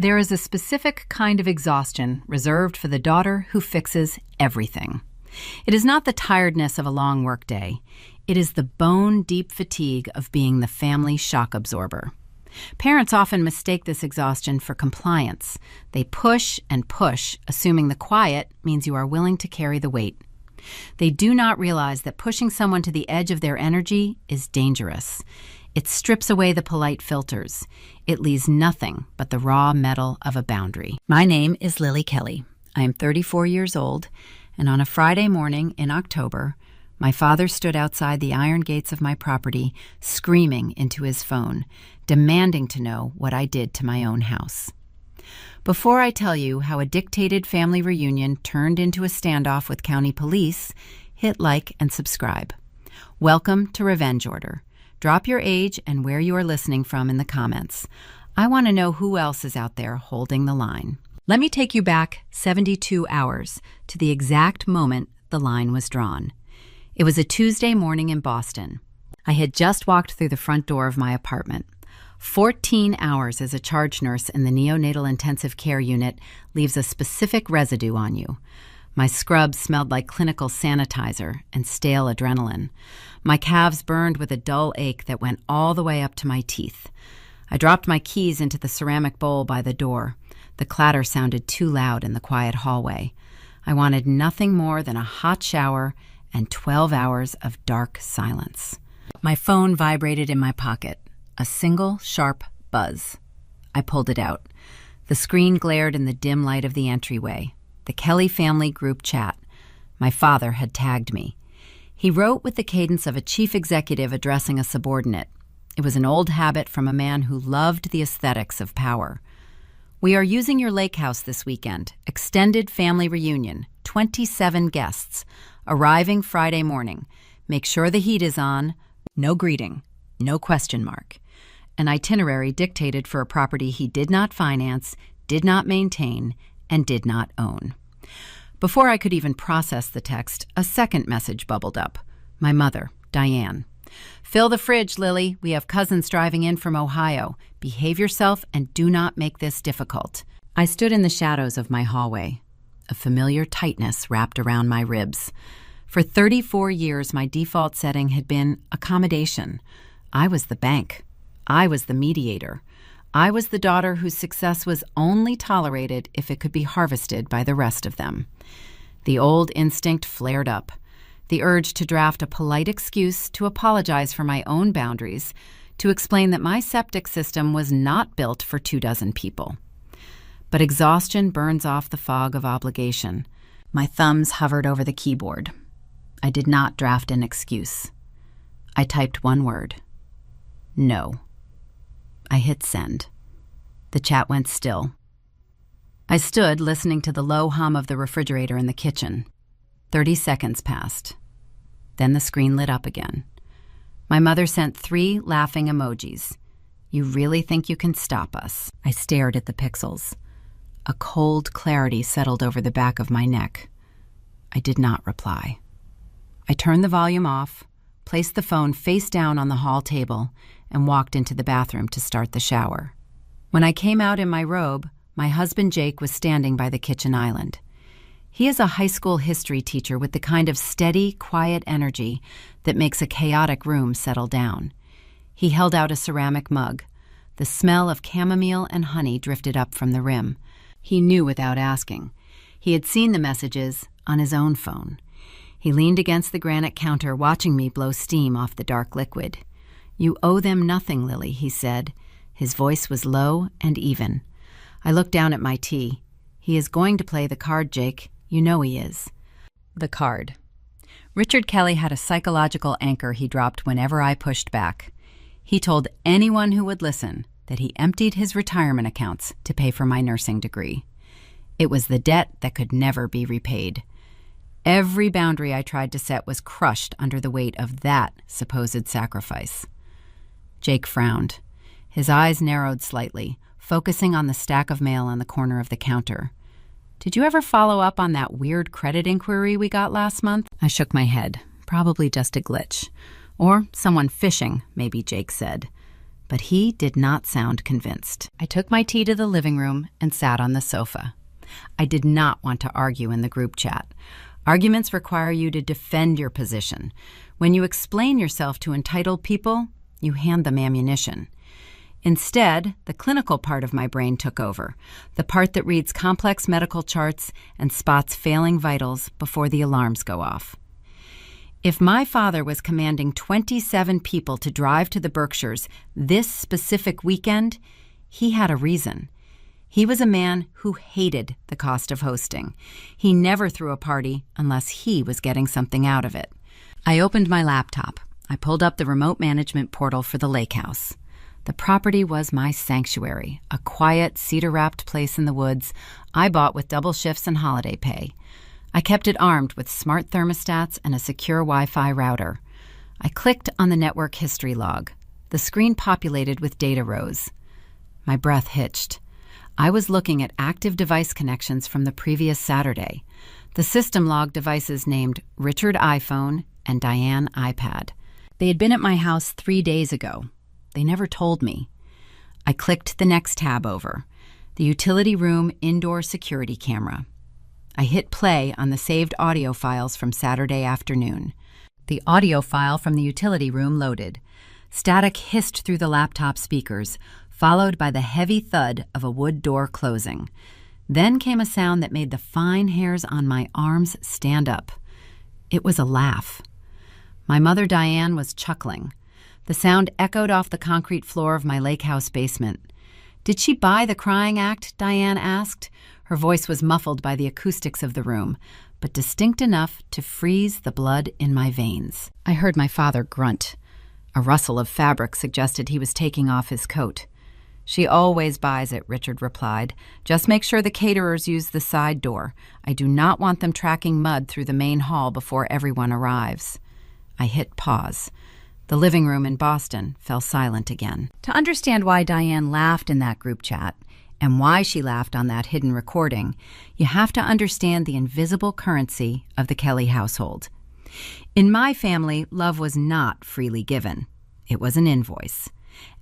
There is a specific kind of exhaustion reserved for the daughter who fixes everything. It is not the tiredness of a long workday. It is the bone-deep fatigue of being the family shock absorber. Parents often mistake this exhaustion for compliance. They push and push, assuming the quiet means you are willing to carry the weight. They do not realize that pushing someone to the edge of their energy is dangerous. It strips away the polite filters. It leaves nothing but the raw metal of a boundary. My name is Lily Kelly. I am 34 years old, and on a Friday morning in October, my father stood outside the iron gates of my property, screaming into his phone, demanding to know what I did to my own house. Before I tell you how a dictated family reunion turned into a standoff with county police, hit like and subscribe. Welcome to Revenge Order. Drop your age and where you are listening from in the comments. I want to know who else is out there holding the line. Let me take you back 72 hours to the exact moment the line was drawn. It was a Tuesday morning in Boston. I had just walked through the front door of my apartment. 14 hours as a charge nurse in the neonatal intensive care unit leaves a specific residue on you. My scrub smelled like clinical sanitizer and stale adrenaline. My calves burned with a dull ache that went all the way up to my teeth. I dropped my keys into the ceramic bowl by the door. The clatter sounded too loud in the quiet hallway. I wanted nothing more than a hot shower and 12 hours of dark silence. My phone vibrated in my pocket. A single, sharp buzz. I pulled it out. The screen glared in the dim light of the entryway. The Kelly family group chat. My father had tagged me. He wrote with the cadence of a chief executive addressing a subordinate. It was an old habit from a man who loved the aesthetics of power. We are using your lake house this weekend. Extended family reunion. 27 guests. Arriving Friday morning. Make sure the heat is on. No greeting. No question mark. An itinerary dictated for a property he did not finance, did not maintain, and did not own. Before I could even process the text, a second message bubbled up. My mother, Diane. Fill the fridge, Lily. We have cousins driving in from Ohio. Behave yourself and do not make this difficult. I stood in the shadows of my hallway. A familiar tightness wrapped around my ribs. For 34 years, my default setting had been accommodation. I was the bank. I was the mediator. I was the daughter whose success was only tolerated if it could be harvested by the rest of them. The old instinct flared up. The urge to draft a polite excuse to apologize for my own boundaries, to explain that my septic system was not built for 24 people. But exhaustion burns off the fog of obligation. My thumbs hovered over the keyboard. I did not draft an excuse. I typed one word. No. I hit send. The chat went still. I stood listening to the low hum of the refrigerator in the kitchen. 30 seconds passed. Then the screen lit up again. My mother sent 3 laughing emojis. You really think you can stop us? I stared at the pixels. A cold clarity settled over the back of my neck. I did not reply. I turned the volume off, placed the phone face down on the hall table, and walked into the bathroom to start the shower. When I came out in my robe, my husband Jake was standing by the kitchen island. He is a high school history teacher with the kind of steady, quiet energy that makes a chaotic room settle down. He held out a ceramic mug. The smell of chamomile and honey drifted up from the rim. He knew without asking. He had seen the messages on his own phone. He leaned against the granite counter, watching me blow steam off the dark liquid. You owe them nothing, Lily, he said. His voice was low and even. I looked down at my tea. He is going to play the card, Jake. You know he is. The card. Richard Kelly had a psychological anchor he dropped whenever I pushed back. He told anyone who would listen that he emptied his retirement accounts to pay for my nursing degree. It was the debt that could never be repaid. Every boundary I tried to set was crushed under the weight of that supposed sacrifice. Jake frowned. His eyes narrowed slightly, focusing on the stack of mail on the corner of the counter. Did you ever follow up on that weird credit inquiry we got last month? I shook my head. Probably just a glitch. Or someone fishing, maybe Jake said. But he did not sound convinced. I took my tea to the living room and sat on the sofa. I did not want to argue in the group chat. Arguments require you to defend your position. When you explain yourself to entitled people, you hand them ammunition. Instead, the clinical part of my brain took over, the part that reads complex medical charts and spots failing vitals before the alarms go off. If my father was commanding 27 people to drive to the Berkshires this specific weekend, he had a reason. He was a man who hated the cost of hosting. He never threw a party unless he was getting something out of it. I opened my laptop. I pulled up the remote management portal for the lake house. The property was my sanctuary, a quiet, cedar-wrapped place in the woods I bought with double shifts and holiday pay. I kept it armed with smart thermostats and a secure Wi-Fi router. I clicked on the network history log. The screen populated with data rows. My breath hitched. I was looking at active device connections from the previous Saturday. The system logged devices named Richard iPhone and Diane iPad. They had been at my house 3 days ago. They never told me. I clicked the next tab over, the utility room indoor security camera. I hit play on the saved audio files from Saturday afternoon. The audio file from the utility room loaded. Static hissed through the laptop speakers, followed by the heavy thud of a wood door closing. Then came a sound that made the fine hairs on my arms stand up. It was a laugh. My mother Diane was chuckling. The sound echoed off the concrete floor of my lake house basement. "Did she buy the crying act?" Diane asked. Her voice was muffled by the acoustics of the room, but distinct enough to freeze the blood in my veins. I heard my father grunt. A rustle of fabric suggested he was taking off his coat. "She always buys it," Richard replied. "Just make sure the caterers use the side door. I do not want them tracking mud through the main hall before everyone arrives." I hit pause. The living room in Boston fell silent again. To understand why Diane laughed in that group chat, and why she laughed on that hidden recording, you have to understand the invisible currency of the Kelly household. In my family, love was not freely given. It was an invoice.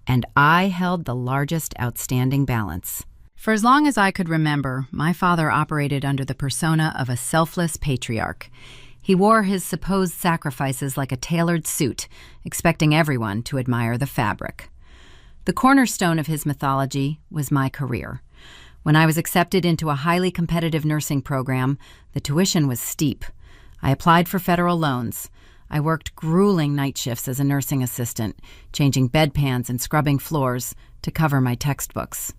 And I held the largest outstanding balance. For as long as I could remember, my father operated under the persona of a selfless patriarch. He wore his supposed sacrifices like a tailored suit, expecting everyone to admire the fabric. The cornerstone of his mythology was my career. When I was accepted into a highly competitive nursing program, the tuition was steep. I applied for federal loans. I worked grueling night shifts as a nursing assistant, changing bedpans and scrubbing floors to cover my textbooks.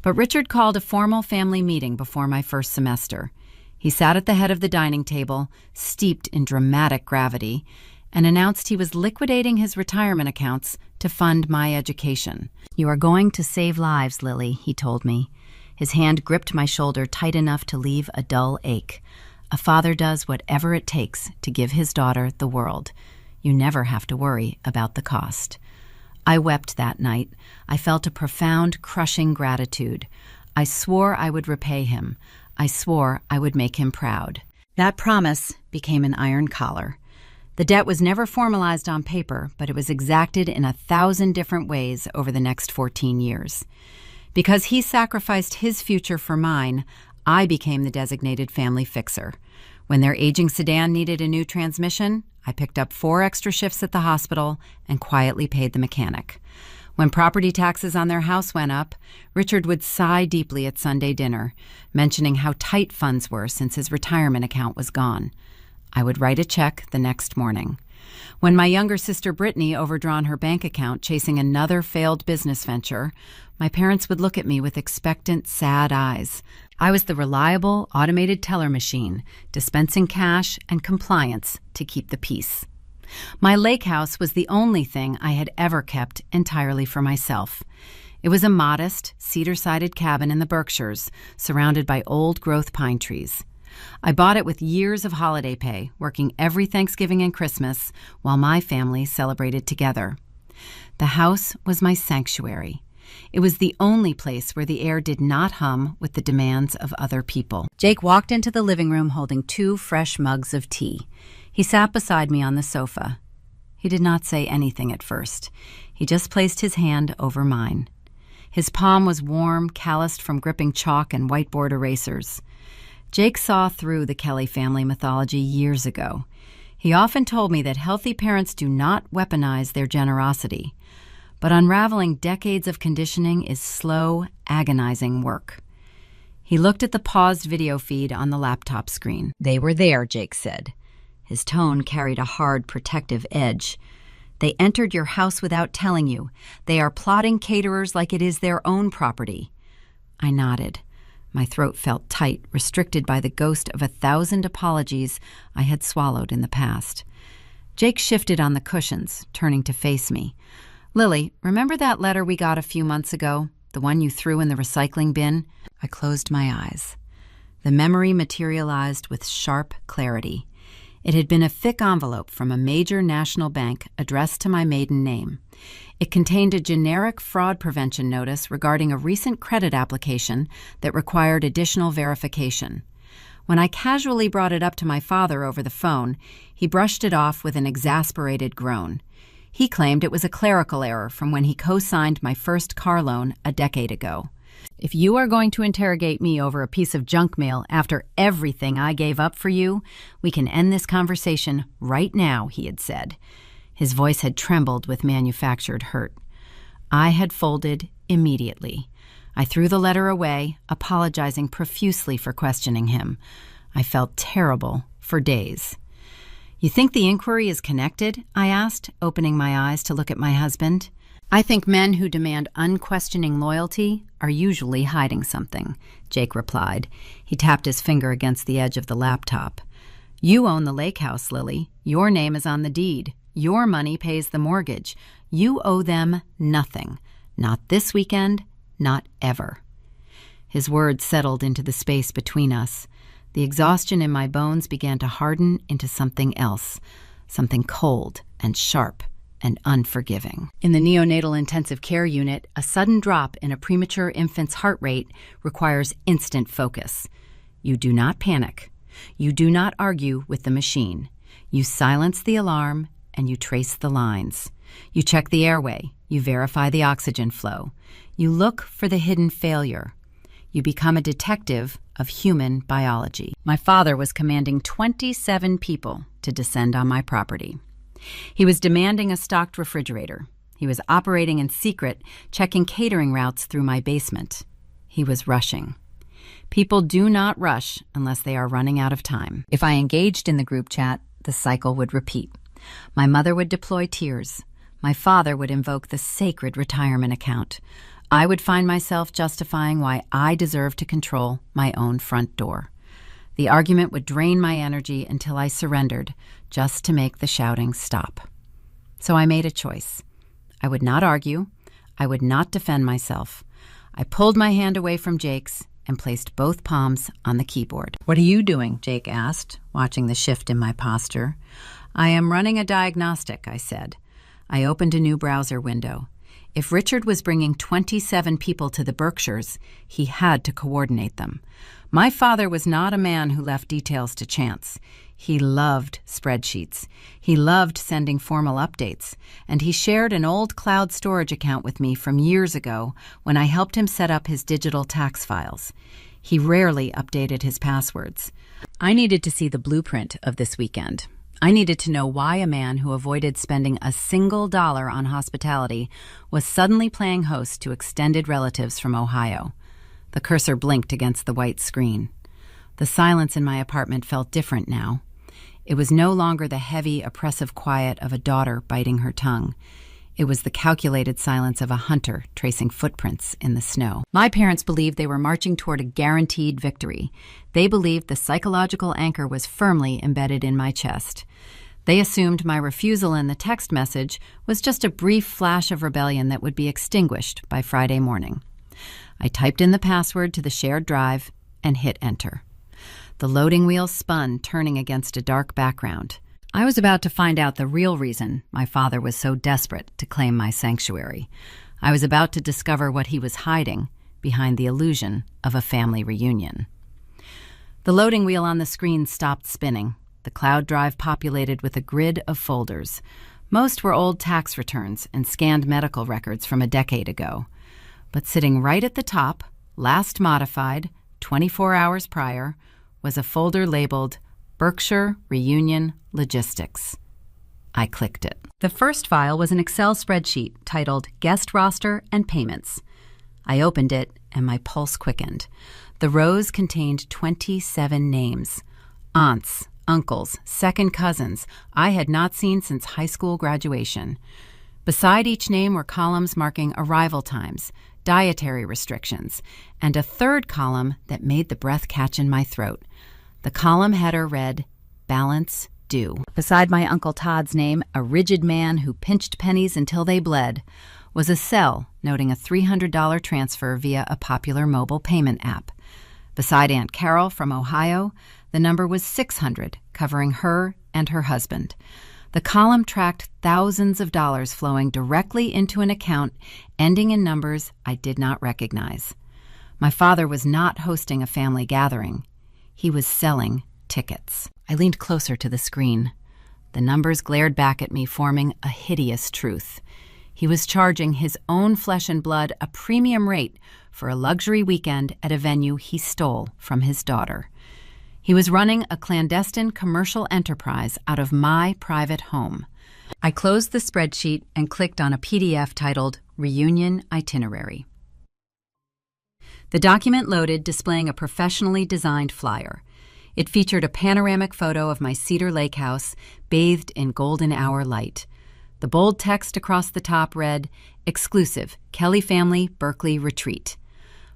But Richard called a formal family meeting before my first semester. He sat at the head of the dining table, steeped in dramatic gravity, and announced he was liquidating his retirement accounts to fund my education. "You are going to save lives, Lily," he told me. His hand gripped my shoulder tight enough to leave a dull ache. "A father does whatever it takes to give his daughter the world. You never have to worry about the cost." I wept that night. I felt a profound, crushing gratitude. I swore I would repay him. I swore I would make him proud. That promise became an iron collar. The debt was never formalized on paper, but it was exacted in 1,000 different ways over the next 14 years. Because he sacrificed his future for mine, I became the designated family fixer. When their aging sedan needed a new transmission, I picked up 4 extra shifts at the hospital and quietly paid the mechanic. When property taxes on their house went up, Richard would sigh deeply at Sunday dinner, mentioning how tight funds were since his retirement account was gone. I would write a check the next morning. When my younger sister Brittany overdrawn her bank account chasing another failed business venture, my parents would look at me with expectant, sad eyes. I was the reliable, automated teller machine, dispensing cash and compliance to keep the peace. My lake house was the only thing I had ever kept entirely for myself. It was a modest, cedar-sided cabin in the Berkshires, surrounded by old-growth pine trees. I bought it with years of holiday pay, working every Thanksgiving and Christmas while my family celebrated together. The house was my sanctuary. It was the only place where the air did not hum with the demands of other people. Jake walked into the living room holding 2 fresh mugs of tea. He sat beside me on the sofa. He did not say anything at first. He just placed his hand over mine. His palm was warm, calloused from gripping chalk and whiteboard erasers. Jake saw through the Kelly family mythology years ago. He often told me that healthy parents do not weaponize their generosity. But unraveling decades of conditioning is slow, agonizing work. He looked at the paused video feed on the laptop screen. "They were there," Jake said. His tone carried a hard, protective edge. "They entered your house without telling you. They are plotting caterers like it is their own property." I nodded. My throat felt tight, restricted by the ghost of 1,000 apologies I had swallowed in the past. Jake shifted on the cushions, turning to face me. "Lily, remember that letter we got a few months ago? The one you threw in the recycling bin?" I closed my eyes. The memory materialized with sharp clarity. It had been a thick envelope from a major national bank addressed to my maiden name. It contained a generic fraud prevention notice regarding a recent credit application that required additional verification. When I casually brought it up to my father over the phone, he brushed it off with an exasperated groan. He claimed it was a clerical error from when he co-signed my first car loan a decade ago. "If you are going to interrogate me over a piece of junk mail after everything I gave up for you, we can end this conversation right now," he had said. His voice had trembled with manufactured hurt. I had folded immediately. I threw the letter away, apologizing profusely for questioning him. I felt terrible for days. "You think the inquiry is connected?" I asked, opening my eyes to look at my husband. "I think men who demand unquestioning loyalty are usually hiding something," Jake replied. He tapped his finger against the edge of the laptop. "You own the lake house, Lily. Your name is on the deed. Your money pays the mortgage. You owe them nothing. Not this weekend, not ever." His words settled into the space between us. The exhaustion in my bones began to harden into something else, something cold and sharp and unforgiving. In the neonatal intensive care unit, a sudden drop in a premature infant's heart rate requires instant focus. You do not panic. You do not argue with the machine. You silence the alarm and you trace the lines. You check the airway. You verify the oxygen flow. You look for the hidden failure. You become a detective of human biology. My father was commanding 27 people to descend on my property. He was demanding a stocked refrigerator. He was operating in secret, checking catering routes through my basement. He was rushing. People do not rush unless they are running out of time. If I engaged in the group chat, the cycle would repeat. My mother would deploy tears. My father would invoke the sacred retirement account. I would find myself justifying why I deserved to control my own front door. The argument would drain my energy until I surrendered, just to make the shouting stop. So I made a choice. I would not argue. I would not defend myself. I pulled my hand away from Jake's and placed both palms on the keyboard. "What are you doing?" Jake asked, watching the shift in my posture. "I am running a diagnostic," I said. I opened a new browser window. If Richard was bringing 27 people to the Berkshires, he had to coordinate them. My father was not a man who left details to chance. He loved spreadsheets. He loved sending formal updates, and he shared an old cloud storage account with me from years ago when I helped him set up his digital tax files. He rarely updated his passwords. I needed to see the blueprint of this weekend. I needed to know why a man who avoided spending a single dollar on hospitality was suddenly playing host to extended relatives from Ohio. The cursor blinked against the white screen. The silence in my apartment felt different now. It was no longer the heavy, oppressive quiet of a daughter biting her tongue. It was the calculated silence of a hunter tracing footprints in the snow. My parents believed they were marching toward a guaranteed victory. They believed the psychological anchor was firmly embedded in my chest. They assumed my refusal in the text message was just a brief flash of rebellion that would be extinguished by Friday morning. I typed in the password to the shared drive and hit enter. The loading wheel spun, turning against a dark background. I was about to find out the real reason my father was so desperate to claim my sanctuary. I was about to discover what he was hiding behind the illusion of a family reunion. The loading wheel on the screen stopped spinning. The cloud drive populated with a grid of folders. Most were old tax returns and scanned medical records from a decade ago. But sitting right at the top, last modified, 24 hours prior, was a folder labeled Berkshire Reunion Logistics. I clicked it. The first file was an Excel spreadsheet titled Guest Roster and Payments. I opened it and my pulse quickened. The rows contained 27 names. Aunts, uncles, second cousins I had not seen since high school graduation. Beside each name were columns marking arrival times, dietary restrictions, and a third column that made the breath catch in my throat. The column header read, Balance Due. Beside my Uncle Todd's name, a rigid man who pinched pennies until they bled, was a cell noting a $300 transfer via a popular mobile payment app. Beside Aunt Carol from Ohio, the number was 600, covering her and her husband. The column tracked thousands of dollars flowing directly into an account ending in numbers I did not recognize. My father was not hosting a family gathering. He was selling tickets. I leaned closer to the screen. The numbers glared back at me, forming a hideous truth. He was charging his own flesh and blood a premium rate for a luxury weekend at a venue he stole from his daughter. He was running a clandestine commercial enterprise out of my private home. I closed the spreadsheet and clicked on a PDF titled Reunion Itinerary. The document loaded, displaying a professionally designed flyer. It featured a panoramic photo of my Cedar Lake house, bathed in golden hour light. The bold text across the top read, Exclusive, Kelly Family Berkeley Retreat.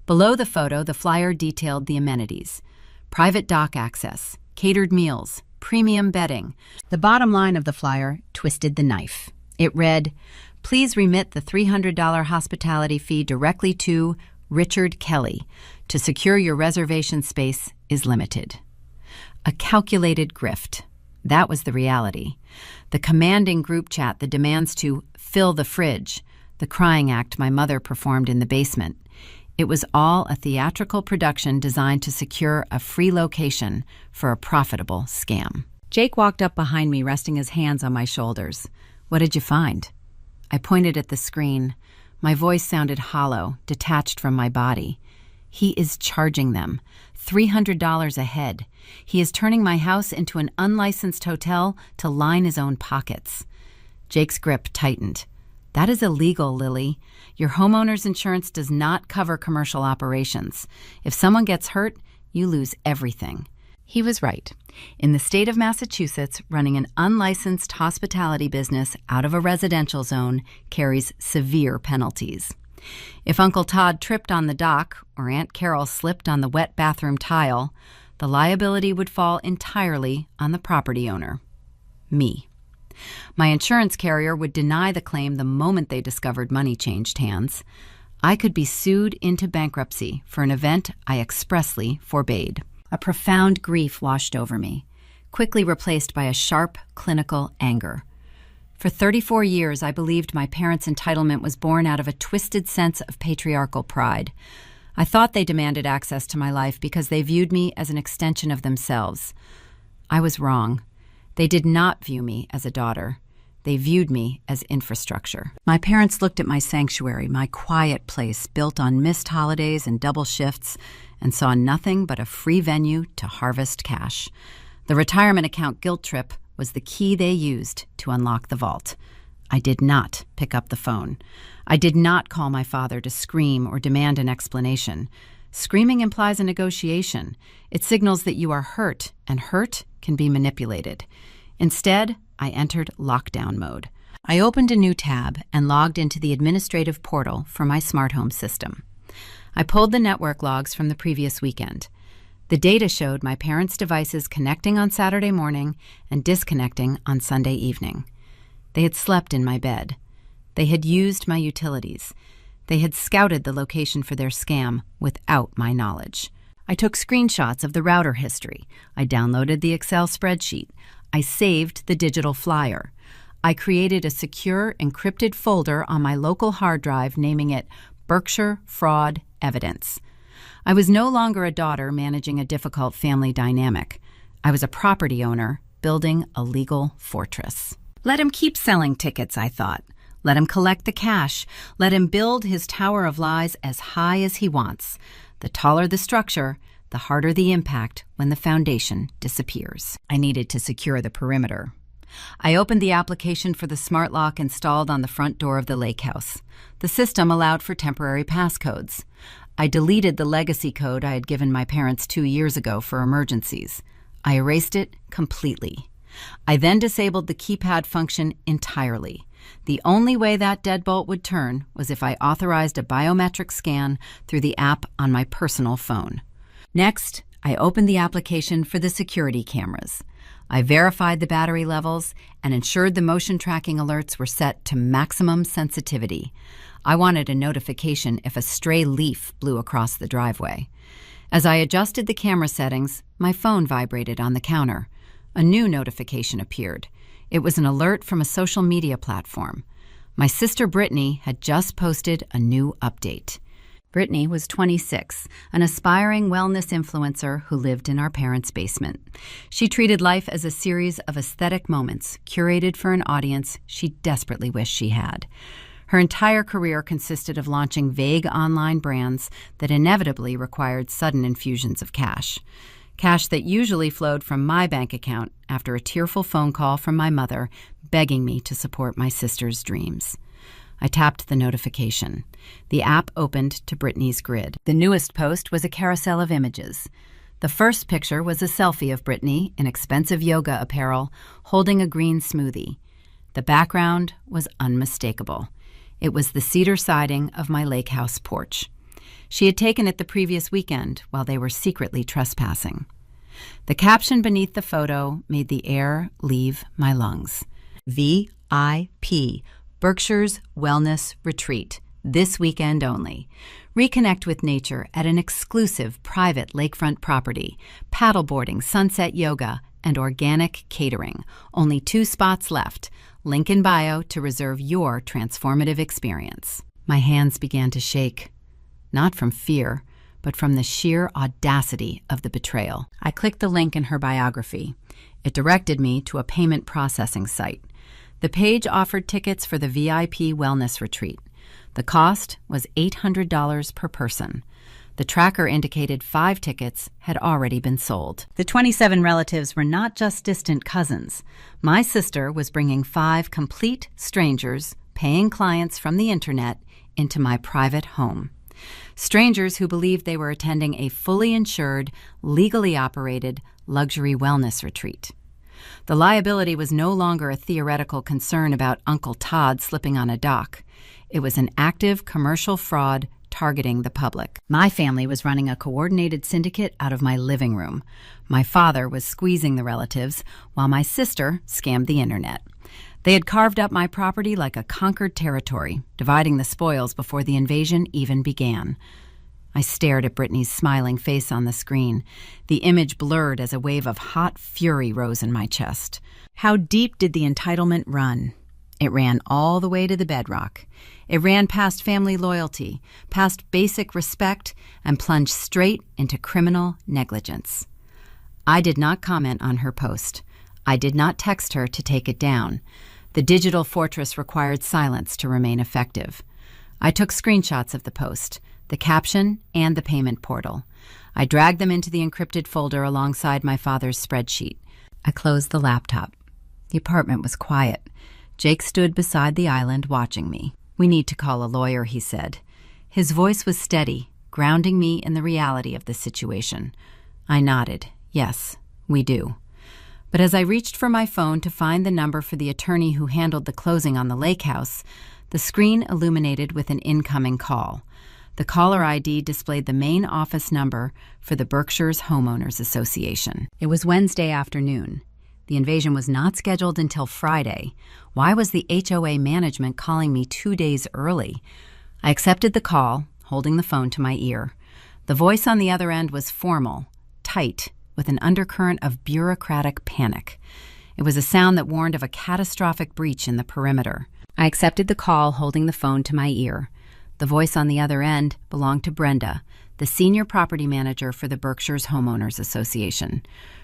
Below the photo, the flyer detailed the amenities. Private dock access, catered meals, premium bedding. The bottom line of the flyer twisted the knife. It read, Please remit the $300 hospitality fee directly to Richard Kelly. To secure your reservation space is limited. A calculated grift. That was the reality. The commanding group chat, the demands to fill the fridge, the crying act my mother performed in the basement. It was all a theatrical production designed to secure a free location for a profitable scam. Jake walked up behind me, resting his hands on my shoulders. What did you find? I pointed at the screen. My voice sounded hollow, detached from my body. He is charging them $300 a head. He is turning my house into an unlicensed hotel to line his own pockets. Jake's grip tightened. That is illegal, Lily. Your homeowner's insurance does not cover commercial operations. If someone gets hurt, you lose everything. He was right. In the state of Massachusetts, running an unlicensed hospitality business out of a residential zone carries severe penalties. If Uncle Todd tripped on the dock or Aunt Carol slipped on the wet bathroom tile, the liability would fall entirely on the property owner, me. My insurance carrier would deny the claim the moment they discovered money changed hands. I could be sued into bankruptcy for an event I expressly forbade. A profound grief washed over me, quickly replaced by a sharp, clinical anger. For 34 years, I believed my parents' entitlement was born out of a twisted sense of patriarchal pride. I thought they demanded access to my life because they viewed me as an extension of themselves. I was wrong. They did not view me as a daughter. They viewed me as infrastructure. My parents looked at my sanctuary, my quiet place built on missed holidays and double shifts, and saw nothing but a free venue to harvest cash. The retirement account guilt trip was the key they used to unlock the vault. I did not pick up the phone. I did not call my father to scream or demand an explanation. Screaming implies a negotiation. It signals that you are hurt, and hurt can be manipulated. Instead, I entered lockdown mode. I opened a new tab and logged into the administrative portal for my smart home system. I pulled the network logs from the previous weekend. The data showed my parents' devices connecting on Saturday morning and disconnecting on Sunday evening. They had slept in my bed. They had used my utilities. They had scouted the location for their scam without my knowledge. I took screenshots of the router history. I downloaded the Excel spreadsheet. I saved the digital flyer. I created a secure, encrypted folder on my local hard drive, naming it Berkshire Fraud Evidence. I was no longer a daughter managing a difficult family dynamic. I was a property owner building a legal fortress. Let him keep selling tickets, I thought. Let him collect the cash. Let him build his tower of lies as high as he wants. The taller the structure, the harder the impact when the foundation disappears. I needed to secure the perimeter. I opened the application for the smart lock installed on the front door of the lake house. The system allowed for temporary passcodes. I deleted the legacy code I had given my parents 2 years ago for emergencies. I erased it completely. I then disabled the keypad function entirely. The only way that deadbolt would turn was if I authorized a biometric scan through the app on my personal phone. Next, I opened the application for the security cameras. I verified the battery levels and ensured the motion tracking alerts were set to maximum sensitivity. I wanted a notification if a stray leaf blew across the driveway. As I adjusted the camera settings, my phone vibrated on the counter. A new notification appeared. It was an alert from a social media platform. My sister Brittany had just posted a new update. Brittany was 26, an aspiring wellness influencer who lived in our parents' basement. She treated life as a series of aesthetic moments curated for an audience she desperately wished she had. Her entire career consisted of launching vague online brands that inevitably required sudden infusions of cash. Cash that usually flowed from my bank account after a tearful phone call from my mother begging me to support my sister's dreams. I tapped the notification. The app opened to Brittany's grid. The newest post was a carousel of images. The first picture was a selfie of Brittany in expensive yoga apparel, holding a green smoothie. The background was unmistakable. It was the cedar siding of my lake house porch. She had taken it the previous weekend while they were secretly trespassing. The caption beneath the photo made the air leave my lungs. VIP, Berkshire's Wellness Retreat, this weekend only. Reconnect with nature at an exclusive private lakefront property, paddleboarding, sunset yoga, and organic catering. Only 2 spots left. Link in bio to reserve your transformative experience. My hands began to shake, not from fear, but from the sheer audacity of the betrayal. I clicked the link in her biography. It directed me to a payment processing site. The page offered tickets for the VIP Wellness Retreat. The cost was $800 per person. The tracker indicated 5 tickets had already been sold. The 27 relatives were not just distant cousins. My sister was bringing 5 complete strangers, paying clients from the internet, into my private home. Strangers who believed they were attending a fully insured, legally operated luxury wellness retreat. The liability was no longer a theoretical concern about Uncle Todd slipping on a dock. It was an active commercial fraud targeting the public. My family was running a coordinated syndicate out of my living room. My father was squeezing the relatives, while my sister scammed the internet. They had carved up my property like a conquered territory, dividing the spoils before the invasion even began. I stared at Brittany's smiling face on the screen. The image blurred as a wave of hot fury rose in my chest. How deep did the entitlement run? It ran all the way to the bedrock. It ran past family loyalty, past basic respect, and plunged straight into criminal negligence. I did not comment on her post. I did not text her to take it down. The digital fortress required silence to remain effective. I took screenshots of the post, the caption, and the payment portal. I dragged them into the encrypted folder alongside my father's spreadsheet. I closed the laptop. The apartment was quiet. Jake stood beside the island watching me. "We need to call a lawyer," he said. His voice was steady, grounding me in the reality of the situation. I nodded. Yes, we do. But as I reached for my phone to find the number for the attorney who handled the closing on the lake house, the screen illuminated with an incoming call. The caller ID displayed the main office number for the Berkshire's Homeowners Association. It was Wednesday afternoon. The invasion was not scheduled until Friday. Why was the HOA management calling me 2 days early? I accepted the call, holding the phone to my ear. The voice on the other end was formal, tight, with an undercurrent of bureaucratic panic. It was a sound that warned of a catastrophic breach in the perimeter. I accepted the call, holding the phone to my ear. The voice on the other end belonged to Brenda, the senior property manager for the Berkshire's Homeowners Association.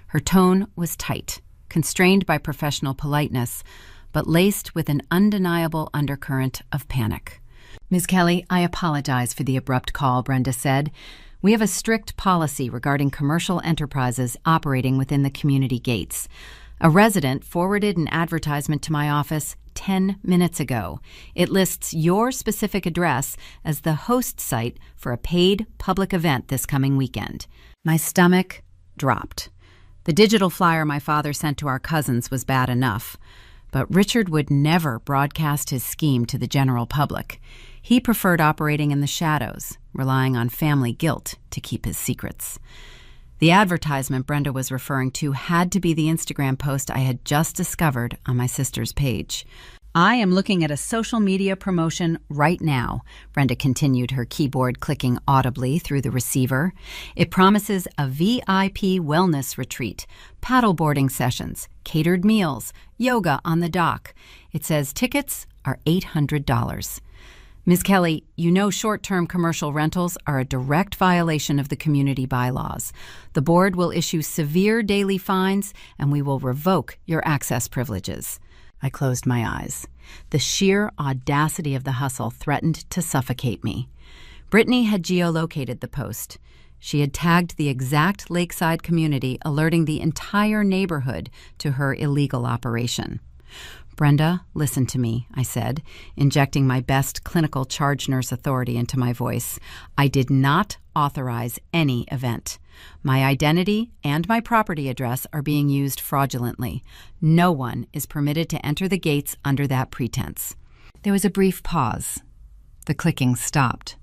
Her tone was tight, constrained by professional politeness, but laced with an undeniable undercurrent of panic. "Ms. Kelly, I apologize for the abrupt call," Brenda said. "We have a strict policy regarding commercial enterprises operating within the community gates. A resident forwarded an advertisement to my office 10 minutes ago. It lists your specific address as the host site for a paid public event this coming weekend." My stomach dropped. The digital flyer my father sent to our cousins was bad enough, but Richard would never broadcast his scheme to the general public. He preferred operating in the shadows, relying on family guilt to keep his secrets. The advertisement Brenda was referring to had to be the Instagram post I had just discovered on my sister's page. "I am looking at a social media promotion right now," Brenda continued, her keyboard clicking audibly through the receiver. "It promises a VIP wellness retreat, paddleboarding sessions, catered meals, yoga on the dock. It says tickets are $800. Ms. Kelly, you know short-term commercial rentals are a direct violation of the community bylaws. The board will issue severe daily fines, and we will revoke your access privileges." I closed my eyes. The sheer audacity of the hustle threatened to suffocate me. Brittany had geolocated the post. She had tagged the exact lakeside community, alerting the entire neighborhood to her illegal operation. "Brenda, listen to me," I said, injecting my best clinical charge nurse authority into my voice. "I did not authorize any event. My identity and my property address are being used fraudulently. No one is permitted to enter the gates under that pretense." There was a brief pause. The clicking stopped.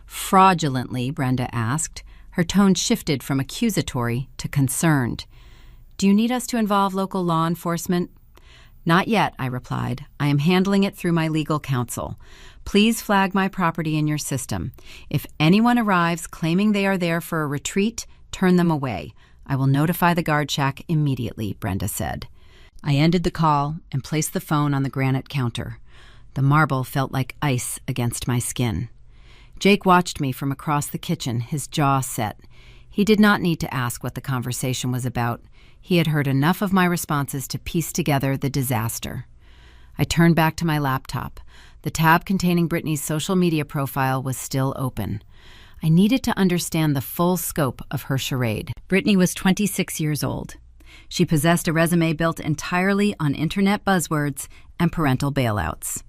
"Fraudulently?" Brenda asked. Her tone shifted from accusatory to concerned. "Do you need us to involve local law enforcement?" "Not yet," I replied. "I am handling it through my legal counsel. Please flag my property in your system. If anyone arrives claiming they are there for a retreat, turn them away. I will notify the guard shack immediately," Brenda said. I ended the call and placed the phone on the granite counter. The marble felt like ice against my skin. Jake watched me from across the kitchen, his jaw set. He did not need to ask what the conversation was about. He had heard enough of my responses to piece together the disaster. I turned back to my laptop. The tab containing Brittany's social media profile was still open. I needed to understand the full scope of her charade. Brittany was 26 years old. She possessed a resume built entirely on internet buzzwords and parental bailouts.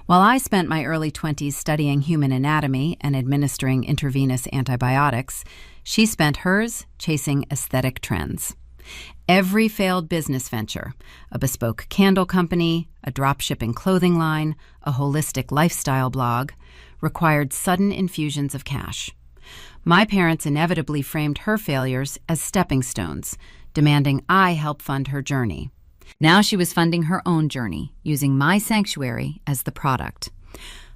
While I spent my early 20s studying human anatomy and administering intravenous antibiotics, she spent hers chasing aesthetic trends. Every failed business venture, a bespoke candle company, a drop-shipping clothing line, a holistic lifestyle blog, required sudden infusions of cash. My parents inevitably framed her failures as stepping stones, demanding I help fund her journey. Now she was funding her own journey, using my sanctuary as the product.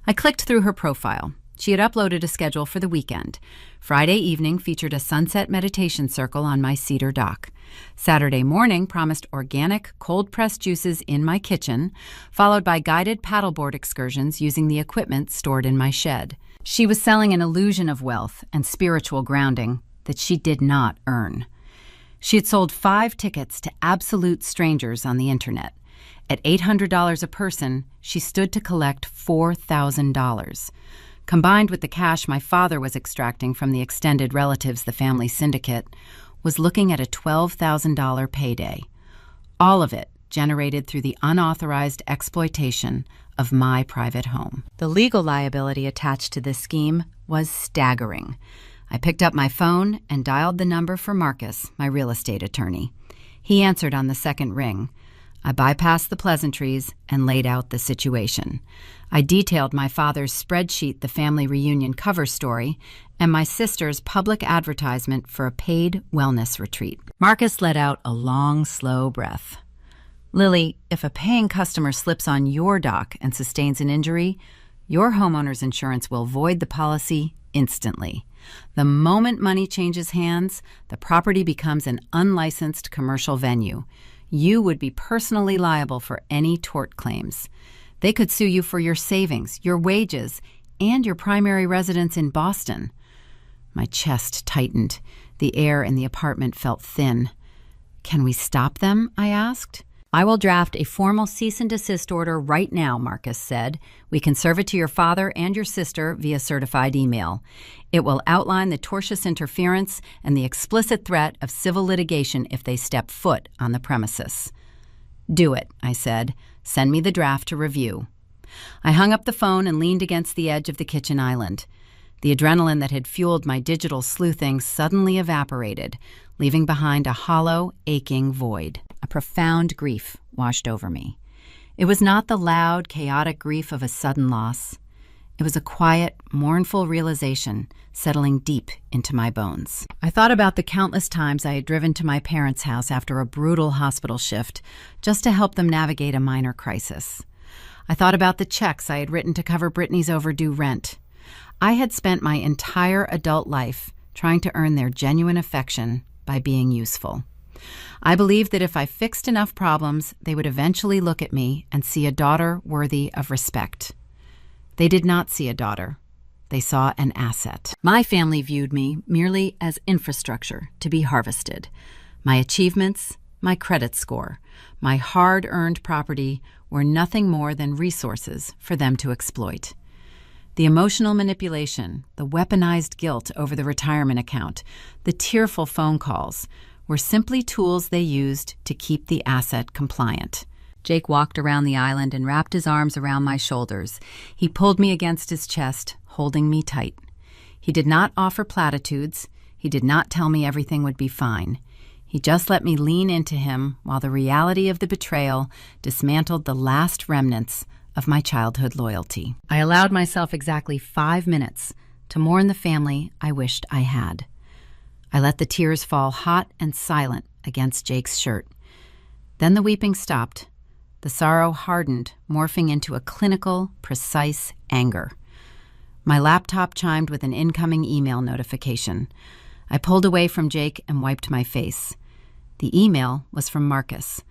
I clicked through her profile. She had uploaded a schedule for the weekend. Friday evening featured a sunset meditation circle on my cedar dock. Saturday morning promised organic, cold-pressed juices in my kitchen, followed by guided paddleboard excursions using the equipment stored in my shed. She was selling an illusion of wealth and spiritual grounding that she did not earn. She had sold 5 tickets to absolute strangers on the internet. At $800 a person, she stood to collect $4,000. Combined with the cash my father was extracting from the extended relatives the family syndicate, was looking at a $12,000 payday. All of it generated through the unauthorized exploitation of my private home. The legal liability attached to this scheme was staggering. I picked up my phone and dialed the number for Marcus, my real estate attorney. He answered on the second ring. I bypassed the pleasantries and laid out the situation. I detailed my father's spreadsheet, the family reunion cover story, and my sister's public advertisement for a paid wellness retreat. Marcus let out a long, slow breath. "Lily, if a paying customer slips on your dock and sustains an injury, your homeowner's insurance will void the policy instantly. The moment money changes hands, the property becomes an unlicensed commercial venue. You would be personally liable for any tort claims. They could sue you for your savings, your wages, and your primary residence in Boston." My chest tightened. The air in the apartment felt thin. "Can we stop them?" I asked. I will draft a formal cease and desist order right now, Marcus said. We can serve it to your father and your sister via certified email. It will outline the tortious interference and the explicit threat of civil litigation if they step foot on the premises. Do it, I said. Send me the draft to review. I hung up the phone and leaned against the edge of the kitchen island. The adrenaline that had fueled my digital sleuthing suddenly evaporated, leaving behind a hollow, aching void. A profound grief washed over me. It was not the loud, chaotic grief of a sudden loss. It was a quiet, mournful realization settling deep into my bones. I thought about the countless times I had driven to my parents' house after a brutal hospital shift just to help them navigate a minor crisis. I thought about the checks I had written to cover Brittany's overdue rent. I had spent my entire adult life trying to earn their genuine affection by being useful. I believed that if I fixed enough problems, they would eventually look at me and see a daughter worthy of respect. They did not see a daughter. They saw an asset. My family viewed me merely as infrastructure to be harvested. My achievements, my credit score, my hard-earned property were nothing more than resources for them to exploit. The emotional manipulation, the weaponized guilt over the retirement account, the tearful phone calls were simply tools they used to keep the asset compliant. Jake walked around the island and wrapped his arms around my shoulders. He pulled me against his chest, holding me tight. He did not offer platitudes. He did not tell me everything would be fine. He just let me lean into him while the reality of the betrayal dismantled the last remnants of my childhood loyalty. I allowed myself exactly 5 minutes to mourn the family I wished I had. I let the tears fall hot and silent against Jake's shirt. Then the weeping stopped. The sorrow hardened, morphing into a clinical, precise anger. My laptop chimed with an incoming email notification. I pulled away from Jake and wiped my face. The email was from Marcus.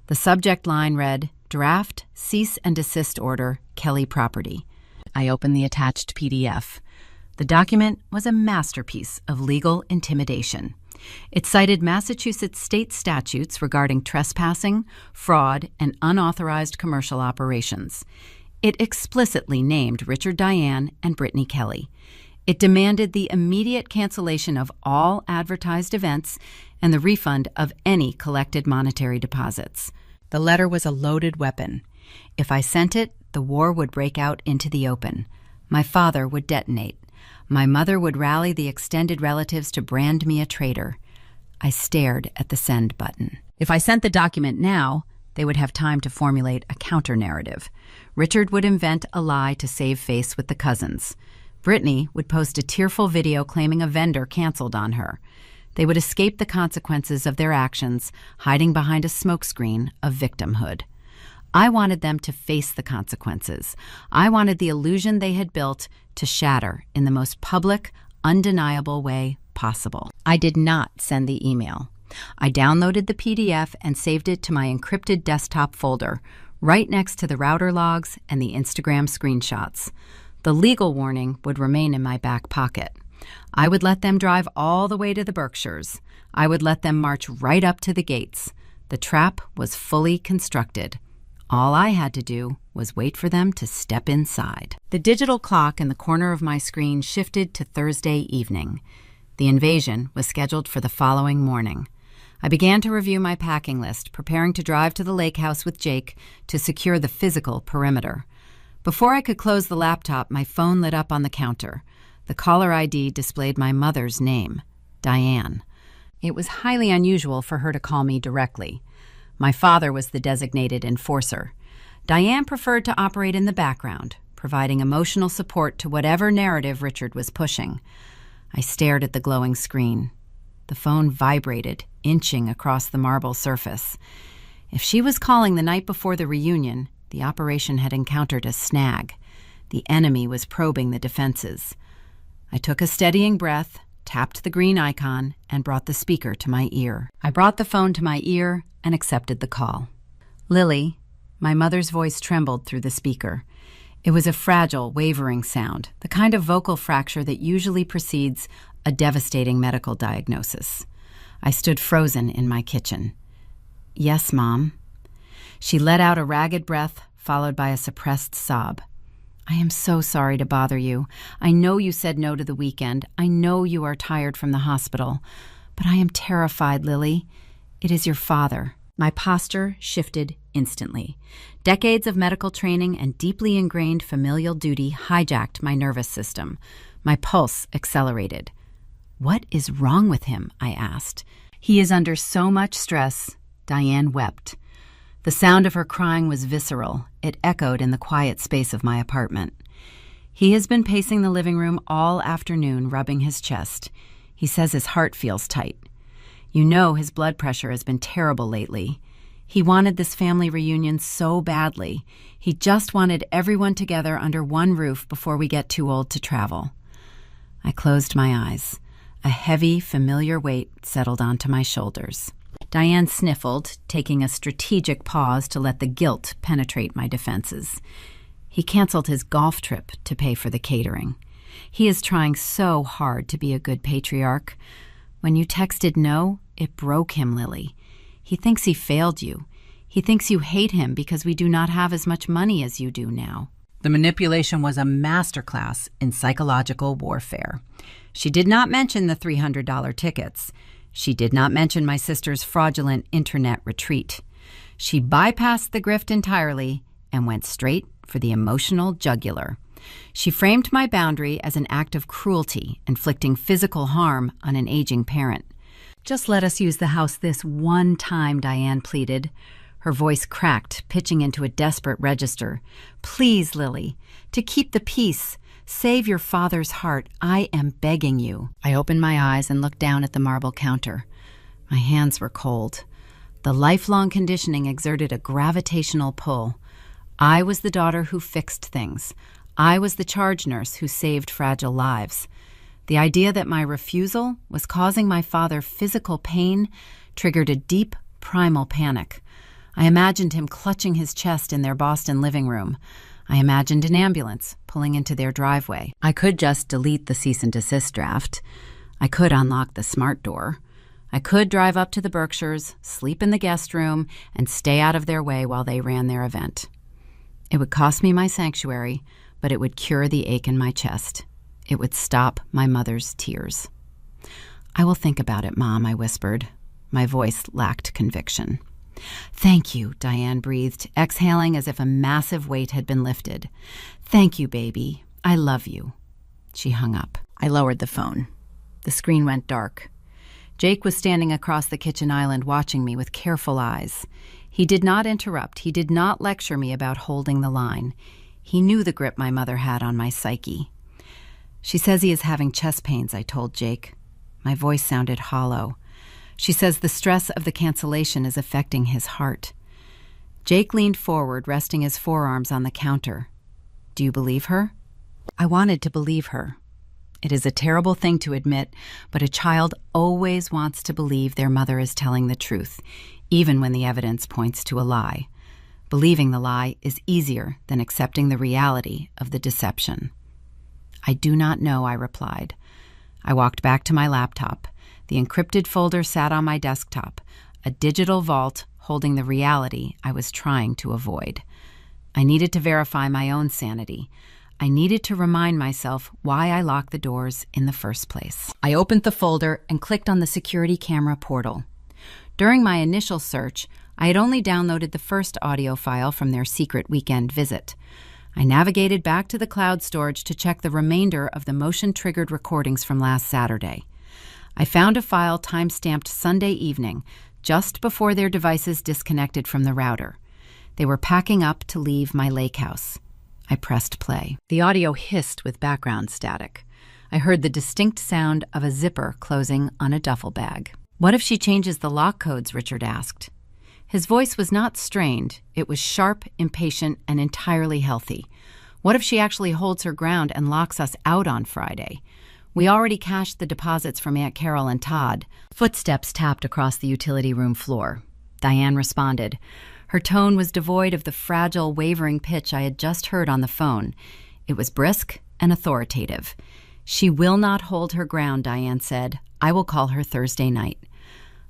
The subject line read, Draft, Cease and Desist Order, Kelly Property. I opened the attached PDF. The document was a masterpiece of legal intimidation. It cited Massachusetts state statutes regarding trespassing, fraud, and unauthorized commercial operations. It explicitly named Richard Diane and Brittany Kelly. It demanded the immediate cancellation of all advertised events and the refund of any collected monetary deposits. The letter was a loaded weapon. If I sent it, the war would break out into the open. My father would detonate. My mother would rally the extended relatives to brand me a traitor. I stared at the send button. If I sent the document now, they would have time to formulate a counter-narrative. Richard would invent a lie to save face with the cousins. Brittany would post a tearful video claiming a vendor canceled on her. They would escape the consequences of their actions, hiding behind a smokescreen of victimhood. I wanted them to face the consequences. I wanted the illusion they had built to shatter in the most public, undeniable way possible. I did not send the email. I downloaded the PDF and saved it to my encrypted desktop folder, right next to the router logs and the Instagram screenshots. The legal warning would remain in my back pocket. I would let them drive all the way to the Berkshires. I would let them march right up to the gates. The trap was fully constructed. All I had to do was wait for them to step inside. The digital clock in the corner of my screen shifted to Thursday evening. The invasion was scheduled for the following morning. I began to review my packing list, preparing to drive to the lake house with Jake to secure the physical perimeter. Before I could close the laptop, my phone lit up on the counter. The caller ID displayed my mother's name, Diane. It was highly unusual for her to call me directly. My father was the designated enforcer. Diane preferred to operate in the background, providing emotional support to whatever narrative Richard was pushing. I stared at the glowing screen. The phone vibrated, inching across the marble surface. If she was calling the night before the reunion, the operation had encountered a snag. The enemy was probing the defenses. I took a steadying breath, tapped the green icon, and brought the speaker to my ear. I brought the phone to my ear and accepted the call. Lily, my mother's voice trembled through the speaker. It was a fragile, wavering sound, the kind of vocal fracture that usually precedes a devastating medical diagnosis. I stood frozen in my kitchen. Yes, Mom. She let out a ragged breath, followed by a suppressed sob. I am so sorry to bother you. I know you said no to the weekend. I know you are tired from the hospital. But I am terrified, Lily. It is your father. My posture shifted instantly. Decades of medical training and deeply ingrained familial duty hijacked my nervous system. My pulse accelerated. What is wrong with him? I asked. He is under so much stress. Diane wept. The sound of her crying was visceral. It echoed in the quiet space of my apartment. He has been pacing the living room all afternoon, rubbing his chest. He says his heart feels tight. You know his blood pressure has been terrible lately. He wanted this family reunion so badly. He just wanted everyone together under one roof before we get too old to travel. I closed my eyes. A heavy, familiar weight settled onto my shoulders. Diane sniffled, taking a strategic pause to let the guilt penetrate my defenses. He canceled his golf trip to pay for the catering. He is trying so hard to be a good patriarch. When you texted no, it broke him, Lily. He thinks he failed you. He thinks you hate him because we do not have as much money as you do now. The manipulation was a masterclass in psychological warfare. She did not mention the $300 tickets. She did not mention my sister's fraudulent internet retreat. She bypassed the grift entirely and went straight for the emotional jugular. She framed my boundary as an act of cruelty, inflicting physical harm on an aging parent. Just let us use the house this one time, Diane pleaded. Her voice cracked, pitching into a desperate register. Please, Lily, to keep the peace. Save your father's heart. I am begging you. I opened my eyes and looked down at the marble counter. My hands were cold. The lifelong conditioning exerted a gravitational pull. I was the daughter who fixed things. I was the charge nurse who saved fragile lives. The idea that my refusal was causing my father physical pain triggered a deep, primal panic. I imagined him clutching his chest in their Boston living room. I imagined an ambulance pulling into their driveway. I could just delete the cease and desist draft. I could unlock the smart door. I could drive up to the Berkshires, sleep in the guest room, and stay out of their way while they ran their event. It would cost me my sanctuary, but it would cure the ache in my chest. It would stop my mother's tears. I will think about it, Mom, I whispered. My voice lacked conviction. Thank you, Diane breathed, exhaling as if a massive weight had been lifted. Thank you, baby. I love you. She hung up. I lowered the phone. The screen went dark. Jake was standing across the kitchen island watching me with careful eyes. He did not interrupt. He did not lecture me about holding the line. He knew the grip my mother had on my psyche. She says he is having chest pains, I told Jake. My voice sounded hollow. She says the stress of the cancellation is affecting his heart. Jake leaned forward, resting his forearms on the counter. Do you believe her? I wanted to believe her. It is a terrible thing to admit, but a child always wants to believe their mother is telling the truth, even when the evidence points to a lie. Believing the lie is easier than accepting the reality of the deception. I do not know, I replied. I walked back to my laptop. The encrypted folder sat on my desktop, a digital vault holding the reality I was trying to avoid. I needed to verify my own sanity. I needed to remind myself why I locked the doors in the first place. I opened the folder and clicked on the security camera portal. During my initial search, I had only downloaded the first audio file from their secret weekend visit. I navigated back to the cloud storage to check the remainder of the motion-triggered recordings from last Saturday. I found a file time-stamped Sunday evening, just before their devices disconnected from the router. They were packing up to leave my lake house. I pressed play. The audio hissed with background static. I heard the distinct sound of a zipper closing on a duffel bag. What if she changes the lock codes? Richard asked. His voice was not strained. It was sharp, impatient, and entirely healthy. What if she actually holds her ground and locks us out on Friday? We already cashed the deposits from Aunt Carol and Todd. Footsteps tapped across the utility room floor. Diane responded. Her tone was devoid of the fragile, wavering pitch I had just heard on the phone. It was brisk and authoritative. She will not hold her ground, Diane said. I will call her Thursday night.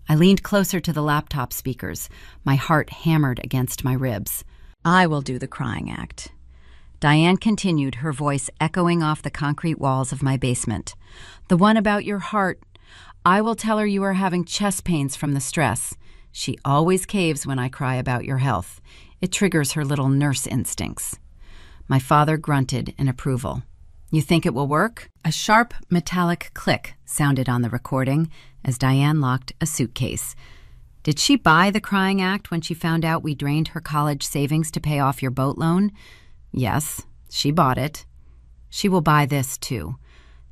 I leaned closer to the laptop speakers, my heart hammered against my ribs. I will do the crying act. Diane continued, her voice echoing off the concrete walls of my basement. The one about your heart. I will tell her you are having chest pains from the stress. She always caves when I cry about your health. It triggers her little nurse instincts. My father grunted in approval. You think it will work? A sharp, metallic click sounded on the recording as Diane locked a suitcase. Did she buy the crying act when she found out we drained her college savings to pay off your boat loan? Yes, she bought it. She will buy this too.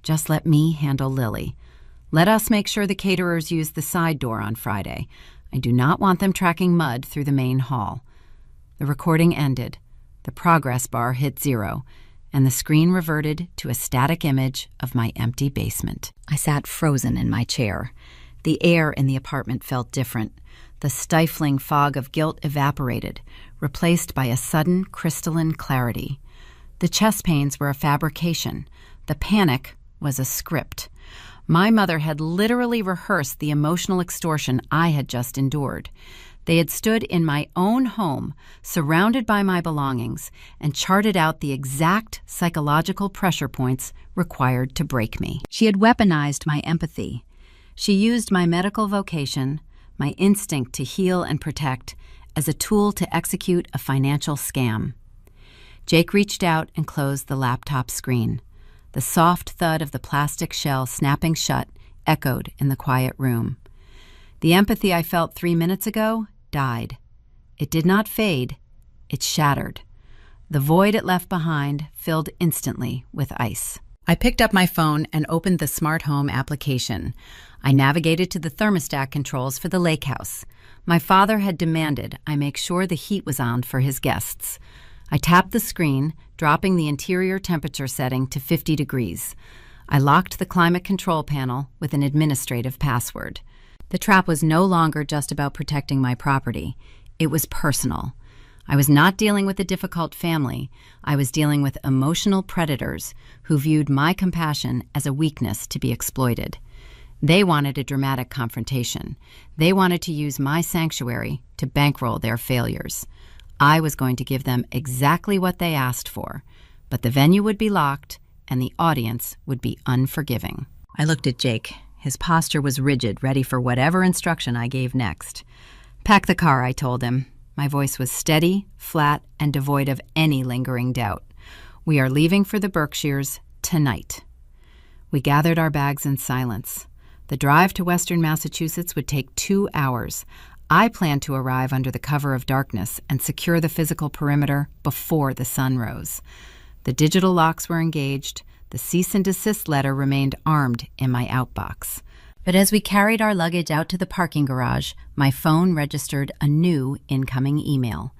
Just let me handle Lily. Let us make sure the caterers use the side door on Friday. I do not want them tracking mud through the main hall. The recording ended. The progress bar hit 0, and the screen reverted to a static image of my empty basement. I sat frozen in my chair. The air in the apartment felt different. The stifling fog of guilt evaporated, replaced by a sudden crystalline clarity. The chest pains were a fabrication. The panic was a script. My mother had literally rehearsed the emotional extortion I had just endured. They had stood in my own home, surrounded by my belongings, and charted out the exact psychological pressure points required to break me. She had weaponized my empathy. She used my medical vocation, my instinct to heal and protect, as a tool to execute a financial scam. Jake reached out and closed the laptop screen. The soft thud of the plastic shell snapping shut echoed in the quiet room. The empathy I felt 3 minutes ago died. It did not fade. It shattered. The void it left behind filled instantly with ice. I picked up my phone and opened the smart home application. I navigated to the thermostat controls for the lake house. My father had demanded I make sure the heat was on for his guests. I tapped the screen, dropping the interior temperature setting to 50 degrees. I locked the climate control panel with an administrative password. The trap was no longer just about protecting my property. It was personal. I was not dealing with a difficult family. I was dealing with emotional predators who viewed my compassion as a weakness to be exploited. They wanted a dramatic confrontation. They wanted to use my sanctuary to bankroll their failures. I was going to give them exactly what they asked for, but the venue would be locked and the audience would be unforgiving. I looked at Jake. His posture was rigid, ready for whatever instruction I gave next. Pack the car, I told him. My voice was steady, flat, and devoid of any lingering doubt. We are leaving for the Berkshires tonight. We gathered our bags in silence. The drive to western Massachusetts would take 2 hours. I planned to arrive under the cover of darkness and secure the physical perimeter before the sun rose. The digital locks were engaged. The cease and desist letter remained armed in my outbox. But as we carried our luggage out to the parking garage, my phone registered a new incoming email.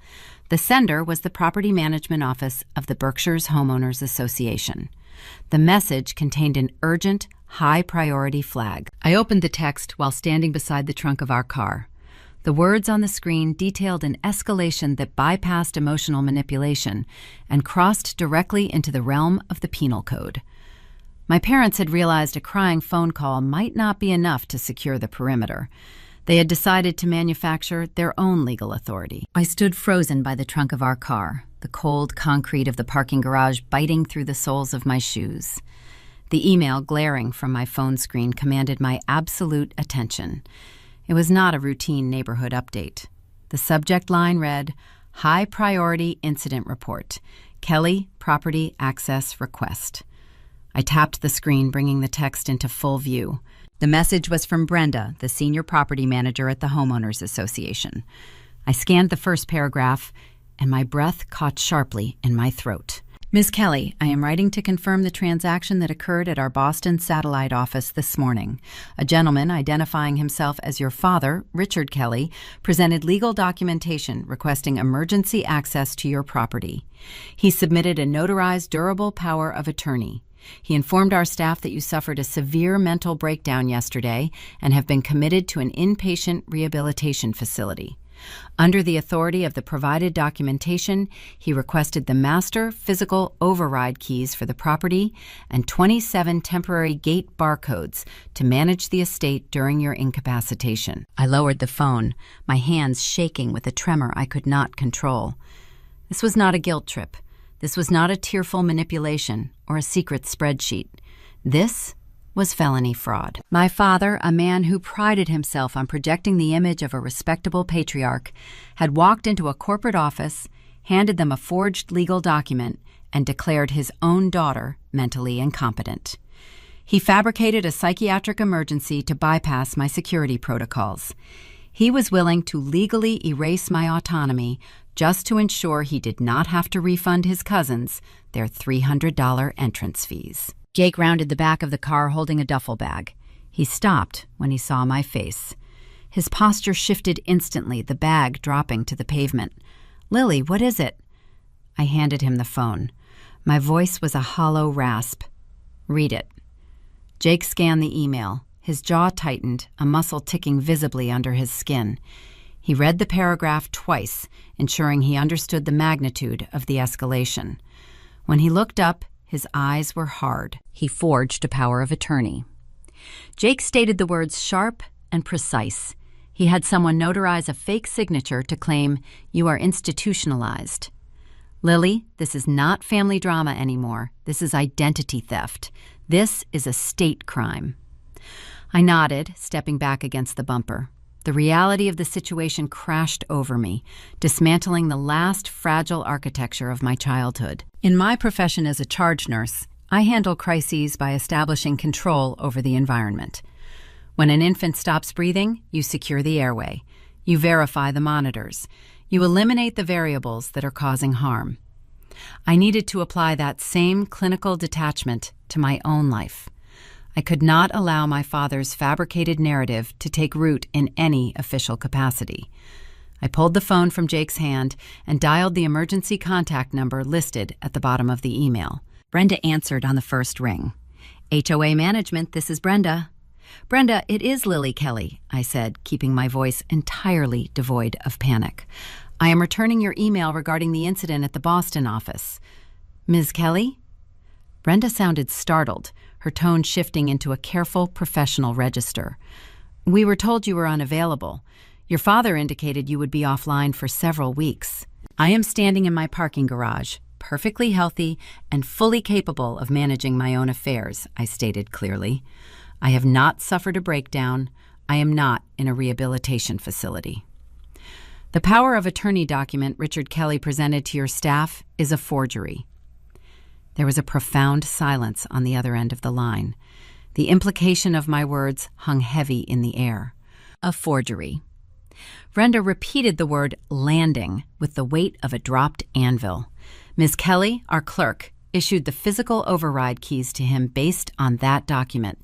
The sender was the property management office of the Berkshires Homeowners Association. The message contained an urgent, high-priority flag. I opened the text while standing beside the trunk of our car. The words on the screen detailed an escalation that bypassed emotional manipulation and crossed directly into the realm of the penal code. My parents had realized a crying phone call might not be enough to secure the perimeter. They had decided to manufacture their own legal authority. I stood frozen by the trunk of our car, the cold concrete of the parking garage biting through the soles of my shoes. The email glaring from my phone screen commanded my absolute attention. It was not a routine neighborhood update. The subject line read, High Priority Incident Report, Kelly Property Access Request. I tapped the screen, bringing the text into full view. The message was from Brenda, the senior property manager at the Homeowners Association. I scanned the first paragraph, and my breath caught sharply in my throat. Ms. Kelly, I am writing to confirm the transaction that occurred at our Boston satellite office this morning. A gentleman identifying himself as your father, Richard Kelly, presented legal documentation requesting emergency access to your property. He submitted a notarized durable power of attorney. He informed our staff that you suffered a severe mental breakdown yesterday and have been committed to an inpatient rehabilitation facility. Under the authority of the provided documentation, he requested the master physical override keys for the property and 27 temporary gate barcodes to manage the estate during your incapacitation. I lowered the phone, my hands shaking with a tremor I could not control. This was not a guilt trip. This was not a tearful manipulation or a secret spreadsheet. This was felony fraud. My father, a man who prided himself on projecting the image of a respectable patriarch, had walked into a corporate office, handed them a forged legal document, and declared his own daughter mentally incompetent. He fabricated a psychiatric emergency to bypass my security protocols. He was willing to legally erase my autonomy just to ensure he did not have to refund his cousins their $300 entrance fees. Jake rounded the back of the car holding a duffel bag. He stopped when he saw my face. His posture shifted instantly, the bag dropping to the pavement. "Lily, what is it?" I handed him the phone. My voice was a hollow rasp. "Read it." Jake scanned the email. His jaw tightened, a muscle ticking visibly under his skin. He read the paragraph twice, ensuring he understood the magnitude of the escalation. When he looked up, his eyes were hard. He forged a power of attorney. Jake stated the words sharp and precise. He had someone notarize a fake signature to claim, "You are institutionalized." "Lily, this is not family drama anymore. This is identity theft. This is a state crime." I nodded, stepping back against the bumper. The reality of the situation crashed over me, dismantling the last fragile architecture of my childhood. In my profession as a charge nurse, I handle crises by establishing control over the environment. When an infant stops breathing, you secure the airway. You verify the monitors. You eliminate the variables that are causing harm. I needed to apply that same clinical detachment to my own life. I could not allow my father's fabricated narrative to take root in any official capacity. I pulled the phone from Jake's hand and dialed the emergency contact number listed at the bottom of the email. Brenda answered on the first ring. "HOA Management, this is Brenda." "Brenda, it is Lily Kelly," I said, keeping my voice entirely devoid of panic. "I am returning your email regarding the incident at the Boston office." "Ms. Kelly?" Brenda sounded startled, her tone shifting into a careful, professional register. "We were told you were unavailable. Your father indicated you would be offline for several weeks. I am standing in my parking garage, perfectly healthy and fully capable of managing my own affairs," I stated clearly. "I have not suffered a breakdown. I am not in a rehabilitation facility." "The power of attorney document Richard Kelly presented to your staff is a forgery." There was a profound silence on the other end of the line. The implication of my words hung heavy in the air. A forgery. Brenda repeated the word landing with the weight of a dropped anvil. Ms. Kelly, our clerk, issued the physical override keys to him based on that document.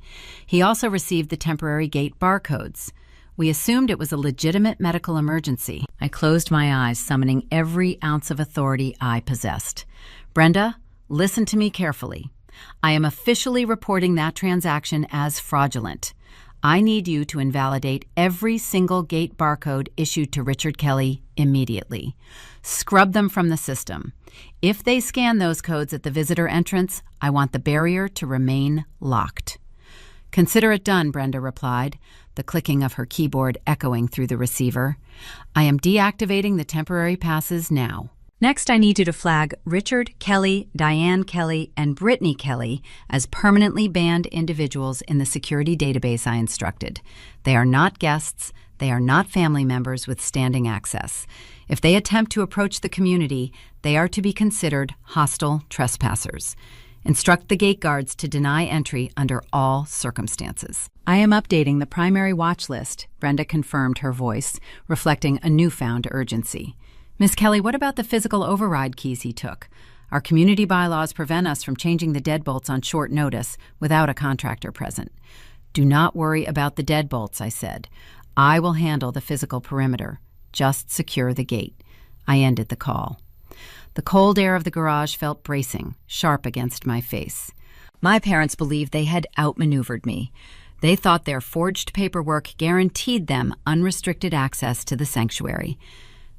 He also received the temporary gate barcodes. We assumed it was a legitimate medical emergency. I closed my eyes, summoning every ounce of authority I possessed. "Brenda, listen to me carefully. I am officially reporting that transaction as fraudulent. I need you to invalidate every single gate barcode issued to Richard Kelly immediately. Scrub them from the system. If they scan those codes at the visitor entrance, I want the barrier to remain locked." "Consider it done," Brenda replied, the clicking of her keyboard echoing through the receiver. "I am deactivating the temporary passes now. Next, I need you to flag Richard Kelly, Diane Kelly, and Brittany Kelly as permanently banned individuals in the security database I instructed. They are not guests. They are not family members with standing access. If they attempt to approach the community, they are to be considered hostile trespassers. Instruct the gate guards to deny entry under all circumstances." "I am updating the primary watch list," Brenda confirmed, her voice reflecting a newfound urgency. "Ms. Kelly, what about the physical override keys he took? Our community bylaws prevent us from changing the deadbolts on short notice without a contractor present." "Do not worry about the deadbolts," I said. "I will handle the physical perimeter. Just secure the gate." I ended the call. The cold air of the garage felt bracing, sharp against my face. My parents believed they had outmaneuvered me. They thought their forged paperwork guaranteed them unrestricted access to the sanctuary.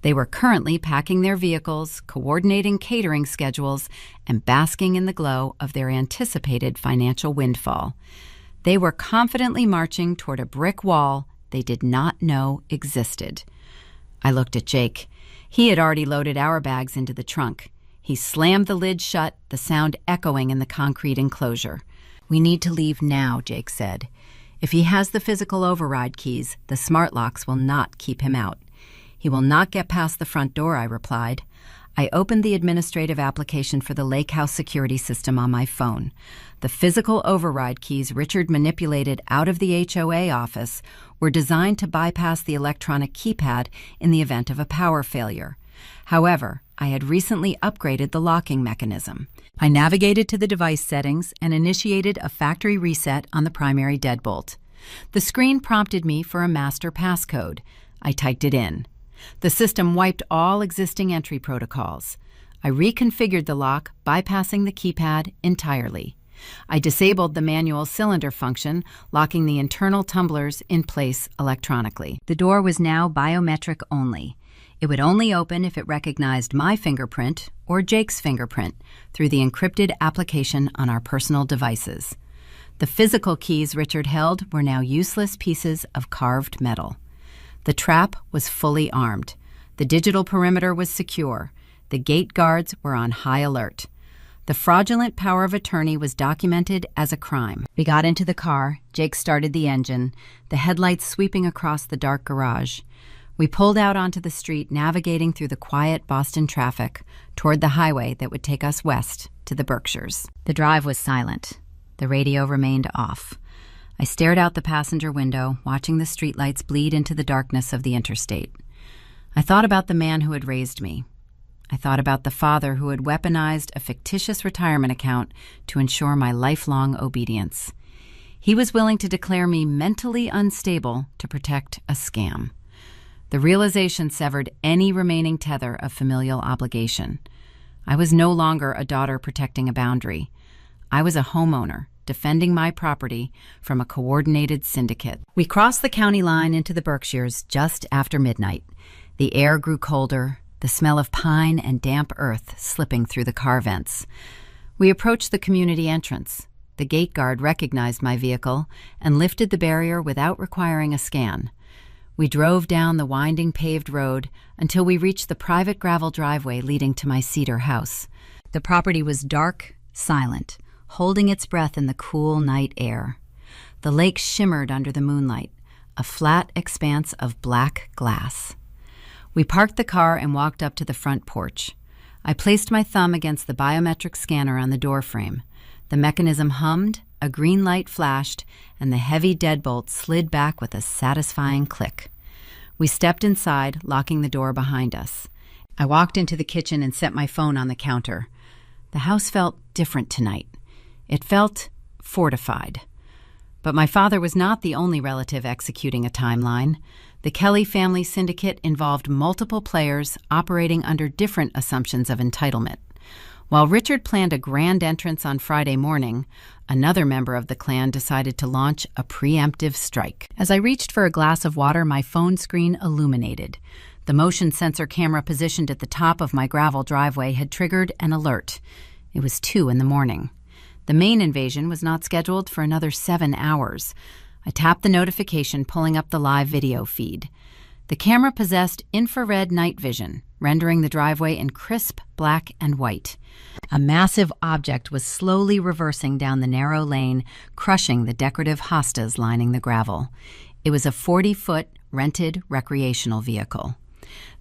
They were currently packing their vehicles, coordinating catering schedules, and basking in the glow of their anticipated financial windfall. They were confidently marching toward a brick wall they did not know existed. I looked at Jake. He had already loaded our bags into the trunk. He slammed the lid shut, the sound echoing in the concrete enclosure. "We need to leave now," Jake said. "If he has the physical override keys, the smart locks will not keep him out." "He will not get past the front door," I replied. I opened the administrative application for the Lake House security system on my phone. The physical override keys Richard manipulated out of the HOA office were designed to bypass the electronic keypad in the event of a power failure. However, I had recently upgraded the locking mechanism. I navigated to the device settings and initiated a factory reset on the primary deadbolt. The screen prompted me for a master passcode. I typed it in. The system wiped all existing entry protocols. I reconfigured the lock, bypassing the keypad entirely. I disabled the manual cylinder function, locking the internal tumblers in place electronically. The door was now biometric only. It would only open if it recognized my fingerprint or Jake's fingerprint through the encrypted application on our personal devices. The physical keys Richard held were now useless pieces of carved metal. The trap was fully armed. The digital perimeter was secure. The gate guards were on high alert. The fraudulent power of attorney was documented as a crime. We got into the car. Jake started the engine, the headlights sweeping across the dark garage. We pulled out onto the street, navigating through the quiet Boston traffic toward the highway that would take us west to the Berkshires. The drive was silent. The radio remained off. I stared out the passenger window, watching the streetlights bleed into the darkness of the interstate. I thought about the man who had raised me. I thought about the father who had weaponized a fictitious retirement account to ensure my lifelong obedience. He was willing to declare me mentally unstable to protect a scam. The realization severed any remaining tether of familial obligation. I was no longer a daughter protecting a boundary. I was a homeowner defending my property from a coordinated syndicate. We crossed the county line into the Berkshires just after midnight. The air grew colder, the smell of pine and damp earth slipping through the car vents. We approached the community entrance. The gate guard recognized my vehicle and lifted the barrier without requiring a scan. We drove down the winding paved road until we reached the private gravel driveway leading to my cedar house. The property was dark, silent, holding its breath in the cool night air. The lake shimmered under the moonlight, a flat expanse of black glass. We parked the car and walked up to the front porch. I placed my thumb against the biometric scanner on the doorframe. The mechanism hummed, a green light flashed, and the heavy deadbolt slid back with a satisfying click. We stepped inside, locking the door behind us. I walked into the kitchen and set my phone on the counter. The house felt different tonight. It felt fortified. But my father was not the only relative executing a timeline. The Kelly family syndicate involved multiple players operating under different assumptions of entitlement. While Richard planned a grand entrance on Friday morning, another member of the clan decided to launch a preemptive strike. As I reached for a glass of water, my phone screen illuminated. The motion sensor camera positioned at the top of my gravel driveway had triggered an alert. It was 2 a.m. The main invasion was not scheduled for another 7 hours. I tapped the notification, pulling up the live video feed. The camera possessed infrared night vision, rendering the driveway in crisp black and white. A massive object was slowly reversing down the narrow lane, crushing the decorative hostas lining the gravel. It was a 40-foot rented recreational vehicle.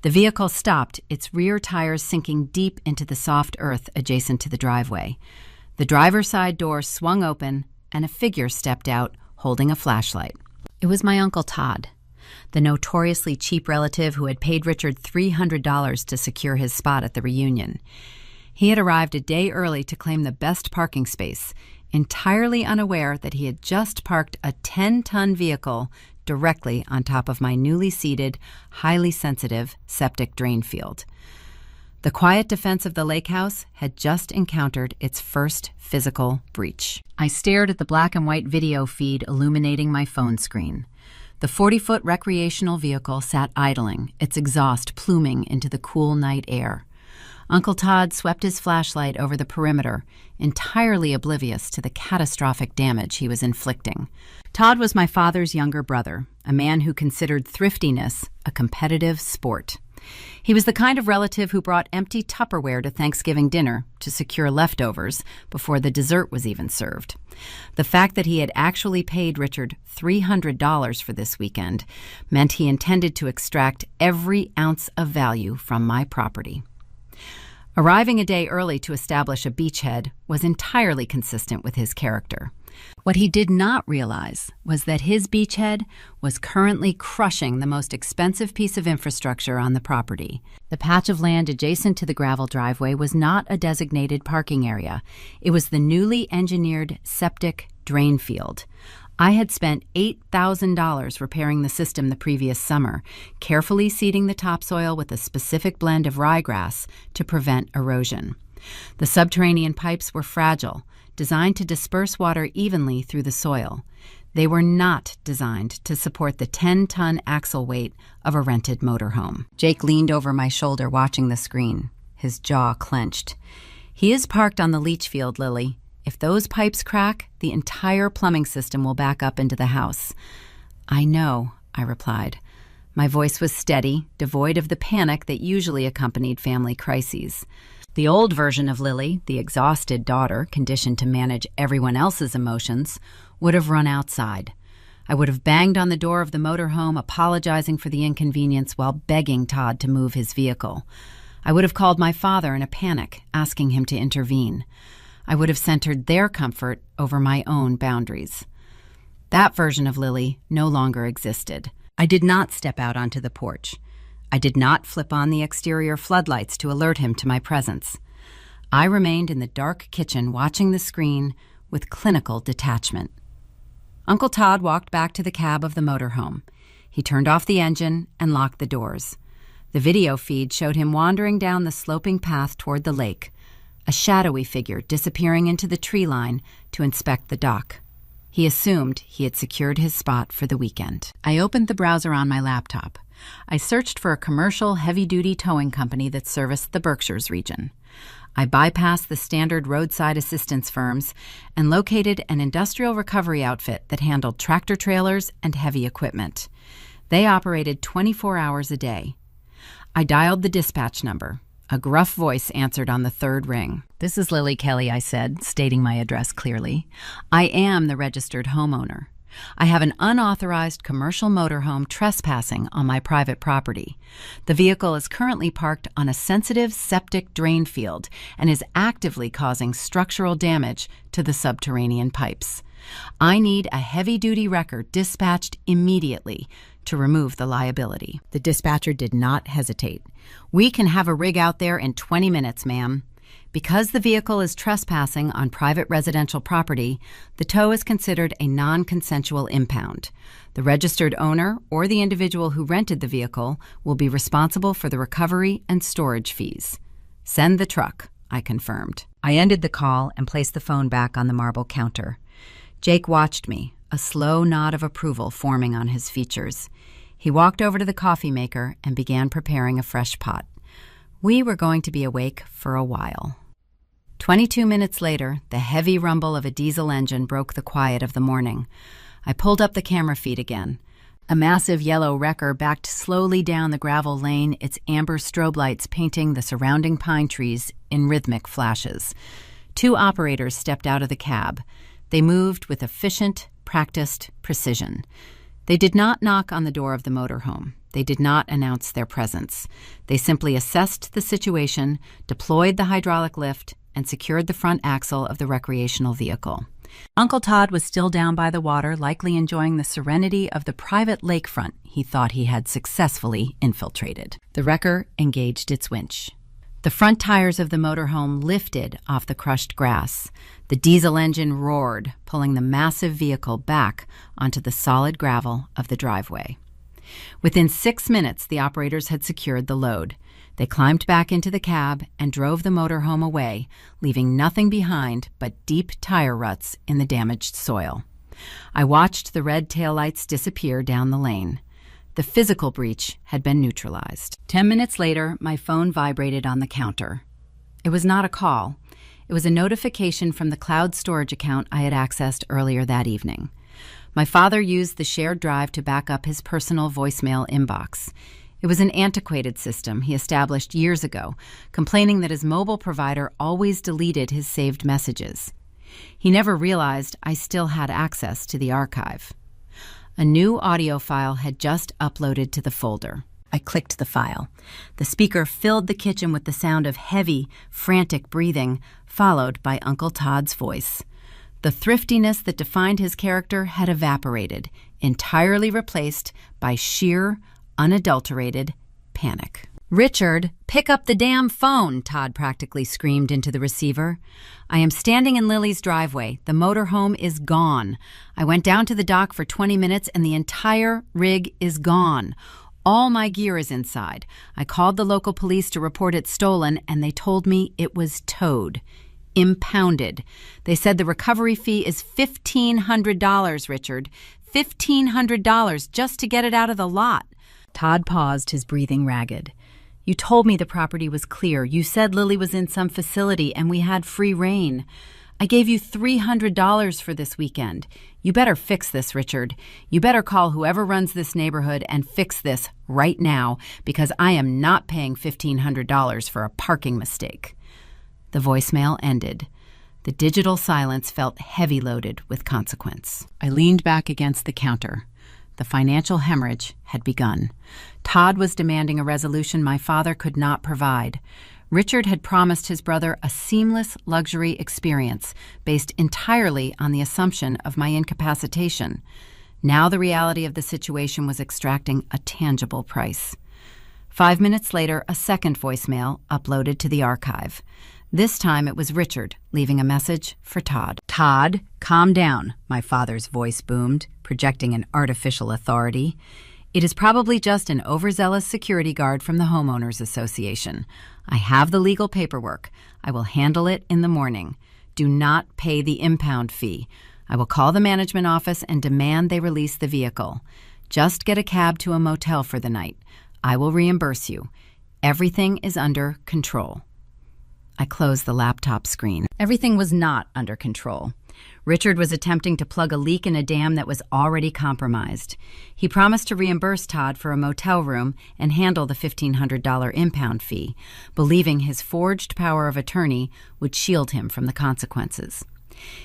The vehicle stopped, its rear tires sinking deep into the soft earth adjacent to the driveway. The driver's side door swung open, and a figure stepped out, holding a flashlight. It was my Uncle Todd, the notoriously cheap relative who had paid Richard $300 to secure his spot at the reunion. He had arrived a day early to claim the best parking space, entirely unaware that he had just parked a 10-ton vehicle directly on top of my newly seeded, highly sensitive septic drain field. The quiet defense of the lake house had just encountered its first physical breach. I stared at the black and white video feed illuminating my phone screen. The 40-foot recreational vehicle sat idling, its exhaust pluming into the cool night air. Uncle Todd swept his flashlight over the perimeter, entirely oblivious to the catastrophic damage he was inflicting. Todd was my father's younger brother, a man who considered thriftiness a competitive sport. He was the kind of relative who brought empty Tupperware to Thanksgiving dinner to secure leftovers before the dessert was even served. The fact that he had actually paid Richard $300 for this weekend meant he intended to extract every ounce of value from my property. Arriving a day early to establish a beachhead was entirely consistent with his character. What he did not realize was that his beachhead was currently crushing the most expensive piece of infrastructure on the property. The patch of land adjacent to the gravel driveway was not a designated parking area. It was the newly engineered septic drain field. I had spent $8,000 repairing the system the previous summer, carefully seeding the topsoil with a specific blend of ryegrass to prevent erosion. The subterranean pipes were fragile, designed to disperse water evenly through the soil. They were not designed to support the 10-ton axle weight of a rented motorhome. Jake leaned over my shoulder watching the screen, his jaw clenched. "He is parked on the leach field, Lily. If those pipes crack, the entire plumbing system will back up into the house." "I know," I replied. My voice was steady, devoid of the panic that usually accompanied family crises. The old version of Lily, the exhausted daughter conditioned to manage everyone else's emotions, would have run outside. I would have banged on the door of the motorhome, apologizing for the inconvenience while begging Todd to move his vehicle. I would have called my father in a panic, asking him to intervene. I would have centered their comfort over my own boundaries. That version of Lily no longer existed. I did not step out onto the porch. I did not flip on the exterior floodlights to alert him to my presence. I remained in the dark kitchen watching the screen with clinical detachment. Uncle Todd walked back to the cab of the motorhome. He turned off the engine and locked the doors. The video feed showed him wandering down the sloping path toward the lake, a shadowy figure disappearing into the tree line to inspect the dock. He assumed he had secured his spot for the weekend. I opened the browser on my laptop. I searched for a commercial heavy-duty towing company that serviced the Berkshires region. I bypassed the standard roadside assistance firms and located an industrial recovery outfit that handled tractor-trailers and heavy equipment. They operated 24 hours a day. I dialed the dispatch number. A gruff voice answered on the third ring. "This is Lily Kelly," I said, stating my address clearly. "I am the registered homeowner. I have an unauthorized commercial motorhome trespassing on my private property. The vehicle is currently parked on a sensitive septic drain field and is actively causing structural damage to the subterranean pipes. I need a heavy-duty wrecker dispatched immediately to remove the liability." The dispatcher did not hesitate. "We can have a rig out there in 20 minutes, ma'am. Because the vehicle is trespassing on private residential property, the tow is considered a non-consensual impound. The registered owner or the individual who rented the vehicle will be responsible for the recovery and storage fees. Send the truck," I confirmed. I ended the call and placed the phone back on the marble counter. Jake watched me, a slow nod of approval forming on his features. He walked over to the coffee maker and began preparing a fresh pot. We were going to be awake for a while. 22 minutes later, the heavy rumble of a diesel engine broke the quiet of the morning. I pulled up the camera feed again. A massive yellow wrecker backed slowly down the gravel lane, its amber strobe lights painting the surrounding pine trees in rhythmic flashes. 2 operators stepped out of the cab. They moved with efficient, practiced precision. They did not knock on the door of the motorhome. They did not announce their presence. They simply assessed the situation, deployed the hydraulic lift, and secured the front axle of the recreational vehicle. Uncle Todd was still down by the water, likely enjoying the serenity of the private lakefront he thought he had successfully infiltrated. The wrecker engaged its winch. The front tires of the motorhome lifted off the crushed grass. The diesel engine roared, pulling the massive vehicle back onto the solid gravel of the driveway. Within 6 minutes, the operators had secured the load. They climbed back into the cab and drove the motorhome away, leaving nothing behind but deep tire ruts in the damaged soil. I watched the red taillights disappear down the lane. The physical breach had been neutralized. 10 minutes later, my phone vibrated on the counter. It was not a call. It was a notification from the cloud storage account I had accessed earlier that evening. My father used the shared drive to back up his personal voicemail inbox. It was an antiquated system he established years ago, complaining that his mobile provider always deleted his saved messages. He never realized I still had access to the archive. A new audio file had just uploaded to the folder. I clicked the file. The speaker filled the kitchen with the sound of heavy, frantic breathing, followed by Uncle Todd's voice. The thriftiness that defined his character had evaporated, entirely replaced by sheer, unadulterated panic. "Richard, pick up the damn phone," Todd practically screamed into the receiver. "I am standing in Lily's driveway. The motorhome is gone. I went down to the dock for 20 minutes and the entire rig is gone. All my gear is inside. I called the local police to report it stolen and they told me it was towed. Impounded. They said the recovery fee is $1,500, Richard. $1,500 just to get it out of the lot." Todd paused, his breathing ragged. "You told me the property was clear. You said Lily was in some facility and we had free reign. I gave you $300 for this weekend. You better fix this, Richard. You better call whoever runs this neighborhood and fix this right now, because I am not paying $1,500 for a parking mistake." The voicemail ended. The digital silence felt heavy-loaded with consequence. I leaned back against the counter. The financial hemorrhage had begun. Todd was demanding a resolution my father could not provide. Richard had promised his brother a seamless luxury experience based entirely on the assumption of my incapacitation. Now the reality of the situation was extracting a tangible price. 5 minutes later, a second voicemail uploaded to the archive. This time it was Richard, leaving a message for Todd. "Todd, calm down," my father's voice boomed, projecting an artificial authority. "It is probably just an overzealous security guard from the Homeowners Association. I have the legal paperwork. I will handle it in the morning. Do not pay the impound fee. I will call the management office and demand they release the vehicle. Just get a cab to a motel for the night. I will reimburse you. Everything is under control." I closed the laptop screen. Everything was not under control. Richard was attempting to plug a leak in a dam that was already compromised. He promised to reimburse Todd for a motel room and handle the $1,500 impound fee, believing his forged power of attorney would shield him from the consequences.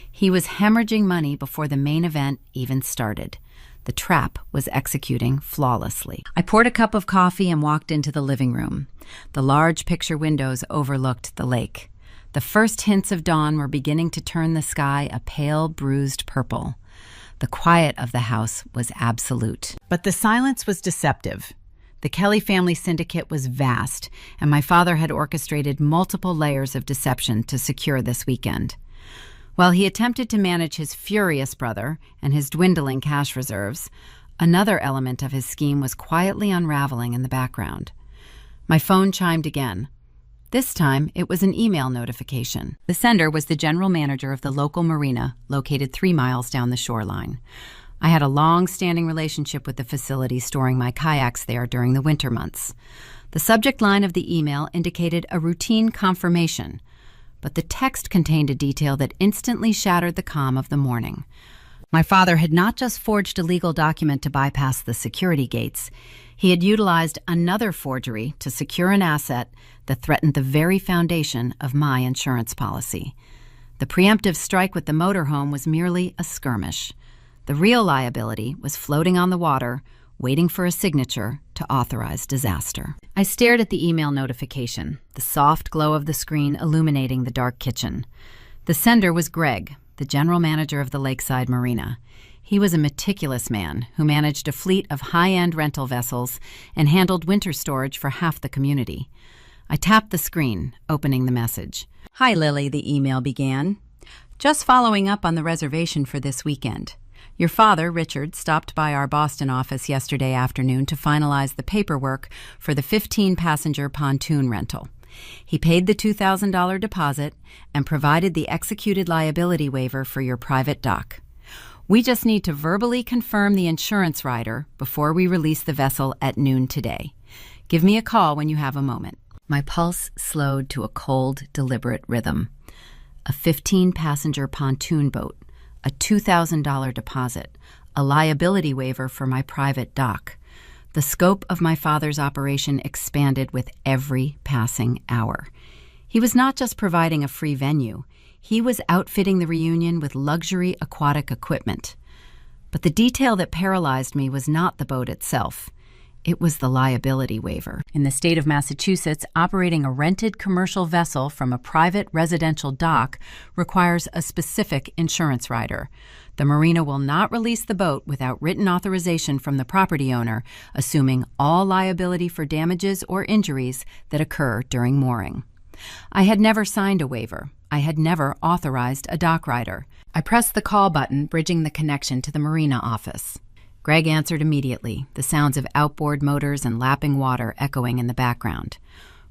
He was hemorrhaging money before the main event even started. The trap was executing flawlessly. I poured a cup of coffee and walked into the living room. The large picture windows overlooked the lake. The first hints of dawn were beginning to turn the sky a pale, bruised purple. The quiet of the house was absolute. But the silence was deceptive. The Kelly family syndicate was vast, and my father had orchestrated multiple layers of deception to secure this weekend. While he attempted to manage his furious brother and his dwindling cash reserves, another element of his scheme was quietly unraveling in the background. My phone chimed again. This time, it was an email notification. The sender was the general manager of the local marina, located 3 miles down the shoreline. I had a long-standing relationship with the facility storing my kayaks there during the winter months. The subject line of the email indicated a routine confirmation, but the text contained a detail that instantly shattered the calm of the morning. My father had not just forged a legal document to bypass the security gates. He had utilized another forgery to secure an asset that threatened the very foundation of my insurance policy. The preemptive strike with the motorhome was merely a skirmish. The real liability was floating on the water, waiting for a signature to authorize disaster. I stared at the email notification, the soft glow of the screen illuminating the dark kitchen. The sender was Greg, the general manager of the Lakeside Marina. He was a meticulous man who managed a fleet of high-end rental vessels and handled winter storage for half the community. I tapped the screen, opening the message. "Hi, Lily," the email began. "Just following up on the reservation for this weekend. Your father, Richard, stopped by our Boston office yesterday afternoon to finalize the paperwork for the 15-passenger pontoon rental. He paid the $2,000 deposit and provided the executed liability waiver for your private dock. We just need to verbally confirm the insurance rider before we release the vessel at noon today. Give me a call when you have a moment. My pulse slowed to a cold, deliberate rhythm. A 15-passenger pontoon boat, a $2,000 deposit, a liability waiver for my private dock. The scope of my father's operation expanded with every passing hour. He was not just providing a free venue. He was outfitting the reunion with luxury aquatic equipment. But the detail that paralyzed me was not the boat itself. It was the liability waiver. In the state of Massachusetts, operating a rented commercial vessel from a private residential dock requires a specific insurance rider. The marina will not release the boat without written authorization from the property owner, assuming all liability for damages or injuries that occur during mooring. I had never signed a waiver. I had never authorized a dock rider. I pressed the call button, bridging the connection to the marina office. Greg answered immediately, the sounds of outboard motors and lapping water echoing in the background.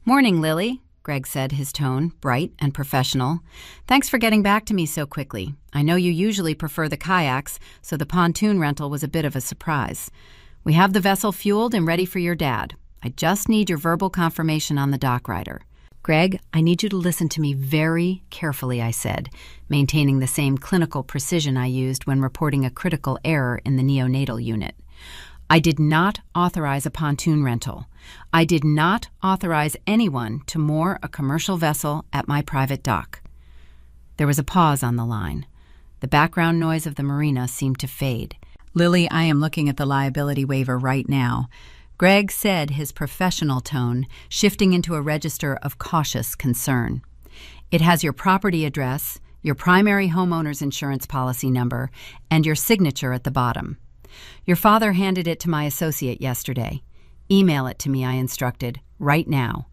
"Morning, Lily," Greg said, his tone bright and professional. "Thanks for getting back to me so quickly. I know you usually prefer the kayaks, so the pontoon rental was a bit of a surprise. We have the vessel fueled and ready for your dad. I just need your verbal confirmation on the dock rider." "Greg, I need you to listen to me very carefully," I said, maintaining the same clinical precision I used when reporting a critical error in the neonatal unit. "I did not authorize a pontoon rental. I did not authorize anyone to moor a commercial vessel at my private dock." There was a pause on the line. The background noise of the marina seemed to fade. "Lily, I am looking at the liability waiver right now," Greg said, his professional tone shifting into a register of cautious concern. "It has your property address, your primary homeowner's insurance policy number, and your signature at the bottom. Your father handed it to my associate yesterday. Email it to me," I instructed, "right now."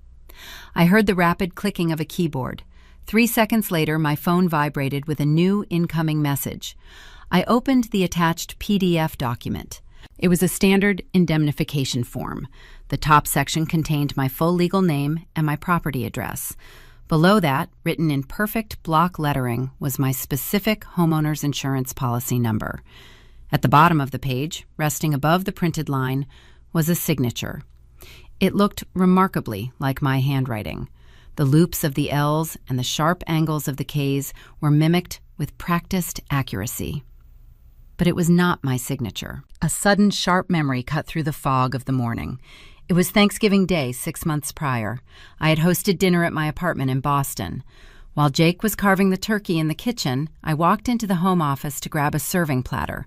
I heard the rapid clicking of a keyboard. 3 seconds later, my phone vibrated with a new incoming message. I opened the attached PDF document. It was a standard indemnification form. The top section contained my full legal name and my property address. Below that, written in perfect block lettering, was my specific homeowner's insurance policy number. At the bottom of the page, resting above the printed line, was a signature. It looked remarkably like my handwriting. The loops of the L's and the sharp angles of the K's were mimicked with practiced accuracy. But it was not my signature. A sudden, sharp memory cut through the fog of the morning. It was Thanksgiving Day 6 months prior. I had hosted dinner at my apartment in Boston. While Jake was carving the turkey in the kitchen, I walked into the home office to grab a serving platter.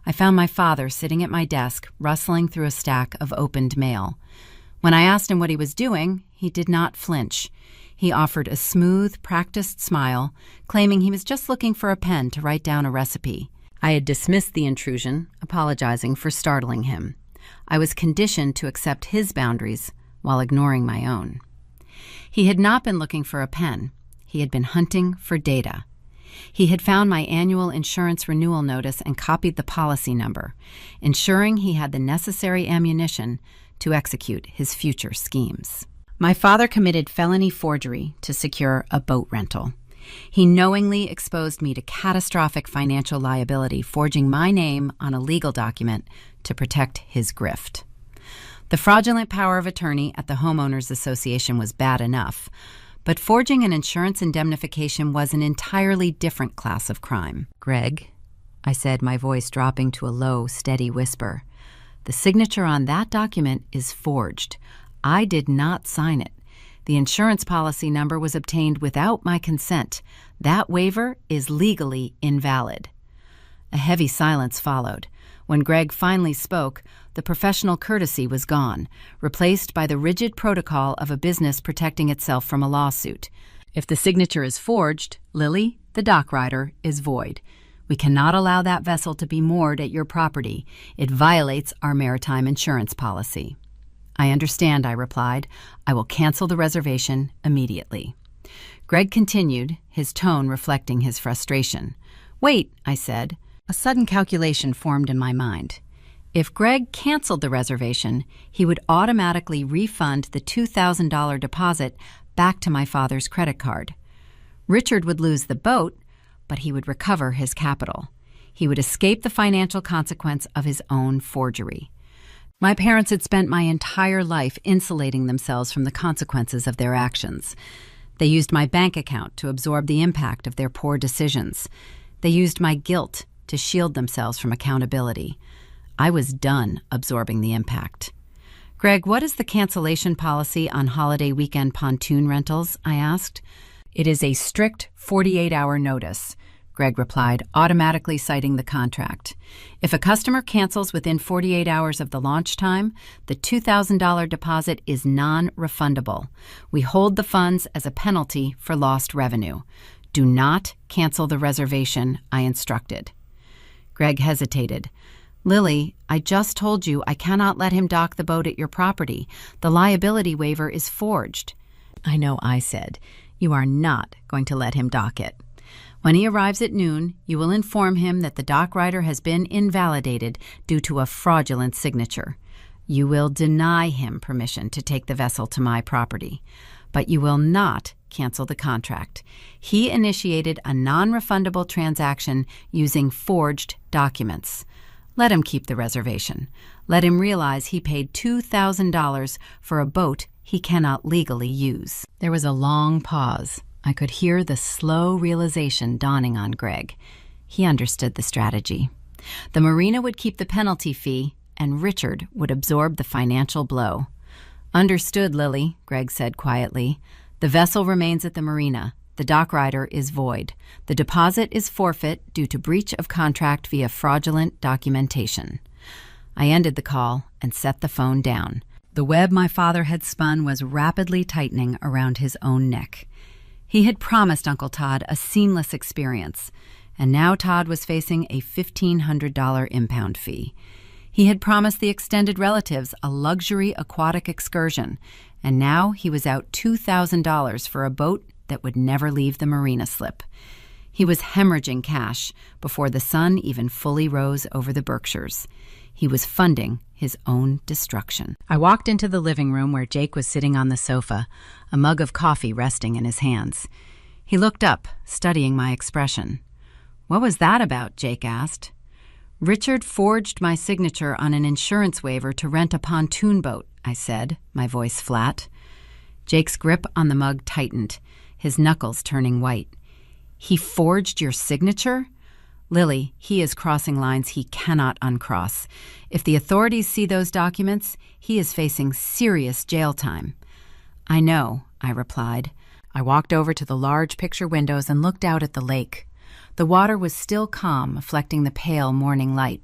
I found my father sitting at my desk, rustling through a stack of opened mail. When I asked him what he was doing, he did not flinch. He offered a smooth, practiced smile, claiming he was just looking for a pen to write down a recipe. I had dismissed the intrusion, apologizing for startling him. I was conditioned to accept his boundaries while ignoring my own. He had not been looking for a pen. He had been hunting for data. He had found my annual insurance renewal notice and copied the policy number, ensuring he had the necessary ammunition to execute his future schemes. My father committed felony forgery to secure a boat rental. He knowingly exposed me to catastrophic financial liability, forging my name on a legal document to protect his grift. The fraudulent power of attorney at the Homeowners Association was bad enough, but forging an insurance indemnification was an entirely different class of crime. "Greg," I said, my voice dropping to a low, steady whisper, "the signature on that document is forged. I did not sign it. The insurance policy number was obtained without my consent. That waiver is legally invalid." A heavy silence followed. When Greg finally spoke, the professional courtesy was gone, replaced by the rigid protocol of a business protecting itself from a lawsuit. "If the signature is forged, Lily, the dock rider, is void. We cannot allow that vessel to be moored at your property. It violates our maritime insurance policy." "I understand," I replied. "I will cancel the reservation immediately." Greg continued, his tone reflecting his frustration. "Wait," I said. A sudden calculation formed in my mind. If Greg canceled the reservation, he would automatically refund the $2,000 deposit back to my father's credit card. Richard would lose the boat, but he would recover his capital. He would escape the financial consequence of his own forgery. My parents had spent my entire life insulating themselves from the consequences of their actions. They used my bank account to absorb the impact of their poor decisions. They used my guilt to shield themselves from accountability. I was done absorbing the impact. "Greg, what is the cancellation policy on holiday weekend pontoon rentals?" I asked. "It is a strict 48-hour notice," Greg replied, automatically citing the contract. "If a customer cancels within 48 hours of the launch time, the $2,000 deposit is non-refundable. We hold the funds as a penalty for lost revenue. Do not cancel the reservation," I instructed. Greg hesitated. "Lily, I just told you I cannot let him dock the boat at your property. The liability waiver is forged." "I know," I said. "You are not going to let him dock it. When he arrives at noon, you will inform him that the dock rider has been invalidated due to a fraudulent signature. You will deny him permission to take the vessel to my property, but you will not cancel the contract. He initiated a non-refundable transaction using forged documents. Let him keep the reservation. Let him realize he paid $2,000 for a boat he cannot legally use." There was a long pause. I could hear the slow realization dawning on Greg. He understood the strategy. The marina would keep the penalty fee, and Richard would absorb the financial blow. "Understood, Lily," Greg said quietly. "The vessel remains at the marina. The dock rider is void. The deposit is forfeit due to breach of contract via fraudulent documentation." I ended the call and set the phone down. The web my father had spun was rapidly tightening around his own neck. He had promised Uncle Todd a seamless experience, and now Todd was facing a $1,500 impound fee. He had promised the extended relatives a luxury aquatic excursion, and now he was out $2,000 for a boat that would never leave the marina slip. He was hemorrhaging cash before the sun even fully rose over the Berkshires. He was funding his own destruction. I walked into the living room where Jake was sitting on the sofa, a mug of coffee resting in his hands. He looked up, studying my expression. "What was that about?" Jake asked. "Richard forged my signature on an insurance waiver to rent a pontoon boat," I said, my voice flat. Jake's grip on the mug tightened, his knuckles turning white. "He forged your signature?" "Lily, he is crossing lines he cannot uncross. If the authorities see those documents, he is facing serious jail time." "I know," I replied. I walked over to the large picture windows and looked out at the lake. The water was still calm, reflecting the pale morning light.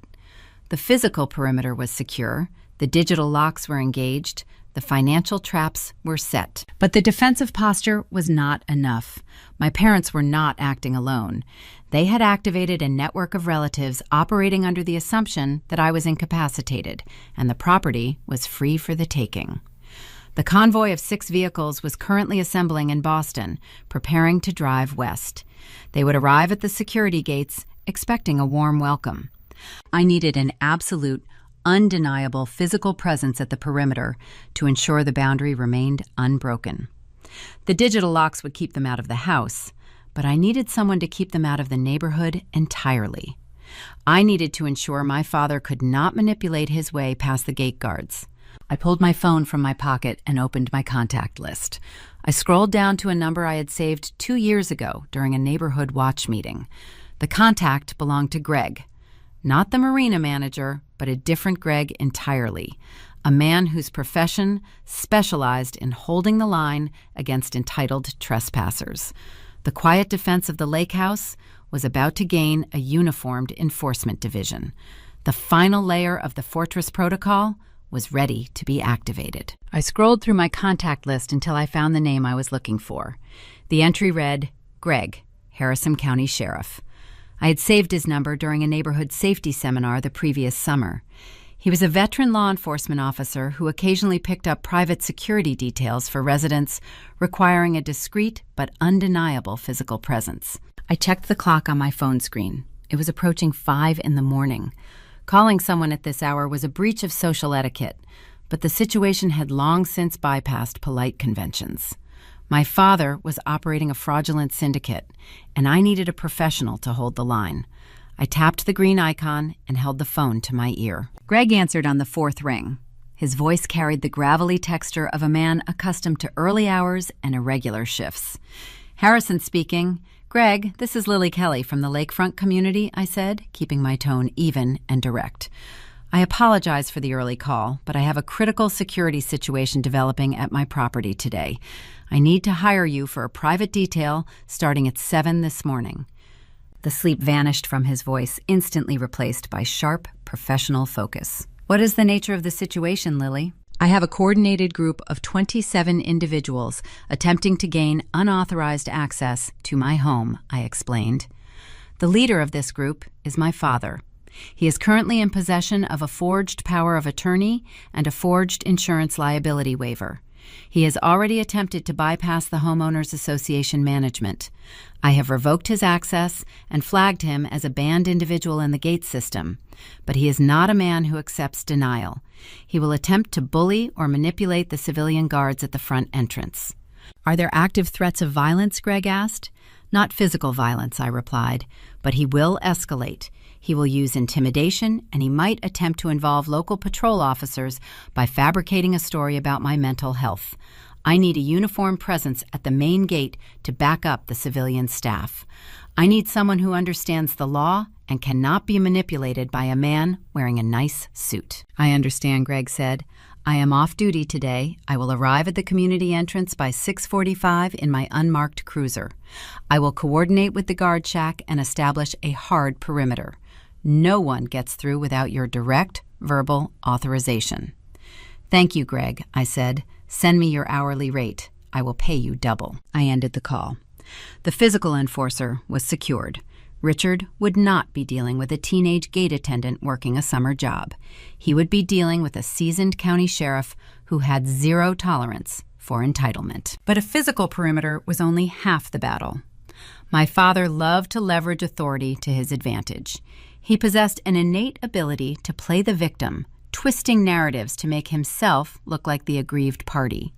The physical perimeter was secure, the digital locks were engaged, the financial traps were set. But the defensive posture was not enough. My parents were not acting alone. They had activated a network of relatives operating under the assumption that I was incapacitated, and the property was free for the taking. The convoy of 6 vehicles was currently assembling in Boston, preparing to drive west. They would arrive at the security gates, expecting a warm welcome. I needed an absolute, undeniable physical presence at the perimeter to ensure the boundary remained unbroken. The digital locks would keep them out of the house, but I needed someone to keep them out of the neighborhood entirely. I needed to ensure my father could not manipulate his way past the gate guards. I pulled my phone from my pocket and opened my contact list. I scrolled down to a number I had saved 2 years ago during a neighborhood watch meeting. The contact belonged to Greg. Not the marina manager, but a different Greg entirely. A man whose profession specialized in holding the line against entitled trespassers. The quiet defense of the lake house was about to gain a uniformed enforcement division. The final layer of the Fortress Protocol was ready to be activated. I scrolled through my contact list until I found the name I was looking for. The entry read, Greg, Harrison County Sheriff. I had saved his number during a neighborhood safety seminar the previous summer. He was a veteran law enforcement officer who occasionally picked up private security details for residents requiring a discreet but undeniable physical presence. I checked the clock on my phone screen. It was approaching 5 in the morning. Calling someone at this hour was a breach of social etiquette, but the situation had long since bypassed polite conventions. My father was operating a fraudulent syndicate, and I needed a professional to hold the line. I tapped the green icon and held the phone to my ear. Greg answered on the fourth ring. His voice carried the gravelly texture of a man accustomed to early hours and irregular shifts. "Harrison speaking. Greg, this is Lily Kelly from the Lakefront community," I said, keeping my tone even and direct. "I apologize for the early call, but I have a critical security situation developing at my property today. I need to hire you for a private detail starting at 7 this morning." The sleep vanished from his voice, instantly replaced by sharp, professional focus. "What is the nature of the situation, Lily?" "I have a coordinated group of 27 individuals attempting to gain unauthorized access to my home," I explained. "The leader of this group is my father. He is currently in possession of a forged power of attorney and a forged insurance liability waiver. He has already attempted to bypass the Homeowners Association management. I have revoked his access and flagged him as a banned individual in the gate system, but he is not a man who accepts denial. He will attempt to bully or manipulate the civilian guards at the front entrance." "Are there active threats of violence?" Greg asked. "Not physical violence," I replied, "but he will escalate. He will use intimidation, and he might attempt to involve local patrol officers by fabricating a story about my mental health. I need a uniformed presence at the main gate to back up the civilian staff. I need someone who understands the law and cannot be manipulated by a man wearing a nice suit." "I understand," Greg said. "I am off duty today. I will arrive at the community entrance by 6:45 in my unmarked cruiser. I will coordinate with the guard shack and establish a hard perimeter. No one gets through without your direct, verbal authorization." "Thank you, Greg," I said. "Send me your hourly rate. I will pay you double." I ended the call. The physical enforcer was secured. Richard would not be dealing with a teenage gate attendant working a summer job. He would be dealing with a seasoned county sheriff who had zero tolerance for entitlement. But a physical perimeter was only half the battle. My father loved to leverage authority to his advantage. He possessed an innate ability to play the victim, twisting narratives to make himself look like the aggrieved party.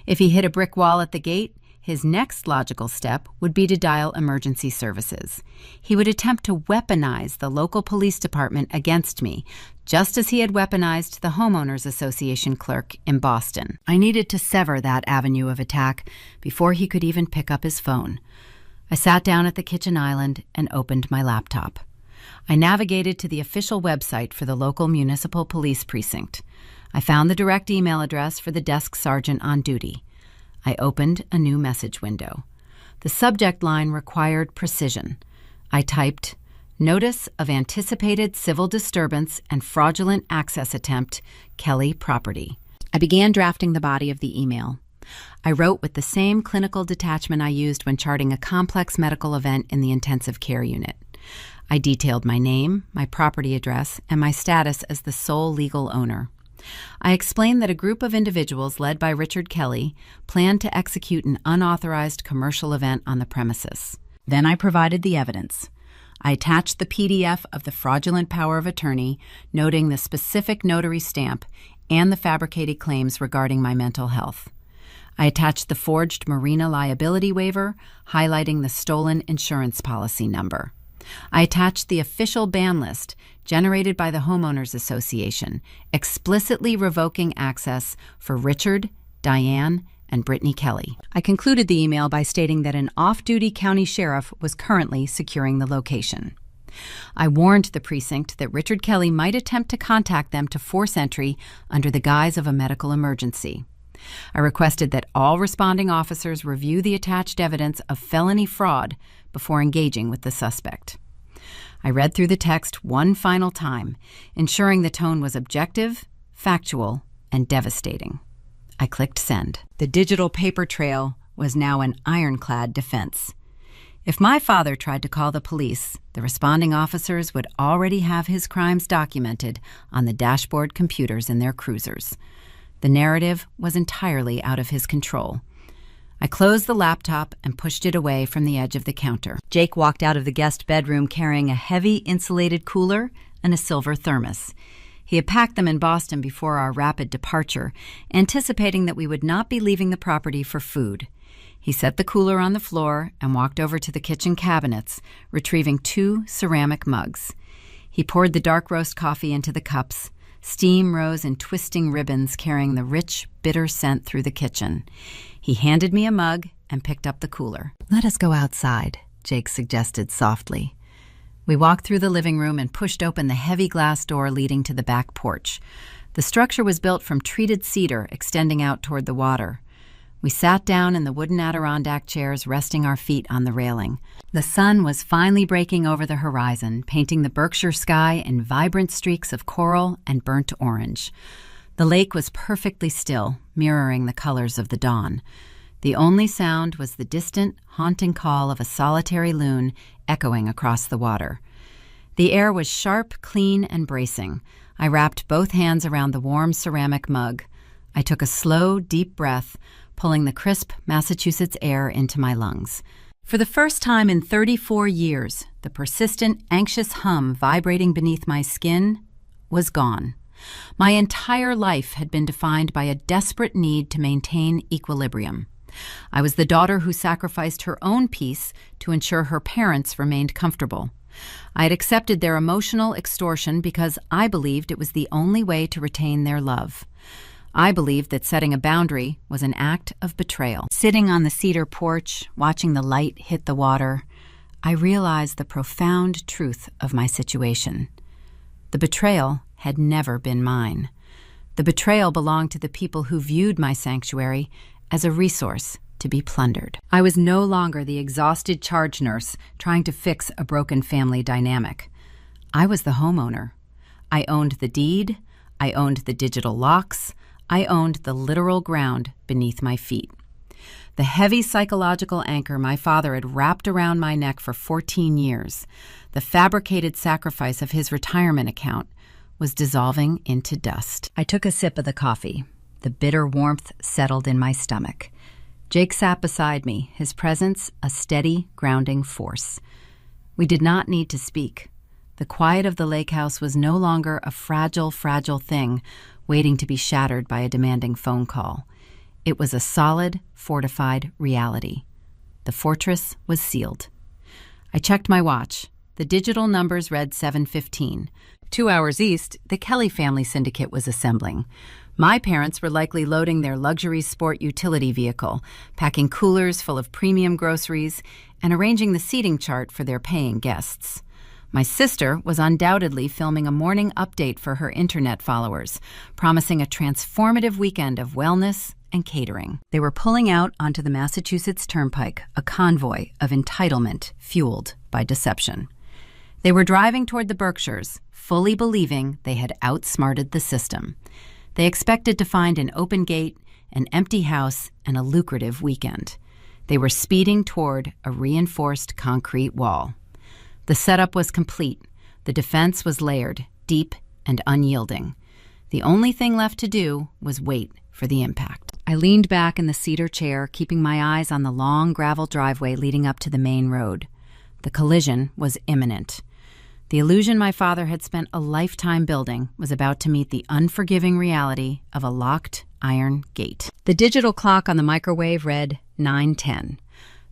If he hit a brick wall at the gate, his next logical step would be to dial emergency services. He would attempt to weaponize the local police department against me, just as he had weaponized the Homeowners Association clerk in Boston. I needed to sever that avenue of attack before he could even pick up his phone. I sat down at the kitchen island and opened my laptop. I navigated to the official website for the local municipal police precinct. I found the direct email address for the desk sergeant on duty. I opened a new message window. The subject line required precision. I typed, "Notice of anticipated civil disturbance and fraudulent access attempt, Kelly property." I began drafting the body of the email. I wrote with the same clinical detachment I used when charting a complex medical event in the intensive care unit. I detailed my name, my property address, and my status as the sole legal owner. I explained that a group of individuals led by Richard Kelly planned to execute an unauthorized commercial event on the premises. Then I provided the evidence. I attached the PDF of the fraudulent power of attorney, noting the specific notary stamp and the fabricated claims regarding my mental health. I attached the forged marina liability waiver, highlighting the stolen insurance policy number. I attached the official ban list generated by the Homeowners Association, explicitly revoking access for Richard, Diane, and Brittany Kelly. I concluded the email by stating that an off-duty county sheriff was currently securing the location. I warned the precinct that Richard Kelly might attempt to contact them to force entry under the guise of a medical emergency. I requested that all responding officers review the attached evidence of felony fraud before engaging with the suspect. I read through the text one final time, ensuring the tone was objective, factual, and devastating. I clicked send. The digital paper trail was now an ironclad defense. If my father tried to call the police, the responding officers would already have his crimes documented on the dashboard computers in their cruisers. The narrative was entirely out of his control. I closed the laptop and pushed it away from the edge of the counter. Jake walked out of the guest bedroom carrying a heavy insulated cooler and a silver thermos. He had packed them in Boston before our rapid departure, anticipating that we would not be leaving the property for food. He set the cooler on the floor and walked over to the kitchen cabinets, retrieving 2 ceramic mugs. He poured the dark roast coffee into the cups. Steam rose in twisting ribbons, carrying the rich, bitter scent through the kitchen. He handed me a mug and picked up the cooler. "Let us go outside," Jake suggested softly. We walked through the living room and pushed open the heavy glass door leading to the back porch. The structure was built from treated cedar extending out toward the water. We sat down in the wooden Adirondack chairs, resting our feet on the railing. The sun was finally breaking over the horizon, painting the Berkshire sky in vibrant streaks of coral and burnt orange. The lake was perfectly still, mirroring the colors of the dawn. The only sound was the distant, haunting call of a solitary loon echoing across the water. The air was sharp, clean, and bracing. I wrapped both hands around the warm ceramic mug. I took a slow, deep breath, pulling the crisp Massachusetts air into my lungs. For the first time in 34 years, the persistent, anxious hum vibrating beneath my skin was gone. My entire life had been defined by a desperate need to maintain equilibrium. I was the daughter who sacrificed her own peace to ensure her parents remained comfortable. I had accepted their emotional extortion because I believed it was the only way to retain their love. I believed that setting a boundary was an act of betrayal. Sitting on the cedar porch, watching the light hit the water, I realized the profound truth of my situation. The betrayal had never been mine. The betrayal belonged to the people who viewed my sanctuary as a resource to be plundered. I was no longer the exhausted charge nurse trying to fix a broken family dynamic. I was the homeowner. I owned the deed. I owned the digital locks. I owned the literal ground beneath my feet. The heavy psychological anchor my father had wrapped around my neck for 14 years, the fabricated sacrifice of his retirement account, was dissolving into dust. I took a sip of the coffee. The bitter warmth settled in my stomach. Jake sat beside me, his presence a steady, grounding force. We did not need to speak. The quiet of the lake house was no longer a fragile, fragile thing waiting to be shattered by a demanding phone call. It was a solid, fortified reality. The fortress was sealed. I checked my watch. The digital numbers read 7:15. 2 hours east, the Kelly family syndicate was assembling. My parents were likely loading their luxury sport utility vehicle, packing coolers full of premium groceries, and arranging the seating chart for their paying guests. My sister was undoubtedly filming a morning update for her internet followers, promising a transformative weekend of wellness and catering. They were pulling out onto the Massachusetts Turnpike, a convoy of entitlement fueled by deception. They were driving toward the Berkshires, fully believing they had outsmarted the system. They expected to find an open gate, an empty house, and a lucrative weekend. They were speeding toward a reinforced concrete wall. The setup was complete. The defense was layered, deep, and unyielding. The only thing left to do was wait for the impact. I leaned back in the cedar chair, keeping my eyes on the long gravel driveway leading up to the main road. The collision was imminent. The illusion my father had spent a lifetime building was about to meet the unforgiving reality of a locked iron gate. The digital clock on the microwave read 9:10.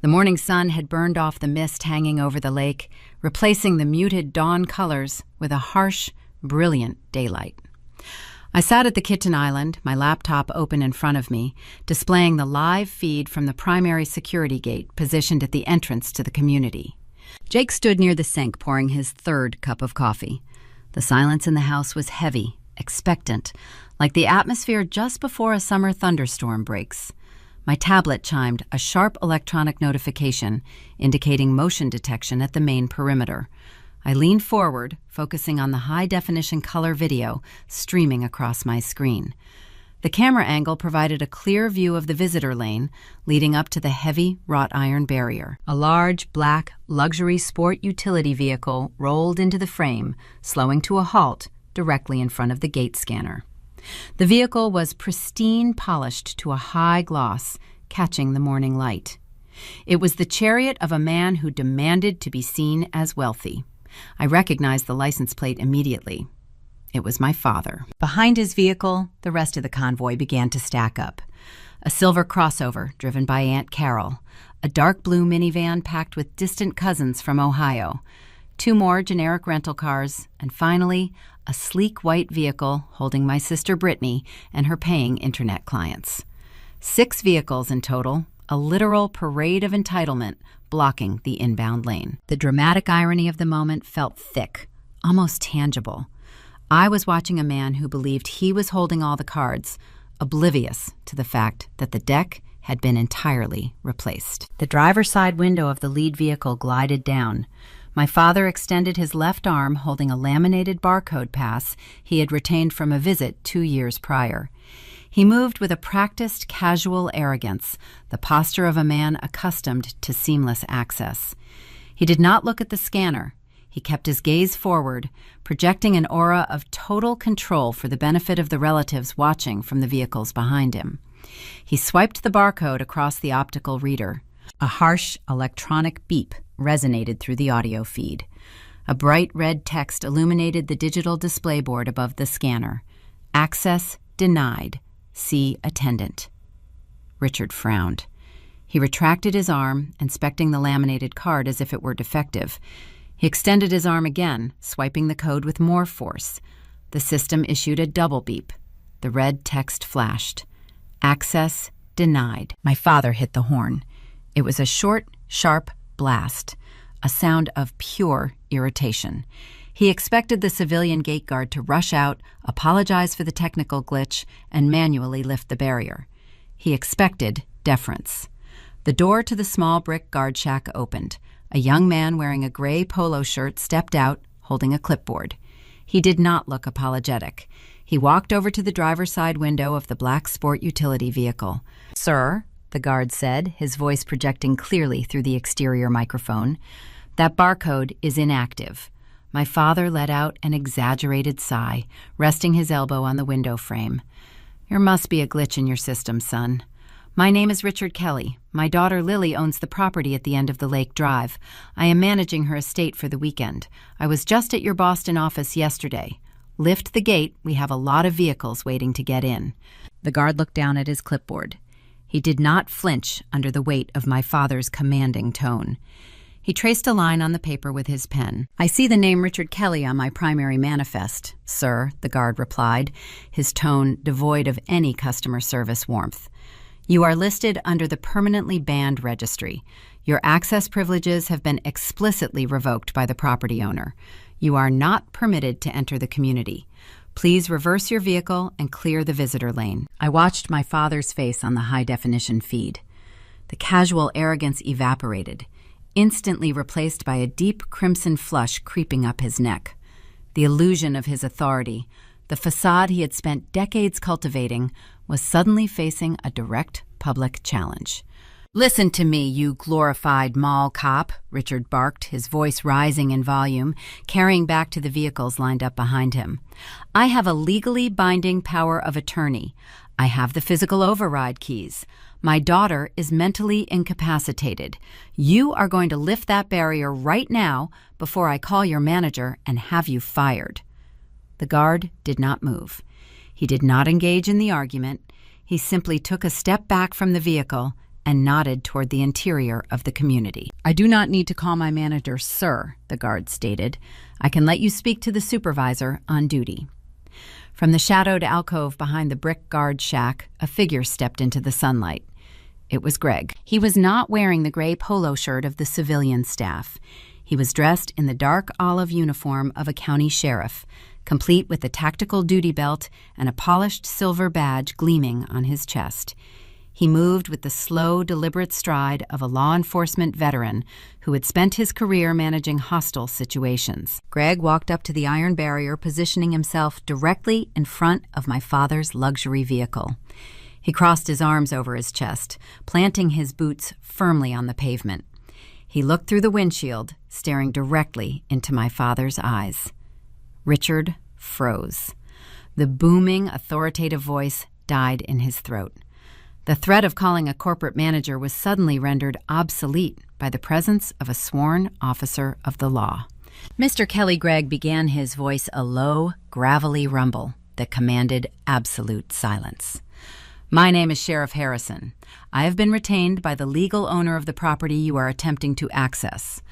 The morning sun had burned off the mist hanging over the lake, replacing the muted dawn colors with a harsh, brilliant daylight. I sat at the kitchen island, my laptop open in front of me, displaying the live feed from the primary security gate positioned at the entrance to the community. Jake stood near the sink pouring his third cup of coffee. The silence in the house was heavy, expectant, like the atmosphere just before a summer thunderstorm breaks. My tablet chimed a sharp electronic notification indicating motion detection at the main perimeter. I leaned forward, focusing on the high-definition color video streaming across my screen. The camera angle provided a clear view of the visitor lane leading up to the heavy wrought iron barrier. A large, black, luxury sport utility vehicle rolled into the frame, slowing to a halt directly in front of the gate scanner. The vehicle was pristine polished to a high gloss, catching the morning light. It was the chariot of a man who demanded to be seen as wealthy. I recognized the license plate immediately. It was my father. Behind his vehicle, the rest of the convoy began to stack up. A silver crossover driven by Aunt Carol, a dark blue minivan packed with distant cousins from Ohio, 2 more generic rental cars, and finally, a sleek white vehicle holding my sister Brittany and her paying internet clients. 6 vehicles in total, a literal parade of entitlement blocking the inbound lane. The dramatic irony of the moment felt thick, almost tangible. I was watching a man who believed he was holding all the cards, oblivious to the fact that the deck had been entirely replaced. The driver's side window of the lead vehicle glided down. My father extended his left arm holding a laminated barcode pass he had retained from a visit 2 years prior. He moved with a practiced, casual arrogance, the posture of a man accustomed to seamless access. He did not look at the scanner. He kept his gaze forward, projecting an aura of total control for the benefit of the relatives watching from the vehicles behind him. He swiped the barcode across the optical reader. A harsh electronic beep resonated through the audio feed. A bright red text illuminated the digital display board above the scanner. Access denied. See attendant. Richard frowned. He retracted his arm, inspecting the laminated card as if it were defective. He extended his arm again, swiping the code with more force. The system issued a double beep. The red text flashed. Access denied. My father hit the horn. It was a short, sharp blast, a sound of pure irritation. He expected the civilian gate guard to rush out, apologize for the technical glitch, and manually lift the barrier. He expected deference. The door to the small brick guard shack opened. A young man wearing a gray polo shirt stepped out, holding a clipboard. He did not look apologetic. He walked over to the driver's side window of the black sport utility vehicle. "Sir," the guard said, his voice projecting clearly through the exterior microphone, "that barcode is inactive." My father let out an exaggerated sigh, resting his elbow on the window frame. "There must be a glitch in your system, son. My name is Richard Kelly. My daughter Lily owns the property at the end of the Lake Drive. I am managing her estate for the weekend. I was just at your Boston office yesterday. Lift the gate. We have a lot of vehicles waiting to get in." The guard looked down at his clipboard. He did not flinch under the weight of my father's commanding tone. He traced a line on the paper with his pen. "I see the name Richard Kelly on my primary manifest, sir," the guard replied, his tone devoid of any customer service warmth. "You are listed under the permanently banned registry. Your access privileges have been explicitly revoked by the property owner. You are not permitted to enter the community. Please reverse your vehicle and clear the visitor lane." I watched my father's face on the high-definition feed. The casual arrogance evaporated, instantly replaced by a deep crimson flush creeping up his neck. The illusion of his authority, the facade he had spent decades cultivating, was suddenly facing a direct public challenge. "Listen to me, you glorified mall cop," Richard barked, his voice rising in volume, carrying back to the vehicles lined up behind him. "I have a legally binding power of attorney. I have the physical override keys. My daughter is mentally incapacitated. You are going to lift that barrier right now before I call your manager and have you fired." The guard did not move. He did not engage in the argument. He simply took a step back from the vehicle and nodded toward the interior of the community. "I do not need to call my manager, sir," the guard stated. "I can let you speak to the supervisor on duty." From the shadowed alcove behind the brick guard shack, a figure stepped into the sunlight. It was Greg. He was not wearing the gray polo shirt of the civilian staff. He was dressed in the dark olive uniform of a county sheriff, complete with a tactical duty belt and a polished silver badge gleaming on his chest. He moved with the slow, deliberate stride of a law enforcement veteran who had spent his career managing hostile situations. Greg walked up to the iron barrier, positioning himself directly in front of my father's luxury vehicle. He crossed his arms over his chest, planting his boots firmly on the pavement. He looked through the windshield, staring directly into my father's eyes. Richard froze. The booming, authoritative voice died in his throat. The threat of calling a corporate manager was suddenly rendered obsolete by the presence of a sworn officer of the law. Mr. Kelly Gregg began his voice a low, gravelly rumble that commanded absolute silence. My name is Sheriff Harrison. I have been retained by the legal owner of the property you are attempting to access.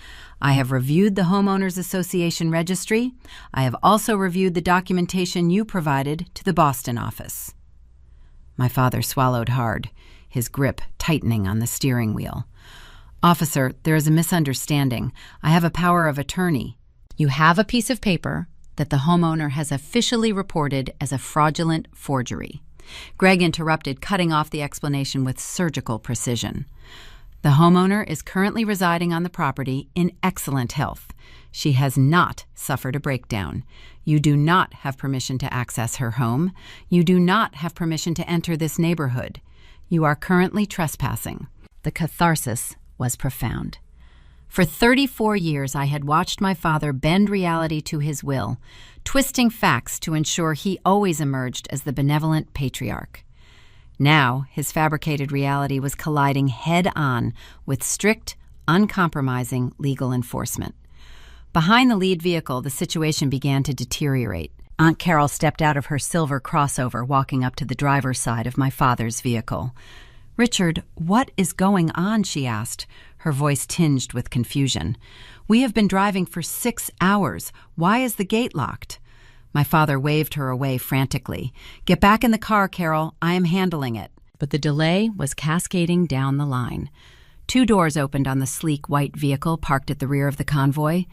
I have reviewed the Homeowners Association registry. I have also reviewed the documentation you provided to the Boston office. My father swallowed hard, his grip tightening on the steering wheel. Officer, there is a misunderstanding. I have a power of attorney. You have a piece of paper that the homeowner has officially reported as a fraudulent forgery. Gregg interrupted, cutting off the explanation with surgical precision. The homeowner is currently residing on the property in excellent health. She has not suffered a breakdown. You do not have permission to access her home. You do not have permission to enter this neighborhood. You are currently trespassing. The catharsis was profound. For 34 years, I had watched my father bend reality to his will, twisting facts to ensure he always emerged as the benevolent patriarch. Now, his fabricated reality was colliding head-on with strict, uncompromising legal enforcement. Behind the lead vehicle, the situation began to deteriorate. Aunt Carol stepped out of her silver crossover, walking up to the driver's side of my father's vehicle. "Richard, what is going on?" she asked, her voice tinged with confusion. "We have been driving for 6 hours. Why is the gate locked?" My father waved her away frantically. "Get back in the car, Carol. I am handling it." But the delay was cascading down the line. 2 doors opened on the sleek white vehicle parked at the rear of the convoy.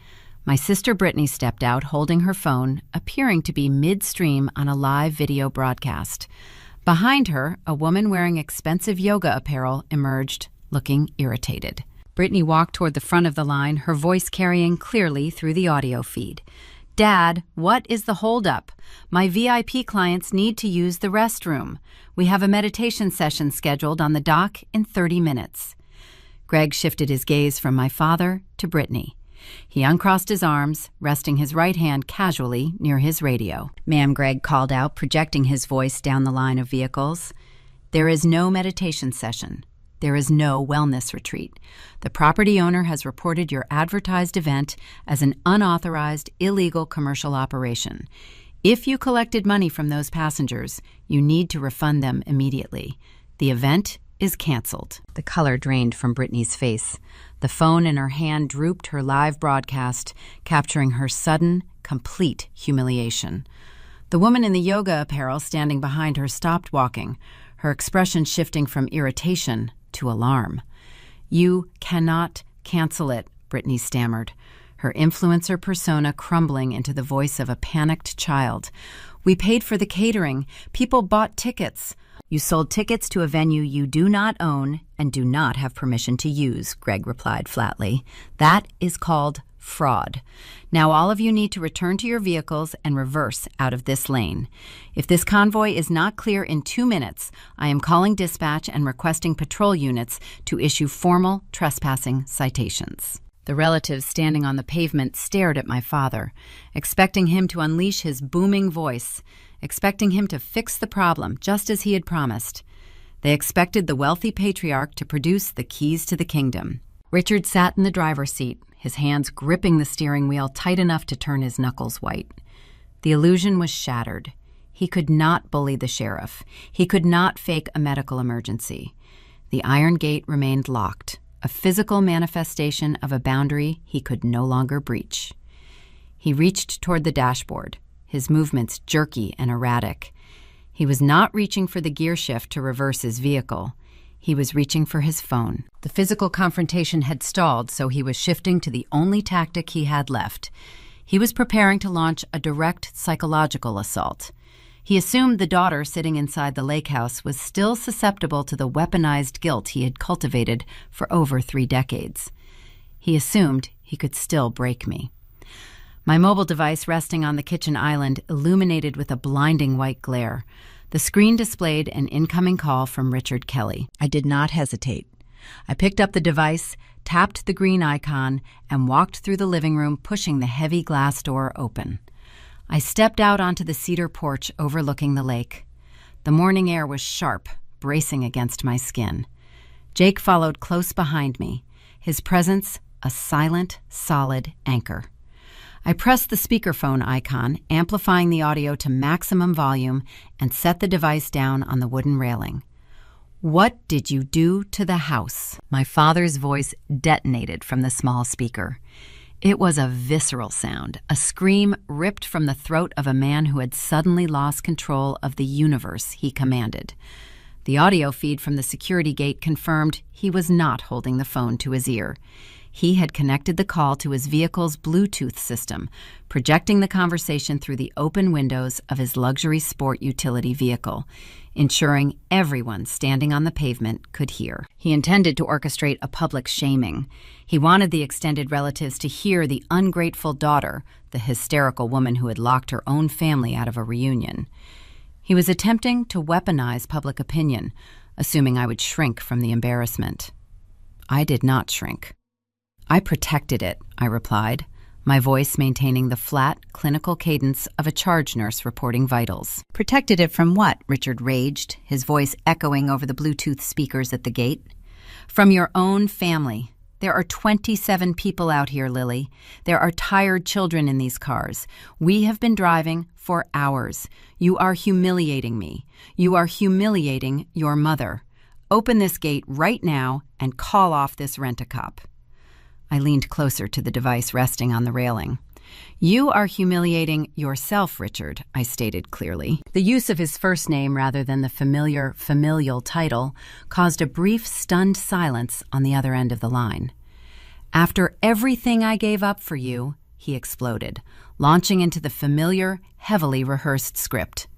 My sister Brittany stepped out, holding her phone, appearing to be midstream on a live video broadcast. Behind her, a woman wearing expensive yoga apparel emerged, looking irritated. Brittany walked toward the front of the line, her voice carrying clearly through the audio feed. "Dad, what is the holdup? My VIP clients need to use the restroom. We have a meditation session scheduled on the dock in 30 minutes. Gregg shifted his gaze from my father to Brittany. He uncrossed his arms, resting his right hand casually near his radio. "Ma'am," Gregg called out, projecting his voice down the line of vehicles. "There is no meditation session. There is no wellness retreat. The property owner has reported your advertised event as an unauthorized, illegal commercial operation. If you collected money from those passengers, you need to refund them immediately. The event is canceled." The color drained from Brittany's face. The phone in her hand drooped her live broadcast, capturing her sudden, complete humiliation. The woman in the yoga apparel standing behind her stopped walking, her expression shifting from irritation to alarm. "You cannot cancel it," Brittany stammered, her influencer persona crumbling into the voice of a panicked child. "We paid for the catering. People bought tickets." "You sold tickets to a venue you do not own and do not have permission to use," Gregg replied flatly. "That is called fraud. Now all of you need to return to your vehicles and reverse out of this lane. If this convoy is not clear in 2 minutes, I am calling dispatch and requesting patrol units to issue formal trespassing citations." The relatives standing on the pavement stared at my father, expecting him to unleash his booming voice, expecting him to fix the problem just as he had promised. They expected the wealthy patriarch to produce the keys to the kingdom. Richard sat in the driver's seat, his hands gripping the steering wheel tight enough to turn his knuckles white. The illusion was shattered. He could not bully the sheriff. He could not fake a medical emergency. The iron gate remained locked, a physical manifestation of a boundary he could no longer breach. He reached toward the dashboard, his movements jerky and erratic. He was not reaching for the gear shift to reverse his vehicle. He was reaching for his phone. The physical confrontation had stalled, so he was shifting to the only tactic he had left. He was preparing to launch a direct psychological assault. He assumed the daughter sitting inside the lake house was still susceptible to the weaponized guilt he had cultivated for over 3 decades. He assumed he could still break me. My mobile device resting on the kitchen island illuminated with a blinding white glare. The screen displayed an incoming call from Richard Kelly. I did not hesitate. I picked up the device, tapped the green icon, and walked through the living room, pushing the heavy glass door open. I stepped out onto the cedar porch overlooking the lake. The morning air was sharp, bracing against my skin. Jake followed close behind me, his presence a silent, solid anchor. I pressed the speakerphone icon, amplifying the audio to maximum volume, and set the device down on the wooden railing. "What did you do to the house?" My father's voice detonated from the small speaker. It was a visceral sound, a scream ripped from the throat of a man who had suddenly lost control of the universe he commanded. The audio feed from the security gate confirmed he was not holding the phone to his ear. He had connected the call to his vehicle's Bluetooth system, projecting the conversation through the open windows of his luxury sport utility vehicle, ensuring everyone standing on the pavement could hear. He intended to orchestrate a public shaming. He wanted the extended relatives to hear the ungrateful daughter, the hysterical woman who had locked her own family out of a reunion. He was attempting to weaponize public opinion, assuming I would shrink from the embarrassment. I did not shrink. "I protected it," I replied, my voice maintaining the flat, clinical cadence of a charge nurse reporting vitals. "Protected it from what?" Richard raged, his voice echoing over the Bluetooth speakers at the gate. "From your own family. There are 27 people out here, Lily. There are tired children in these cars. We have been driving for hours. You are humiliating me. You are humiliating your mother. Open this gate right now and call off this rent-a-cop." I leaned closer to the device resting on the railing. "You are humiliating yourself, Richard," I stated clearly. The use of his first name rather than the familial title caused a brief, stunned silence on the other end of the line. "After everything I gave up for you," he exploded, launching into the familiar, heavily rehearsed script.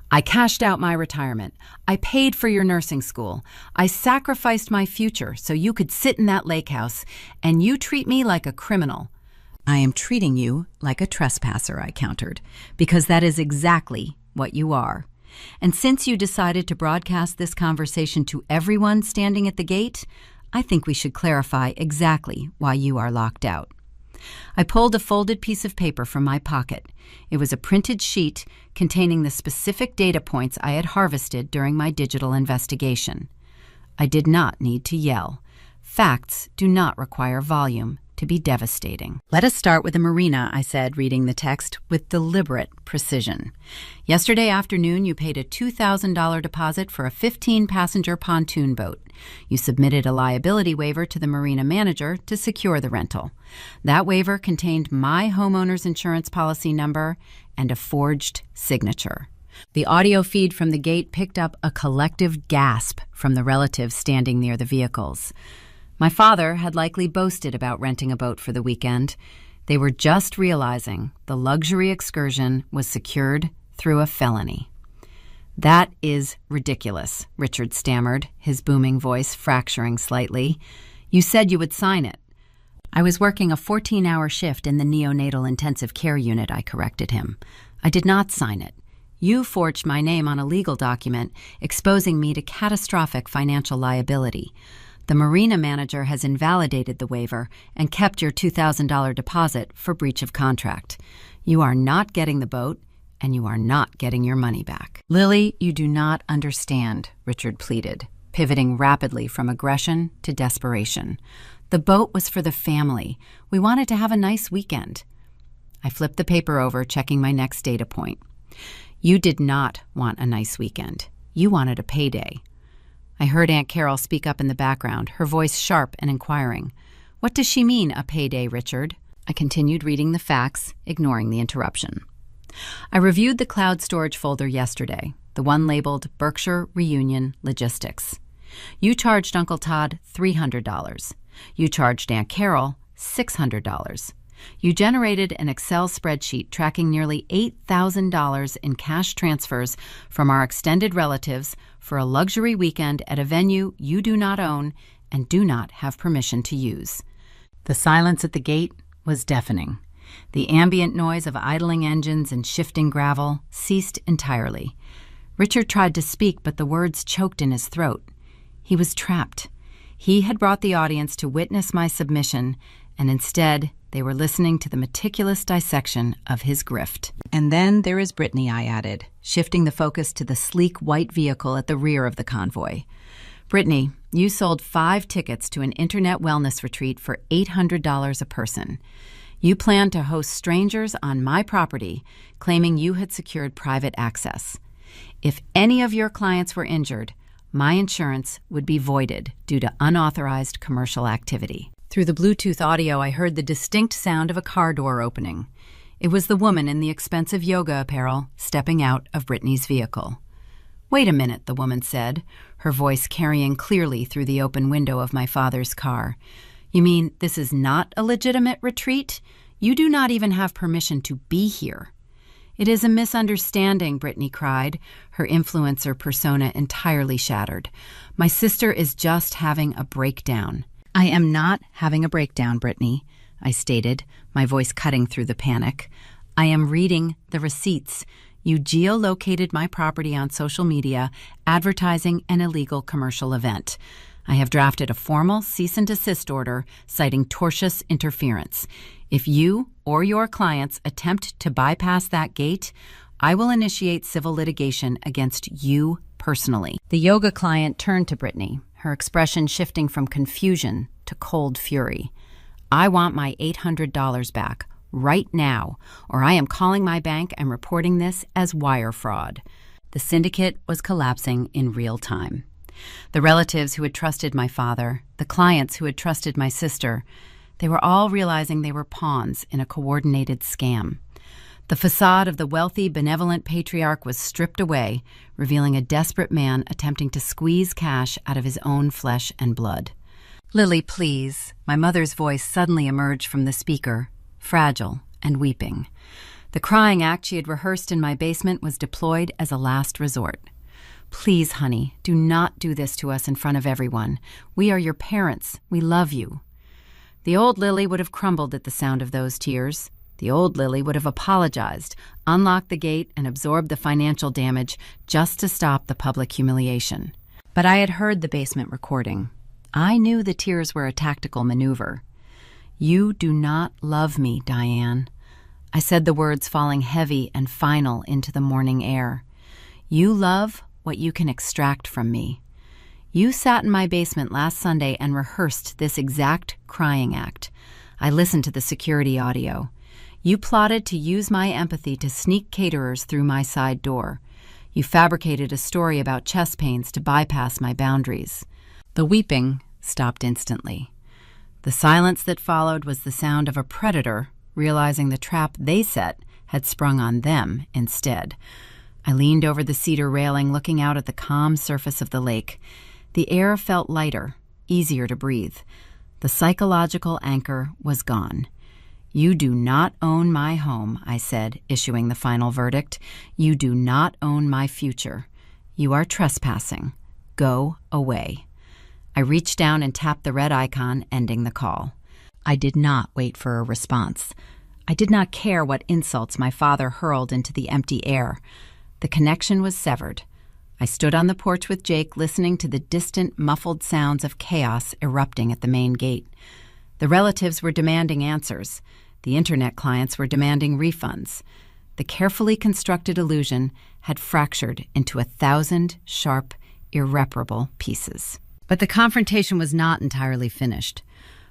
"I cashed out my retirement. I paid for your nursing school. I sacrificed my future so you could sit in that lake house, and you treat me like a criminal." "I am treating you like a trespasser," I countered, "because that is exactly what you are. And since you decided to broadcast this conversation to everyone standing at the gate, I think we should clarify exactly why you are locked out." I pulled a folded piece of paper from my pocket. It was a printed sheet containing the specific data points I had harvested during my digital investigation. I did not need to yell. Facts do not require volume to be devastating. "Let us start with the marina," I said, reading the text with deliberate precision. "Yesterday afternoon, you paid a $2,000 deposit for a 15-passenger pontoon boat. You submitted a liability waiver to the marina manager to secure the rental. That waiver contained my homeowner's insurance policy number and a forged signature." The audio feed from the gate picked up a collective gasp from the relatives standing near the vehicles. My father had likely boasted about renting a boat for the weekend. They were just realizing the luxury excursion was secured through a felony. "That is ridiculous," Richard stammered, his booming voice fracturing slightly. "You said you would sign it." "I was working a 14-hour shift in the neonatal intensive care unit," I corrected him. "I did not sign it. You forged my name on a legal document, exposing me to catastrophic financial liability. The marina manager has invalidated the waiver and kept your $2,000 deposit for breach of contract. You are not getting the boat, and you are not getting your money back." "Lily, you do not understand," Richard pleaded, pivoting rapidly from aggression to desperation. "The boat was for the family. We wanted to have a nice weekend." I flipped the paper over, checking my next data point. "You did not want a nice weekend. You wanted a payday." I heard Aunt Carol speak up in the background, her voice sharp and inquiring. "What does she mean, a payday, Richard?" I continued reading the facts, ignoring the interruption. "I reviewed the cloud storage folder yesterday, the one labeled Berkshire Reunion Logistics. You charged Uncle Todd $300. You charged Aunt Carol $600. You generated an Excel spreadsheet tracking nearly $8,000 in cash transfers from our extended relatives for a luxury weekend at a venue you do not own and do not have permission to use." The silence at the gate was deafening. The ambient noise of idling engines and shifting gravel ceased entirely. Richard tried to speak, but the words choked in his throat. He was trapped. He had brought the audience to witness my submission, and instead They were listening to the meticulous dissection of his grift. And then there is Brittany, I added, shifting the focus to the sleek white vehicle at the rear of the convoy. Brittany, you sold 5 tickets to an internet wellness retreat for $800 a person. You planned to host strangers on my property, claiming you had secured private access. If any of your clients were injured, my insurance would be voided due to unauthorized commercial activity. Through the Bluetooth audio, I heard the distinct sound of a car door opening. It was the woman in the expensive yoga apparel stepping out of Brittany's vehicle. "Wait a minute," the woman said, her voice carrying clearly through the open window of my father's car. "You mean this is not a legitimate retreat? You do not even have permission to be here." "It is a misunderstanding," Brittany cried, her influencer persona entirely shattered. "My sister is just having a breakdown." "I am not having a breakdown, Brittany," I stated, my voice cutting through the panic. "I am reading the receipts. You geolocated my property on social media, advertising an illegal commercial event. I have drafted a formal cease and desist order citing tortious interference. If you or your clients attempt to bypass that gate, I will initiate civil litigation against you personally." The yoga client turned to Brittany, her expression shifting from confusion to cold fury. "I want my $800 back right now, or I am calling my bank and reporting this as wire fraud." The syndicate was collapsing in real time. The relatives who had trusted my father, the clients who had trusted my sister, they were all realizing they were pawns in a coordinated scam. The facade of the wealthy, benevolent patriarch was stripped away, revealing a desperate man attempting to squeeze cash out of his own flesh and blood. "Lily, please." My mother's voice suddenly emerged from the speaker, fragile and weeping. The crying act she had rehearsed in my basement was deployed as a last resort. "Please, honey, do not do this to us in front of everyone. We are your parents. We love you." The old Lily would have crumbled at the sound of those tears. The old Lily would have apologized, unlocked the gate, and absorbed the financial damage just to stop the public humiliation. But I had heard the basement recording. I knew the tears were a tactical maneuver. "You do not love me, Diane." I said the words falling heavy and final into the morning air. "You love what you can extract from me. You sat in my basement last Sunday and rehearsed this exact crying act. I listened to the security audio. You plotted to use my empathy to sneak caterers through my side door. You fabricated a story about chest pains to bypass my boundaries." The weeping stopped instantly. The silence that followed was the sound of a predator realizing the trap they set had sprung on them instead. I leaned over the cedar railing, looking out at the calm surface of the lake. The air felt lighter, easier to breathe. The psychological anchor was gone. "You do not own my home," I said, issuing the final verdict. "You do not own my future. You are trespassing. Go away." I reached down and tapped the red icon, ending the call. I did not wait for a response. I did not care what insults my father hurled into the empty air. The connection was severed. I stood on the porch with Jake, listening to the distant, muffled sounds of chaos erupting at the main gate. The relatives were demanding answers. The internet clients were demanding refunds. The carefully constructed illusion had fractured into 1,000 sharp, irreparable pieces. But the confrontation was not entirely finished.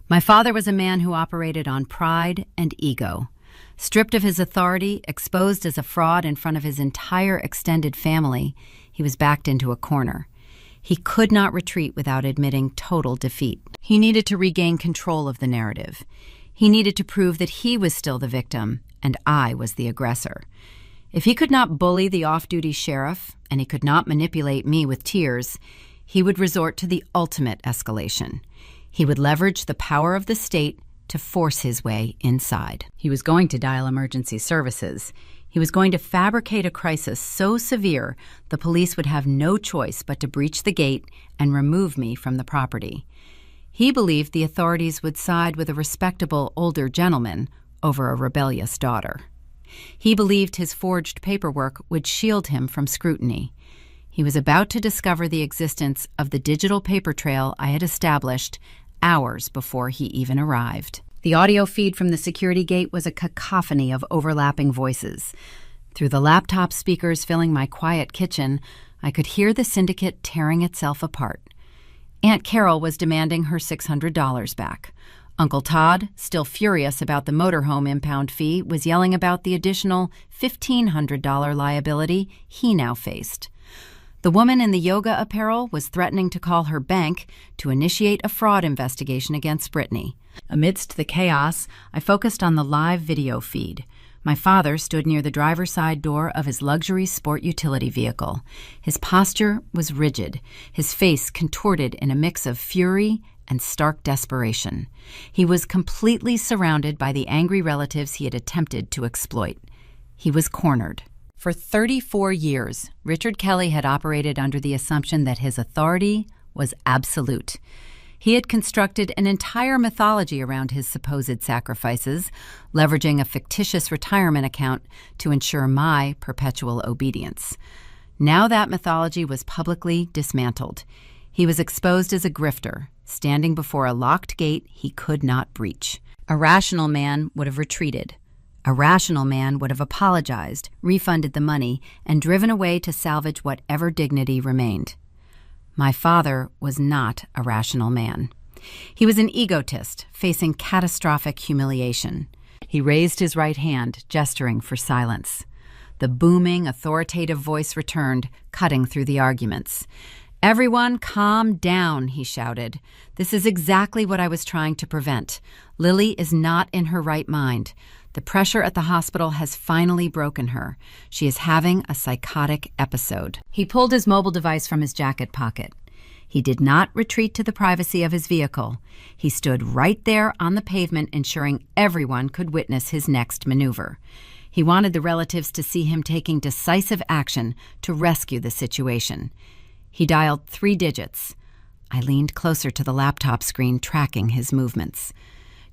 My father was a man who operated on pride and ego. Stripped of his authority, exposed as a fraud in front of his entire extended family, he was backed into a corner. He could not retreat without admitting total defeat. He needed to regain control of the narrative. He needed to prove that he was still the victim and I was the aggressor. If he could not bully the off-duty sheriff and he could not manipulate me with tears, he would resort to the ultimate escalation. He would leverage the power of the state to force his way inside. He was going to dial emergency services. He was going to fabricate a crisis so severe the police would have no choice but to breach the gate and remove me from the property. He believed the authorities would side with a respectable older gentleman over a rebellious daughter. He believed his forged paperwork would shield him from scrutiny. He was about to discover the existence of the digital paper trail I had established hours before he even arrived. The audio feed from the security gate was a cacophony of overlapping voices. Through the laptop speakers filling my quiet kitchen, I could hear the syndicate tearing itself apart. Aunt Carol was demanding her $600 back. Uncle Todd, still furious about the motorhome impound fee, was yelling about the additional $1,500 liability he now faced. The woman in the yoga apparel was threatening to call her bank to initiate a fraud investigation against Brittany. Amidst the chaos, I focused on the live video feed. My father stood near the driver's side door of his luxury sport utility vehicle. His posture was rigid, his face contorted in a mix of fury and stark desperation. He was completely surrounded by the angry relatives he had attempted to exploit. He was cornered. For 34 years, Richard Kelly had operated under the assumption that his authority was absolute. He had constructed an entire mythology around his supposed sacrifices, leveraging a fictitious retirement account to ensure my perpetual obedience. Now that mythology was publicly dismantled. He was exposed as a grifter, standing before a locked gate he could not breach. A rational man would have retreated. A rational man would have apologized, refunded the money, and driven away to salvage whatever dignity remained. My father was not a rational man. He was an egotist, facing catastrophic humiliation. He raised his right hand, gesturing for silence. The booming, authoritative voice returned, cutting through the arguments. "Everyone, calm down," he shouted. "This is exactly what I was trying to prevent. Lily is not in her right mind. The pressure at the hospital has finally broken her. She is having a psychotic episode." He pulled his mobile device from his jacket pocket. He did not retreat to the privacy of his vehicle. He stood right there on the pavement, ensuring everyone could witness his next maneuver. He wanted the relatives to see him taking decisive action to rescue the situation. He dialed 3 digits. I leaned closer to the laptop screen, tracking his movements.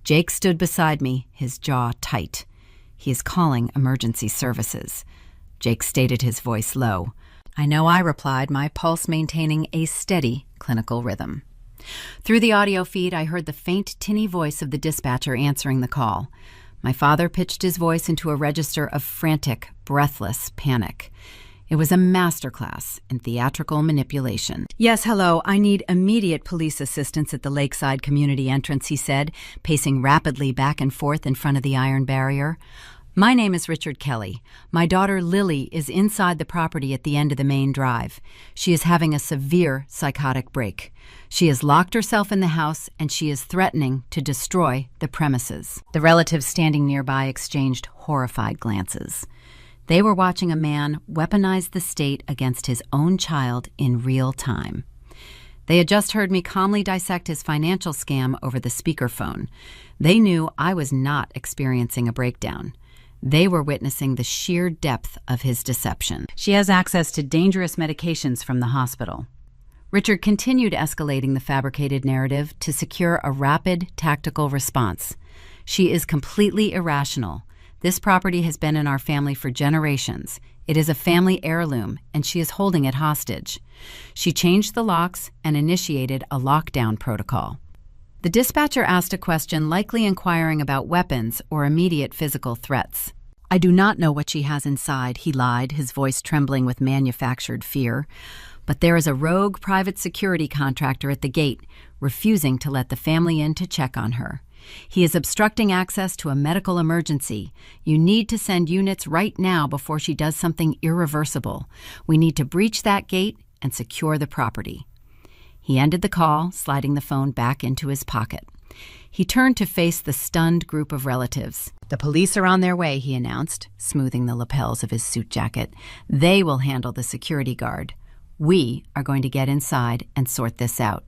Jake stood beside me, his jaw tight. "He is calling emergency services." Jake stated his voice low. "I know," I replied, my pulse maintaining a steady clinical rhythm. Through the audio feed, I heard the faint, tinny voice of the dispatcher answering the call. My father pitched his voice into a register of frantic, breathless panic. It was a masterclass in theatrical manipulation. "Yes, hello. I need immediate police assistance at the Lakeside Community entrance," he said, pacing rapidly back and forth in front of the iron barrier. "My name is Richard Kelly. My daughter Lily is inside the property at the end of the main drive. She is having a severe psychotic break. She has locked herself in the house and she is threatening to destroy the premises." The relatives standing nearby exchanged horrified glances. They were watching a man weaponize the state against his own child in real time. They had just heard me calmly dissect his financial scam over the speakerphone. They knew I was not experiencing a breakdown. They were witnessing the sheer depth of his deception. "She has access to dangerous medications from the hospital." Richard continued escalating the fabricated narrative to secure a rapid, tactical response. "She is completely irrational. This property has been in our family for generations. It is a family heirloom, and she is holding it hostage. She changed the locks and initiated a lockdown protocol." The dispatcher asked a question likely inquiring about weapons or immediate physical threats. "I do not know what she has inside," he lied, his voice trembling with manufactured fear. "But there is a rogue private security contractor at the gate, refusing to let the family in to check on her. He is obstructing access to a medical emergency. You need to send units right now before she does something irreversible. We need to breach that gate and secure the property." He ended the call, sliding the phone back into his pocket. He turned to face the stunned group of relatives. "The police are on their way," he announced, smoothing the lapels of his suit jacket. "They will handle the security guard. We are going to get inside and sort this out.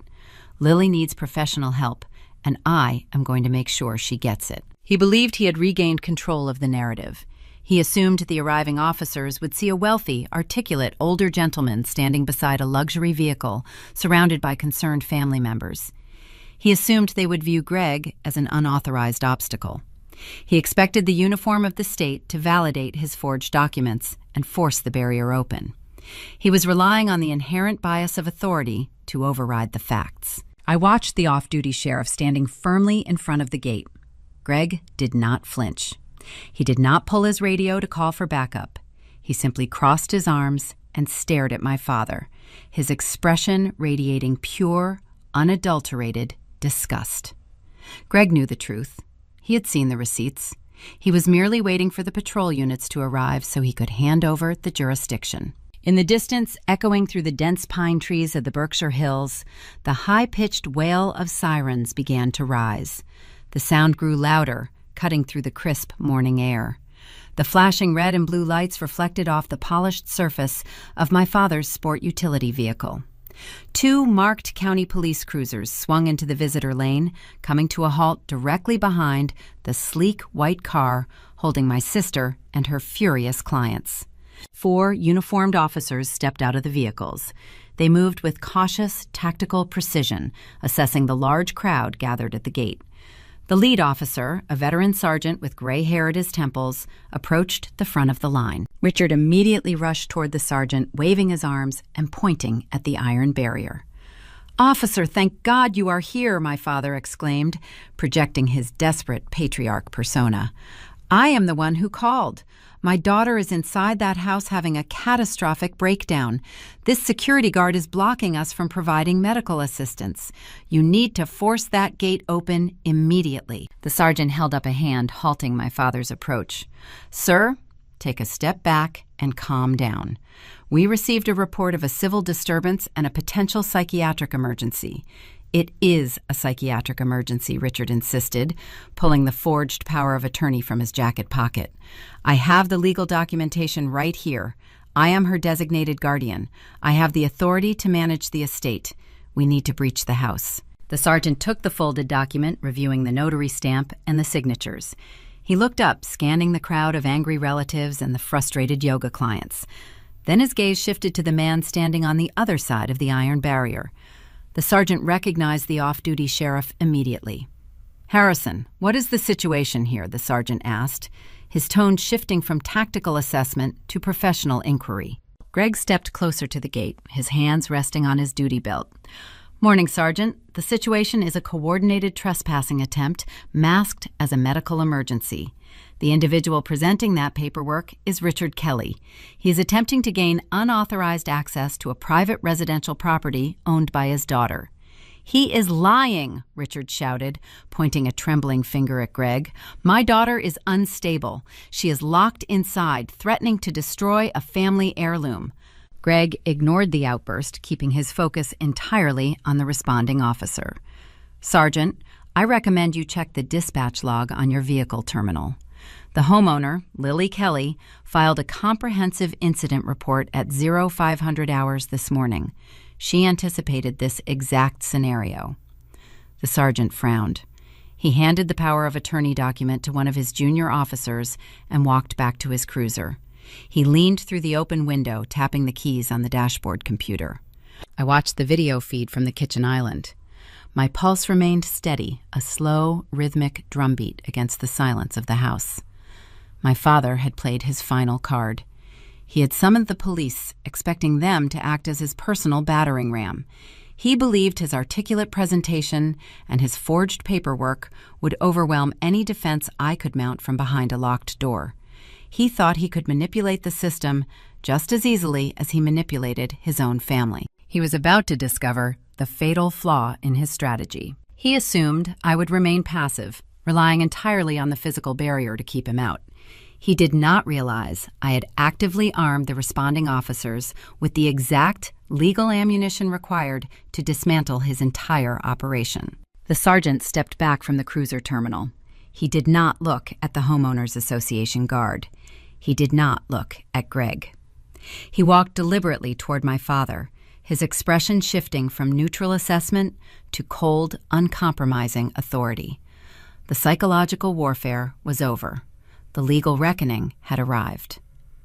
Lily needs professional help, and I am going to make sure she gets it." He believed he had regained control of the narrative. He assumed the arriving officers would see a wealthy, articulate older gentleman standing beside a luxury vehicle, surrounded by concerned family members. He assumed they would view Greg as an unauthorized obstacle. He expected the uniform of the state to validate his forged documents and force the barrier open. He was relying on the inherent bias of authority to override the facts. I watched the off-duty sheriff standing firmly in front of the gate. Greg did not flinch. He did not pull his radio to call for backup. He simply crossed his arms and stared at my father, his expression radiating pure, unadulterated disgust. Greg knew the truth. He had seen the receipts. He was merely waiting for the patrol units to arrive so he could hand over the jurisdiction. In the distance, echoing through the dense pine trees of the Berkshire Hills, the high-pitched wail of sirens began to rise. The sound grew louder, cutting through the crisp morning air. The flashing red and blue lights reflected off the polished surface of my father's sport utility vehicle. 2 marked county police cruisers swung into the visitor lane, coming to a halt directly behind the sleek white car holding my sister and her furious clients. 4 uniformed officers stepped out of the vehicles. They moved with cautious, tactical precision, assessing the large crowd gathered at the gate. The lead officer, a veteran sergeant with gray hair at his temples, approached the front of the line. Richard immediately rushed toward the sergeant, waving his arms and pointing at the iron barrier. "Officer, thank God you are here," my father exclaimed, projecting his desperate patriarch persona. "I am the one who called. My daughter is inside that house having a catastrophic breakdown. This security guard is blocking us from providing medical assistance. You need to force that gate open immediately." The sergeant held up a hand, halting my father's approach. "Sir, take a step back and calm down. We received a report of a civil disturbance and a potential psychiatric emergency." "It is a psychiatric emergency," Richard insisted, pulling the forged power of attorney from his jacket pocket. "I have the legal documentation right here. I am her designated guardian. I have the authority to manage the estate. We need to breach the house." The sergeant took the folded document, reviewing the notary stamp and the signatures. He looked up, scanning the crowd of angry relatives and the frustrated yoga clients. Then his gaze shifted to the man standing on the other side of the iron barrier. The sergeant recognized the off-duty sheriff immediately. "Harrison, what is the situation here?" the sergeant asked, his tone shifting from tactical assessment to professional inquiry. Greg stepped closer to the gate, his hands resting on his duty belt. "Morning, Sergeant. The situation is a coordinated trespassing attempt masked as a medical emergency. The individual presenting that paperwork is Richard Kelly. He is attempting to gain unauthorized access to a private residential property owned by his daughter." "He is lying," Richard shouted, pointing a trembling finger at Greg. "My daughter is unstable. She is locked inside, threatening to destroy a family heirloom." Greg ignored the outburst, keeping his focus entirely on the responding officer. "Sergeant, I recommend you check the dispatch log on your vehicle terminal." The homeowner, Lily Kelly, filed a comprehensive incident report at 0500 hours this morning. She anticipated this exact scenario. The sergeant frowned. He handed the power of attorney document to one of his junior officers and walked back to his cruiser. He leaned through the open window, tapping the keys on the dashboard computer. I watched the video feed from the kitchen island. My pulse remained steady, a slow, rhythmic drumbeat against the silence of the house. My father had played his final card. He had summoned the police, expecting them to act as his personal battering ram. He believed his articulate presentation and his forged paperwork would overwhelm any defense I could mount from behind a locked door. He thought he could manipulate the system just as easily as he manipulated his own family. He was about to discover the fatal flaw in his strategy. He assumed I would remain passive, relying entirely on the physical barrier to keep him out. He did not realize I had actively armed the responding officers with the exact legal ammunition required to dismantle his entire operation. The sergeant stepped back from the cruiser terminal. He did not look at the Homeowners Association guard. He did not look at Greg. He walked deliberately toward my father, his expression shifting from neutral assessment to cold, uncompromising authority. The psychological warfare was over. The legal reckoning had arrived.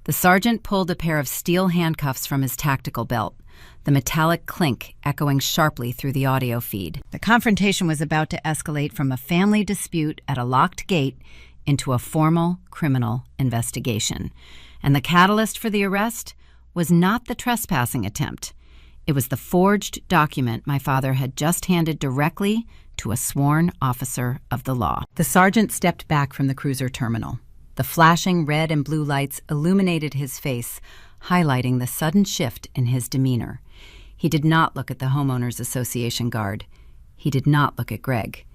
The sergeant pulled a pair of steel handcuffs from his tactical belt, the metallic clink echoing sharply through the audio feed. The confrontation was about to escalate from a family dispute at a locked gate into a formal criminal investigation. And the catalyst for the arrest was not the trespassing attempt. It was the forged document my father had just handed directly to a sworn officer of the law. The sergeant stepped back from the cruiser terminal. The flashing red and blue lights illuminated his face, highlighting the sudden shift in his demeanor. He did not look at the Homeowners Association guard. He did not look at Greg.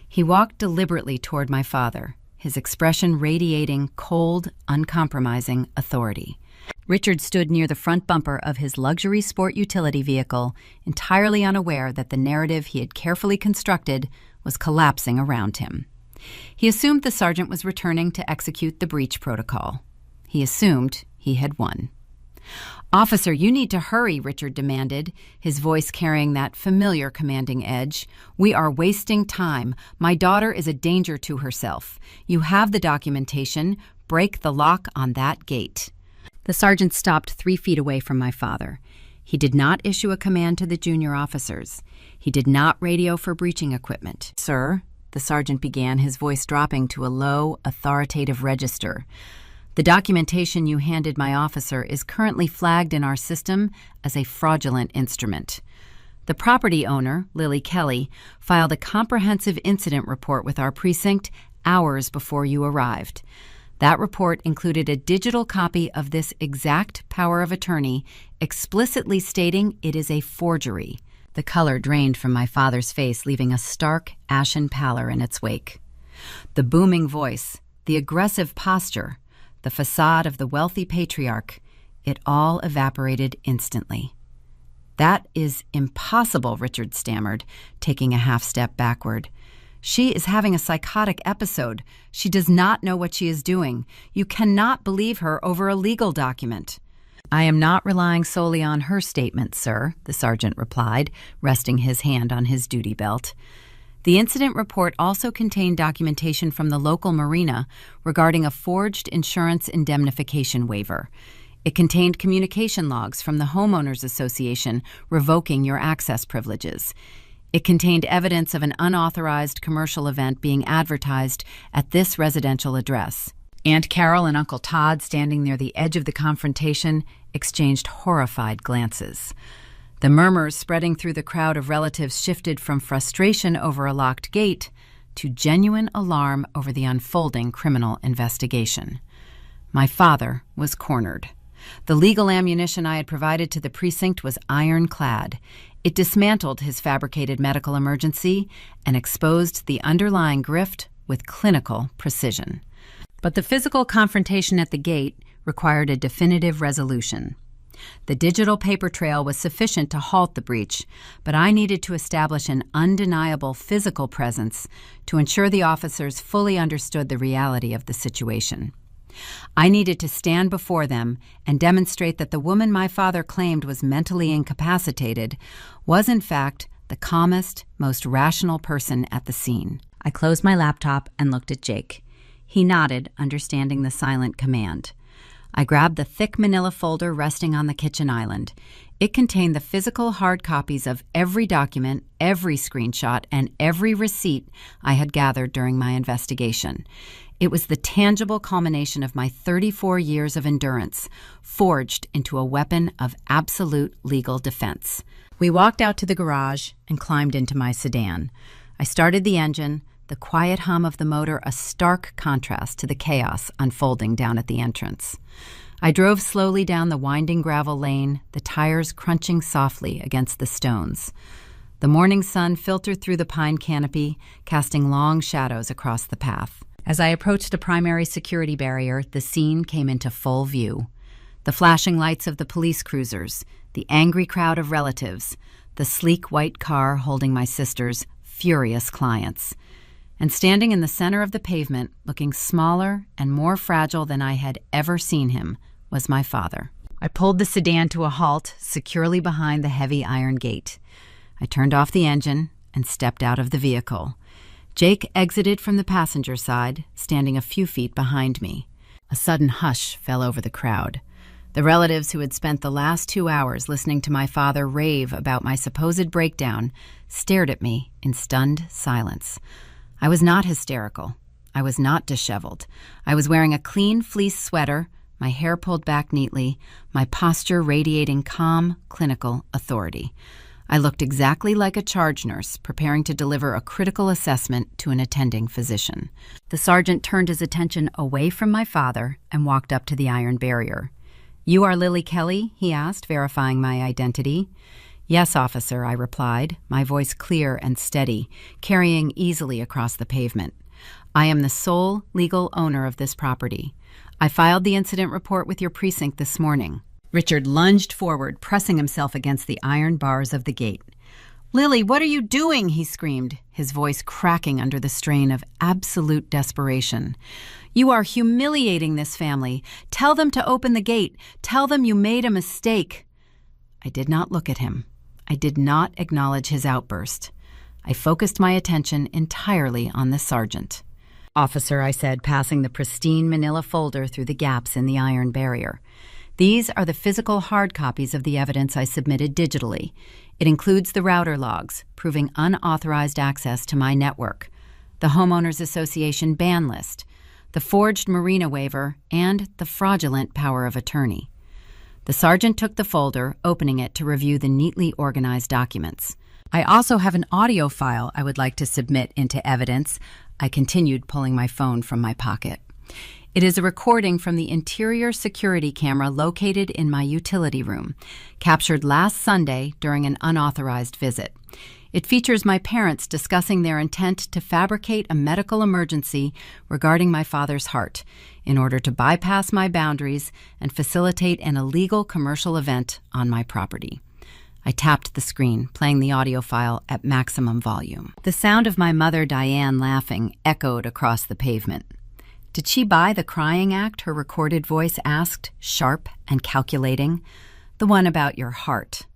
He walked deliberately toward my father, his expression radiating cold, uncompromising authority. Richard stood near the front bumper of his luxury sport utility vehicle, entirely unaware that the narrative he had carefully constructed was collapsing around him. He assumed the sergeant was returning to execute the breach protocol. He assumed he had won. "Officer, you need to hurry," Richard demanded, his voice carrying that familiar commanding edge. "We are wasting time. My daughter is a danger to herself. You have the documentation. Break the lock on that gate." The sergeant stopped 3 feet away from my father. He did not issue a command to the junior officers. He did not radio for breaching equipment. "Sir," the sergeant began, his voice dropping to a low, authoritative register. "The documentation you handed my officer is currently flagged in our system as a fraudulent instrument. The property owner, Lily Kelly, filed a comprehensive incident report with our precinct hours before you arrived. That report included a digital copy of this exact power of attorney, explicitly stating it is a forgery." The color drained from my father's face, leaving a stark, ashen pallor in its wake. The booming voice, the aggressive posture, the facade of the wealthy patriarch, it all evaporated instantly. "That is impossible," Richard stammered, taking a half-step backward. "She is having a psychotic episode. She does not know what she is doing. You cannot believe her over a legal document." "I am not relying solely on her statement, sir," the sergeant replied, resting his hand on his duty belt. The incident report also contained documentation from the local marina regarding a forged insurance indemnification waiver. It contained communication logs from the Homeowners Association revoking your access privileges. It contained evidence of an unauthorized commercial event being advertised at this residential address. Aunt Carol and Uncle Todd, standing near the edge of the confrontation, exchanged horrified glances. The murmurs spreading through the crowd of relatives shifted from frustration over a locked gate to genuine alarm over the unfolding criminal investigation. My father was cornered. The legal ammunition I had provided to the precinct was ironclad. It dismantled his fabricated medical emergency and exposed the underlying grift with clinical precision. But the physical confrontation at the gate required a definitive resolution. The digital paper trail was sufficient to halt the breach, but I needed to establish an undeniable physical presence to ensure the officers fully understood the reality of the situation. I needed to stand before them and demonstrate that the woman my father claimed was mentally incapacitated was, in fact, the calmest, most rational person at the scene. I closed my laptop and looked at Jake. He nodded, understanding the silent command. I grabbed the thick manila folder resting on the kitchen island. It contained the physical hard copies of every document, every screenshot, and every receipt I had gathered during my investigation. It was the tangible culmination of my 34 years of endurance, forged into a weapon of absolute legal defense. We walked out to the garage and climbed into my sedan. I started the engine, the quiet hum of the motor a stark contrast to the chaos unfolding down at the entrance. I drove slowly down the winding gravel lane, the tires crunching softly against the stones. The morning sun filtered through the pine canopy, casting long shadows across the path. As I approached a primary security barrier, the scene came into full view. The flashing lights of the police cruisers, the angry crowd of relatives, the sleek white car holding my sister's furious clients. And standing in the center of the pavement, looking smaller and more fragile than I had ever seen him, was my father. I pulled the sedan to a halt, securely behind the heavy iron gate. I turned off the engine and stepped out of the vehicle. Jake exited from the passenger side, standing a few feet behind me. A sudden hush fell over the crowd. The relatives who had spent the last 2 hours listening to my father rave about my supposed breakdown stared at me in stunned silence. I was not hysterical. I was not disheveled. I was wearing a clean fleece sweater, my hair pulled back neatly, my posture radiating calm, clinical authority. I looked exactly like a charge nurse preparing to deliver a critical assessment to an attending physician. The sergeant turned his attention away from my father and walked up to the iron barrier. "You are Lily Kelly?" he asked, verifying my identity. "Yes, officer," I replied, my voice clear and steady, carrying easily across the pavement. "I am the sole legal owner of this property. I filed the incident report with your precinct this morning." Richard lunged forward, pressing himself against the iron bars of the gate. "Lily, what are you doing?" he screamed, his voice cracking under the strain of absolute desperation. "You are humiliating this family. Tell them to open the gate. Tell them you made a mistake." I did not look at him. I did not acknowledge his outburst. I focused my attention entirely on the sergeant. "Officer," I said, passing the pristine manila folder through the gaps in the iron barrier. "These are the physical hard copies of the evidence I submitted digitally. It includes the router logs, proving unauthorized access to my network, the Homeowners Association ban list, the forged marina waiver, and the fraudulent power of attorney." The sergeant took the folder, opening it to review the neatly organized documents. "I also have an audio file I would like to submit into evidence." I continued, pulling my phone from my pocket. "It is a recording from the interior security camera located in my utility room, captured last Sunday during an unauthorized visit. It features my parents discussing their intent to fabricate a medical emergency regarding my father's heart in order to bypass my boundaries and facilitate an illegal commercial event on my property." I tapped the screen, playing the audio file at maximum volume. The sound of my mother, Diane, laughing echoed across the pavement. "Did she buy the crying act?" her recorded voice asked, sharp and calculating. "The one about your heart.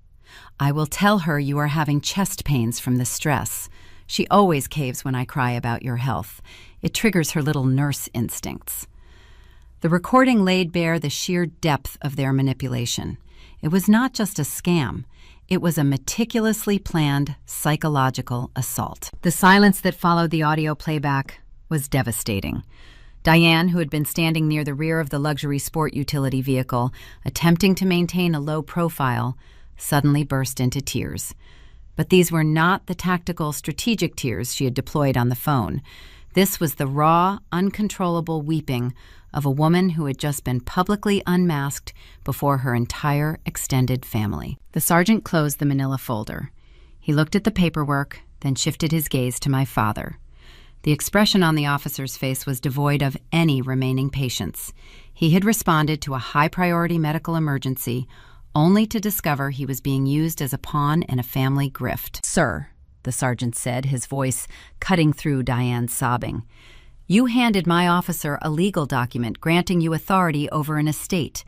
I will tell her you are having chest pains from the stress. She always caves when I cry about your health. It triggers her little nurse instincts." The recording laid bare the sheer depth of their manipulation. It was not just a scam. It was a meticulously planned psychological assault. The silence that followed the audio playback was devastating. Diane, who had been standing near the rear of the luxury sport utility vehicle, attempting to maintain a low profile, suddenly burst into tears. But these were not the tactical, strategic tears she had deployed on the phone. This was the raw, uncontrollable weeping of a woman who had just been publicly unmasked before her entire extended family. The sergeant closed the manila folder. He looked at the paperwork, then shifted his gaze to my father. The expression on the officer's face was devoid of any remaining patience. He had responded to a high-priority medical emergency only to discover he was being used as a pawn in a family grift. "Sir," the sergeant said, his voice cutting through Diane's sobbing, "you handed my officer a legal document granting you authority over an estate.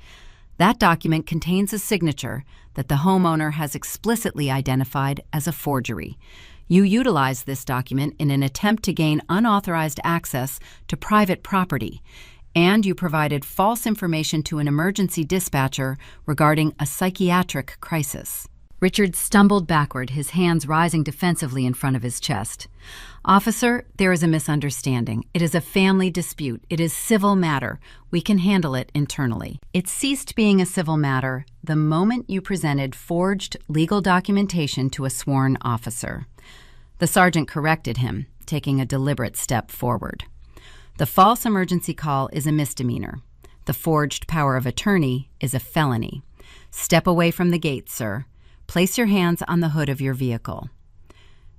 That document contains a signature that the homeowner has explicitly identified as a forgery. You utilized this document in an attempt to gain unauthorized access to private property, and you provided false information to an emergency dispatcher regarding a psychiatric crisis." Richard stumbled backward, his hands rising defensively in front of his chest. "Officer, there is a misunderstanding. It is a family dispute. It is civil matter. We can handle it internally." It ceased being a civil matter the moment you presented forged legal documentation to a sworn officer. The sergeant corrected him, taking a deliberate step forward. "The false emergency call is a misdemeanor. The forged power of attorney is a felony. Step away from the gate, sir. Place your hands on the hood of your vehicle."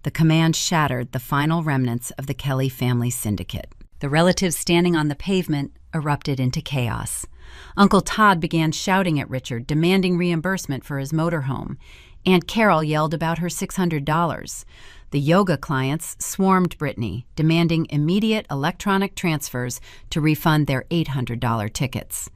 The command shattered the final remnants of the Kelly family syndicate. The relatives standing on the pavement erupted into chaos. Uncle Todd began shouting at Richard, demanding reimbursement for his motorhome. Aunt Carol yelled about her $600. The yoga clients swarmed Brittany, demanding immediate electronic transfers to refund their $800 tickets.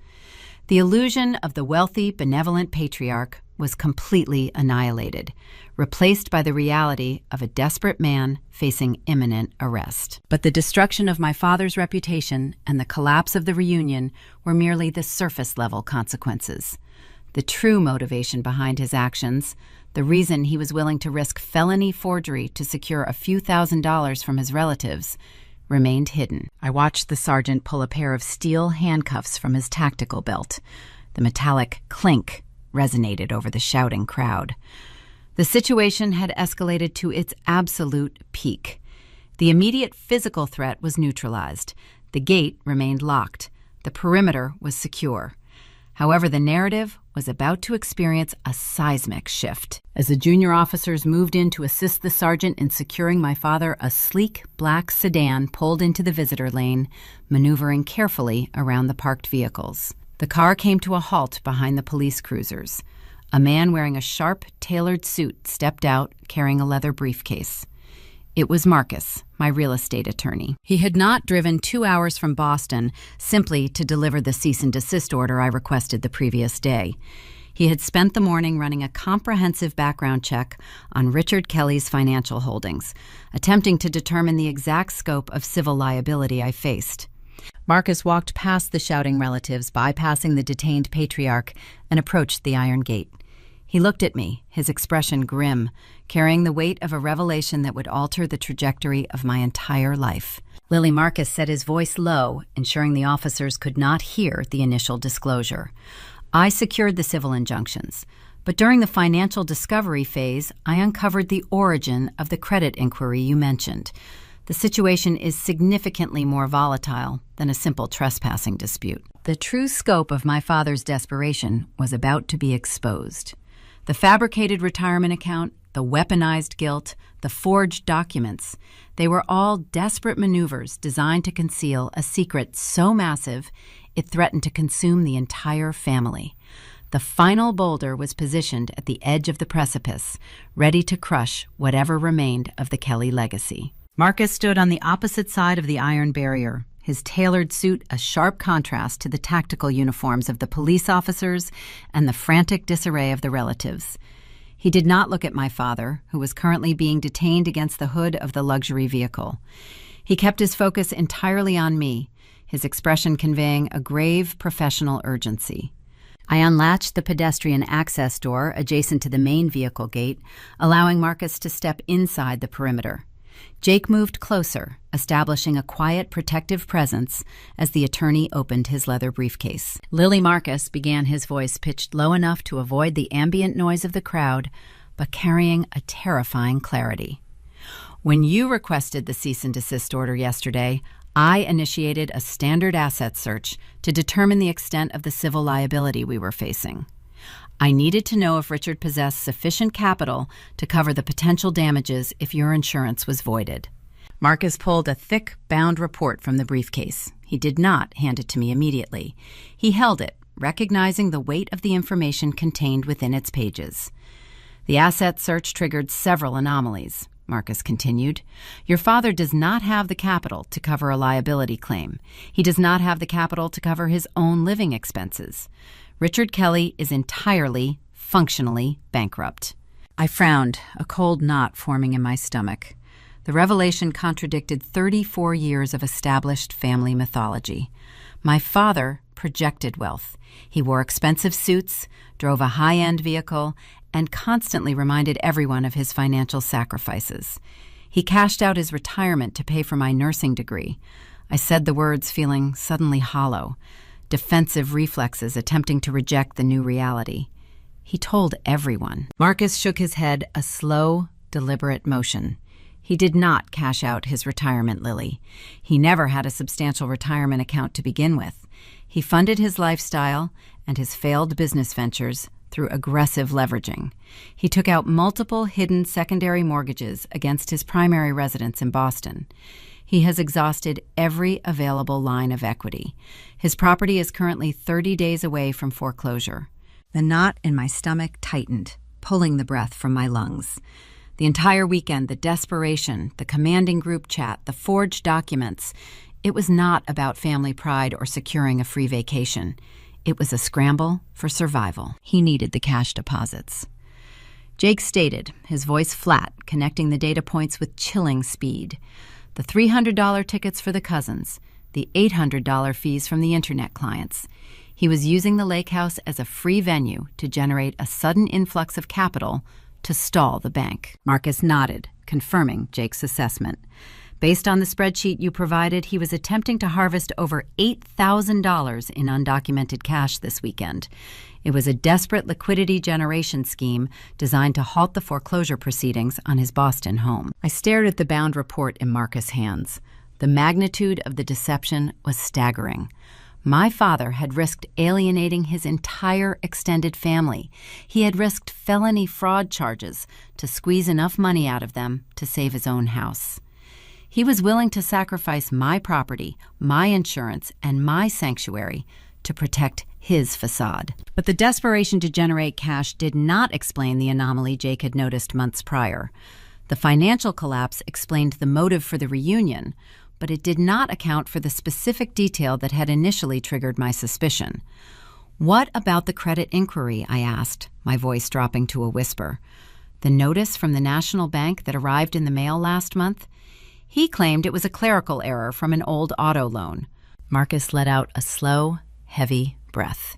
The illusion of the wealthy, benevolent patriarch was completely annihilated, replaced by the reality of a desperate man facing imminent arrest. But the destruction of my father's reputation and the collapse of the reunion were merely the surface-level consequences. The true motivation behind his actions, the reason he was willing to risk felony forgery to secure a few $1,000s from his relatives, remained hidden. I watched the sergeant pull a pair of steel handcuffs from his tactical belt. The metallic clink resonated over the shouting crowd. The situation had escalated to its absolute peak. The immediate physical threat was neutralized. The gate remained locked. The perimeter was secure. However, the narrative was about to experience a seismic shift. As the junior officers moved in to assist the sergeant in securing my father, a sleek black sedan pulled into the visitor lane, maneuvering carefully around the parked vehicles. The car came to a halt behind the police cruisers. A man wearing a sharp, tailored suit stepped out, carrying a leather briefcase. It was Marcus, my real estate attorney. He had not driven 2 hours from Boston simply to deliver the cease and desist order I requested the previous day. He had spent the morning running a comprehensive background check on Richard Kelly's financial holdings, attempting to determine the exact scope of civil liability I faced. Marcus walked past the shouting relatives, bypassing the detained patriarch, and approached the iron gate. He looked at me, his expression grim, carrying the weight of a revelation that would alter the trajectory of my entire life. Lily Marcus set his voice low, ensuring the officers could not hear the initial disclosure. I secured the civil injunctions, but during the financial discovery phase, I uncovered the origin of the credit inquiry you mentioned. The situation is significantly more volatile than a simple trespassing dispute. The true scope of my father's desperation was about to be exposed. The fabricated retirement account, the weaponized guilt, the forged documents, they were all desperate maneuvers designed to conceal a secret so massive it threatened to consume the entire family. The final boulder was positioned at the edge of the precipice, ready to crush whatever remained of the Kelly legacy. Marcus stood on the opposite side of the iron barrier, his tailored suit a sharp contrast to the tactical uniforms of the police officers and the frantic disarray of the relatives. He did not look at my father, who was currently being detained against the hood of the luxury vehicle. He kept his focus entirely on me, his expression conveying a grave professional urgency. I unlatched the pedestrian access door adjacent to the main vehicle gate, allowing Marcus to step inside the perimeter. Jake moved closer, establishing a quiet, protective presence as the attorney opened his leather briefcase. Lily Marcus began, his voice pitched low enough to avoid the ambient noise of the crowd, but carrying a terrifying clarity. When you requested the cease and desist order yesterday, I initiated a standard asset search to determine the extent of the civil liability we were facing. I needed to know if Richard possessed sufficient capital to cover the potential damages if your insurance was voided. Marcus pulled a thick, bound report from the briefcase. He did not hand it to me immediately. He held it, recognizing the weight of the information contained within its pages. The asset search triggered several anomalies, Marcus continued. Your father does not have the capital to cover a liability claim. He does not have the capital to cover his own living expenses. Richard Kelly is entirely, functionally bankrupt. I frowned, a cold knot forming in my stomach. The revelation contradicted 34 years of established family mythology. My father projected wealth. He wore expensive suits, drove a high-end vehicle, and constantly reminded everyone of his financial sacrifices. He cashed out his retirement to pay for my nursing degree. I said the words feeling suddenly hollow. Defensive reflexes attempting to reject the new reality. He told everyone. Marcus shook his head, a slow, deliberate motion. He did not cash out his retirement, Lily. He never had a substantial retirement account to begin with. He funded his lifestyle and his failed business ventures through aggressive leveraging. He took out multiple hidden secondary mortgages against his primary residence in Boston. He has exhausted every available line of equity. His property is currently 30 days away from foreclosure. The knot in my stomach tightened, pulling the breath from my lungs. The entire weekend, the desperation, the commanding group chat, the forged documents, it was not about family pride or securing a free vacation. It was a scramble for survival. He needed the cash deposits. Jake stated, his voice flat, connecting the data points with chilling speed. The $300 tickets for the cousins, the $800 fees from the internet clients. He was using the lake house as a free venue to generate a sudden influx of capital to stall the bank. Marcus nodded, confirming Jake's assessment. Based on the spreadsheet you provided, he was attempting to harvest over $8,000 in undocumented cash this weekend. It was a desperate liquidity generation scheme designed to halt the foreclosure proceedings on his Boston home. I stared at the bound report in Marcus' hands. The magnitude of the deception was staggering. My father had risked alienating his entire extended family. He had risked felony fraud charges to squeeze enough money out of them to save his own house. He was willing to sacrifice my property, my insurance, and my sanctuary to protect his facade. But the desperation to generate cash did not explain the anomaly Jake had noticed months prior. The financial collapse explained the motive for the reunion, but it did not account for the specific detail that had initially triggered my suspicion. "What about the credit inquiry?" I asked, my voice dropping to a whisper. "The notice from the National Bank that arrived in the mail last month?" He claimed it was a clerical error from an old auto loan. Marcus let out a slow, heavy breath.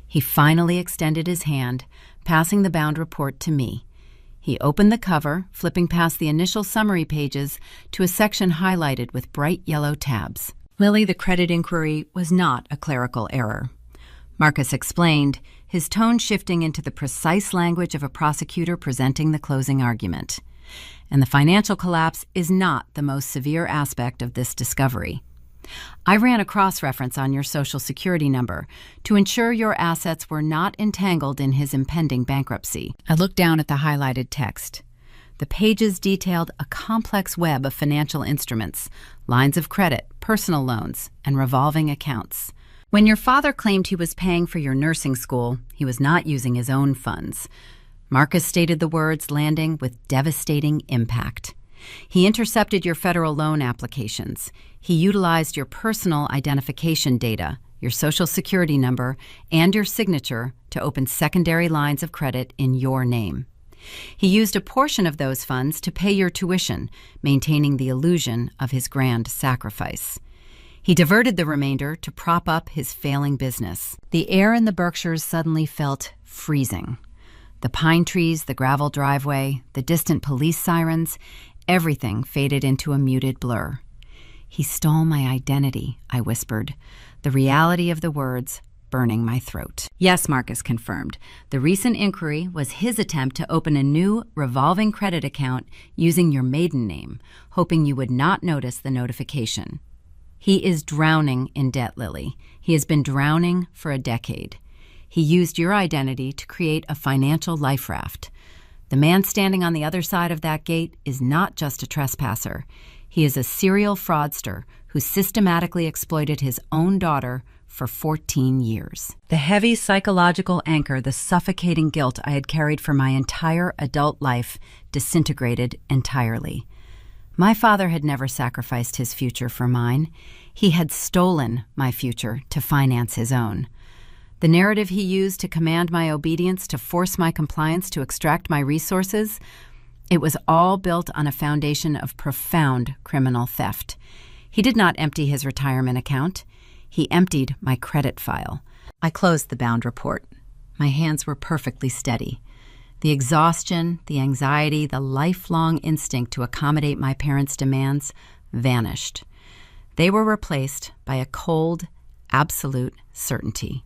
He finally extended his hand, passing the bound report to me. He opened the cover, flipping past the initial summary pages to a section highlighted with bright yellow tabs. "Lily, the credit inquiry was not a clerical error," Marcus explained, his tone shifting into the precise language of a prosecutor presenting the closing argument. "And the financial collapse is not the most severe aspect of this discovery. I ran a cross-reference on your Social Security number to ensure your assets were not entangled in his impending bankruptcy." I looked down at the highlighted text. The pages detailed a complex web of financial instruments, lines of credit, personal loans, and revolving accounts. "When your father claimed he was paying for your nursing school, he was not using his own funds." Marcus stated the words, landing with devastating impact. "He intercepted your federal loan applications. He utilized your personal identification data, your Social Security number, and your signature to open secondary lines of credit in your name. He used a portion of those funds to pay your tuition, maintaining the illusion of his grand sacrifice. He diverted the remainder to prop up his failing business." The air in the Berkshires suddenly felt freezing. The pine trees, the gravel driveway, the distant police sirens, everything faded into a muted blur. "He stole my identity," I whispered, the reality of the words burning my throat. "Yes," Marcus confirmed. "The recent inquiry was his attempt to open a new revolving credit account using your maiden name, hoping you would not notice the notification. He is drowning in debt, Lily. He has been drowning for a decade. He used your identity to create a financial life raft. The man standing on the other side of that gate is not just a trespasser. He is a serial fraudster who systematically exploited his own daughter for 14 years. The heavy psychological anchor, the suffocating guilt I had carried for my entire adult life, disintegrated entirely. My father had never sacrificed his future for mine. He had stolen my future to finance his own. The narrative he used to command my obedience, to force my compliance, to extract my resources, it was all built on a foundation of profound criminal theft. He did not empty his retirement account. He emptied my credit file. I closed the bound report. My hands were perfectly steady. The exhaustion, the anxiety, the lifelong instinct to accommodate my parents' demands vanished. They were replaced by a cold, absolute certainty.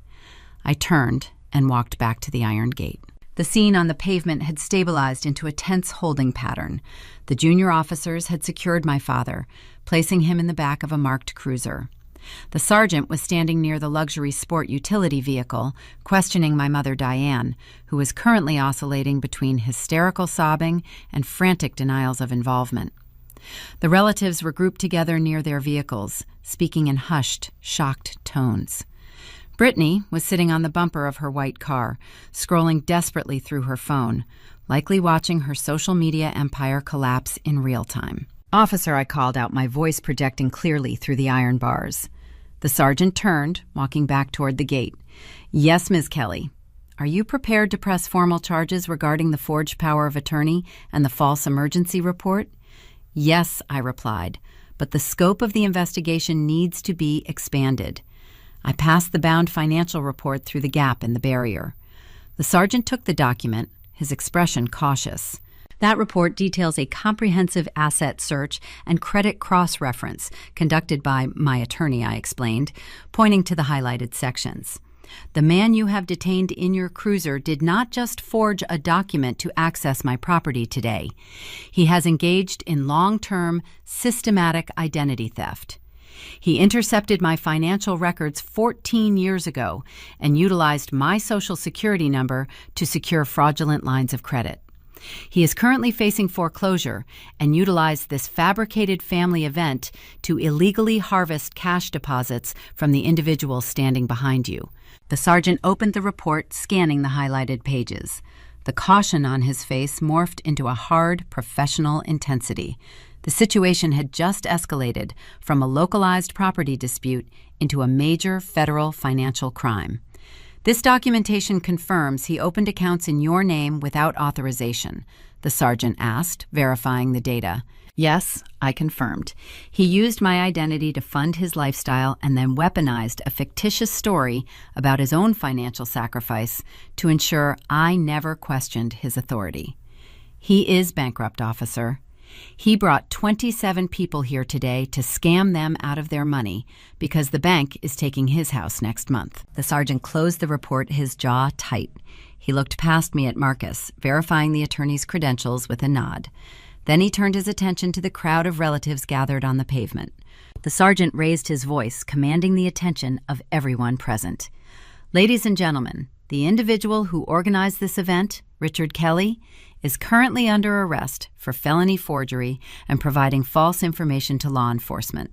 I turned and walked back to the iron gate. The scene on the pavement had stabilized into a tense holding pattern. The junior officers had secured my father, placing him in the back of a marked cruiser. The sergeant was standing near the luxury sport utility vehicle, questioning my mother Diane, who was currently oscillating between hysterical sobbing and frantic denials of involvement. The relatives were grouped together near their vehicles, speaking in hushed, shocked tones. Brittany was sitting on the bumper of her white car, scrolling desperately through her phone, likely watching her social media empire collapse in real time. "Officer," I called out, my voice projecting clearly through the iron bars. The sergeant turned, walking back toward the gate. "Yes, Ms. Kelly. Are you prepared to press formal charges regarding the forged power of attorney and the false emergency report?" "Yes," I replied, "but the scope of the investigation needs to be expanded." I passed the bound financial report through the gap in the barrier. The sergeant took the document, his expression cautious. That report details a comprehensive asset search and credit cross-reference conducted by my attorney, I explained, pointing to the highlighted sections. The man you have detained in your cruiser did not just forge a document to access my property today. He has engaged in long-term, systematic identity theft. He intercepted my financial records 14 years ago and utilized my Social Security number to secure fraudulent lines of credit. He is currently facing foreclosure and utilized this fabricated family event to illegally harvest cash deposits from the individual standing behind you. The sergeant opened the report, scanning the highlighted pages. The caution on his face morphed into a hard, professional intensity. The situation had just escalated from a localized property dispute into a major federal financial crime. This documentation confirms he opened accounts in your name without authorization, the sergeant asked, verifying the data. Yes, I confirmed. He used my identity to fund his lifestyle and then weaponized a fictitious story about his own financial sacrifice to ensure I never questioned his authority. He is bankrupt, officer. He brought 27 people here today to scam them out of their money because the bank is taking his house next month. The sergeant closed the report, his jaw tight. He looked past me at Marcus, verifying the attorney's credentials with a nod. Then he turned his attention to the crowd of relatives gathered on the pavement. The sergeant raised his voice, commanding the attention of everyone present. Ladies and gentlemen, the individual who organized this event, Richard Kelly, is currently under arrest for felony forgery and providing false information to law enforcement.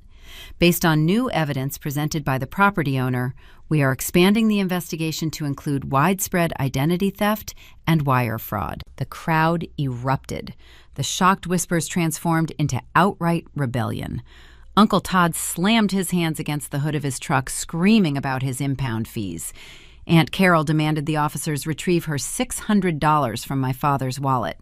Based on new evidence presented by the property owner, we are expanding the investigation to include widespread identity theft and wire fraud. The crowd erupted. The shocked whispers transformed into outright rebellion. Uncle Todd slammed his hands against the hood of his truck, screaming about his impound fees. Aunt Carol demanded the officers retrieve her $600 from my father's wallet.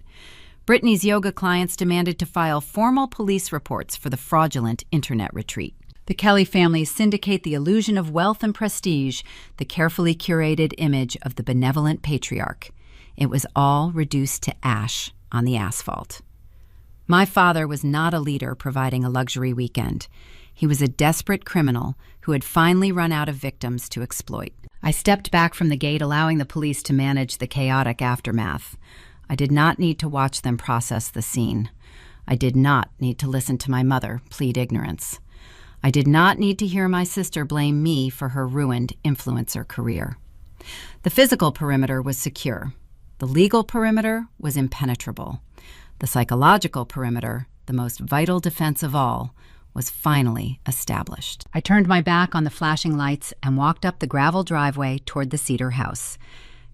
Brittany's yoga clients demanded to file formal police reports for the fraudulent internet retreat. The Kelly families syndicate the illusion of wealth and prestige, the carefully curated image of the benevolent patriarch. It was all reduced to ash on the asphalt. My father was not a leader providing a luxury weekend. He was a desperate criminal who had finally run out of victims to exploit. I stepped back from the gate, allowing the police to manage the chaotic aftermath. I did not need to watch them process the scene. I did not need to listen to my mother plead ignorance. I did not need to hear my sister blame me for her ruined influencer career. The physical perimeter was secure. The legal perimeter was impenetrable. The psychological perimeter, the most vital defense of all, was finally established. I turned my back on the flashing lights and walked up the gravel driveway toward the Cedar house.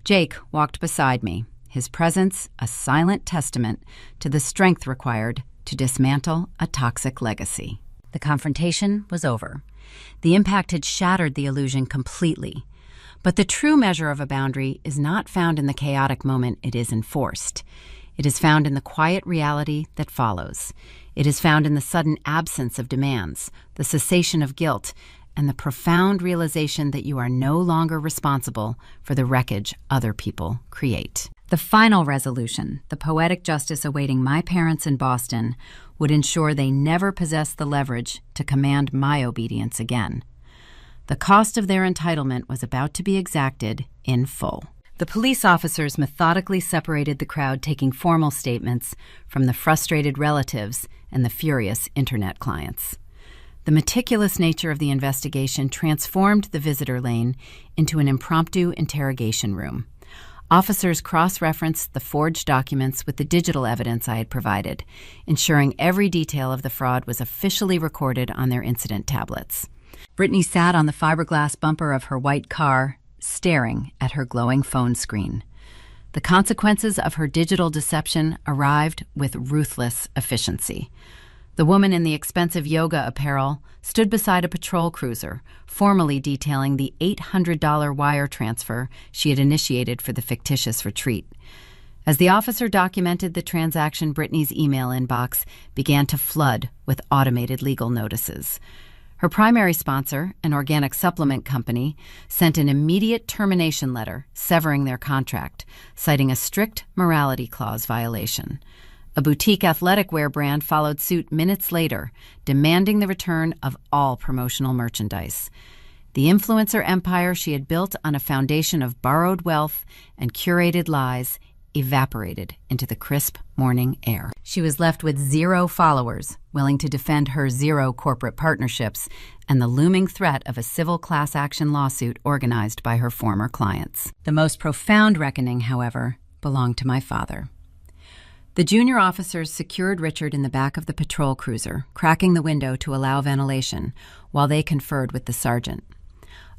Jake walked beside me, his presence a silent testament to the strength required to dismantle a toxic legacy. The confrontation was over. The impact had shattered the illusion completely. But the true measure of a boundary is not found in the chaotic moment it is enforced. It is found in the quiet reality that follows. It is found in the sudden absence of demands, the cessation of guilt, and the profound realization that you are no longer responsible for the wreckage other people create. The final resolution, the poetic justice awaiting my parents in Boston, would ensure they never possessed the leverage to command my obedience again. The cost of their entitlement was about to be exacted in full. The police officers methodically separated the crowd, taking formal statements from the frustrated relatives and the furious internet clients. The meticulous nature of the investigation transformed the visitor lane into an impromptu interrogation room. Officers cross-referenced the forged documents with the digital evidence I had provided, ensuring every detail of the fraud was officially recorded on their incident tablets. Brittany sat on the fiberglass bumper of her white car, staring at her glowing phone screen. The consequences of her digital deception arrived with ruthless efficiency. The woman in the expensive yoga apparel stood beside a patrol cruiser, formally detailing the $800 wire transfer she had initiated for the fictitious retreat. As the officer documented the transaction, Brittany's email inbox began to flood with automated legal notices. Her primary sponsor, an organic supplement company, sent an immediate termination letter severing their contract, citing a strict morality clause violation. A boutique athletic wear brand followed suit minutes later, demanding the return of all promotional merchandise. The influencer empire she had built on a foundation of borrowed wealth and curated lies evaporated into the crisp morning air. She was left with 0 followers, willing to defend her 0 corporate partnerships, and the looming threat of a civil class action lawsuit organized by her former clients. The most profound reckoning, however, belonged to my father. The junior officers secured Richard in the back of the patrol cruiser, cracking the window to allow ventilation, while they conferred with the sergeant.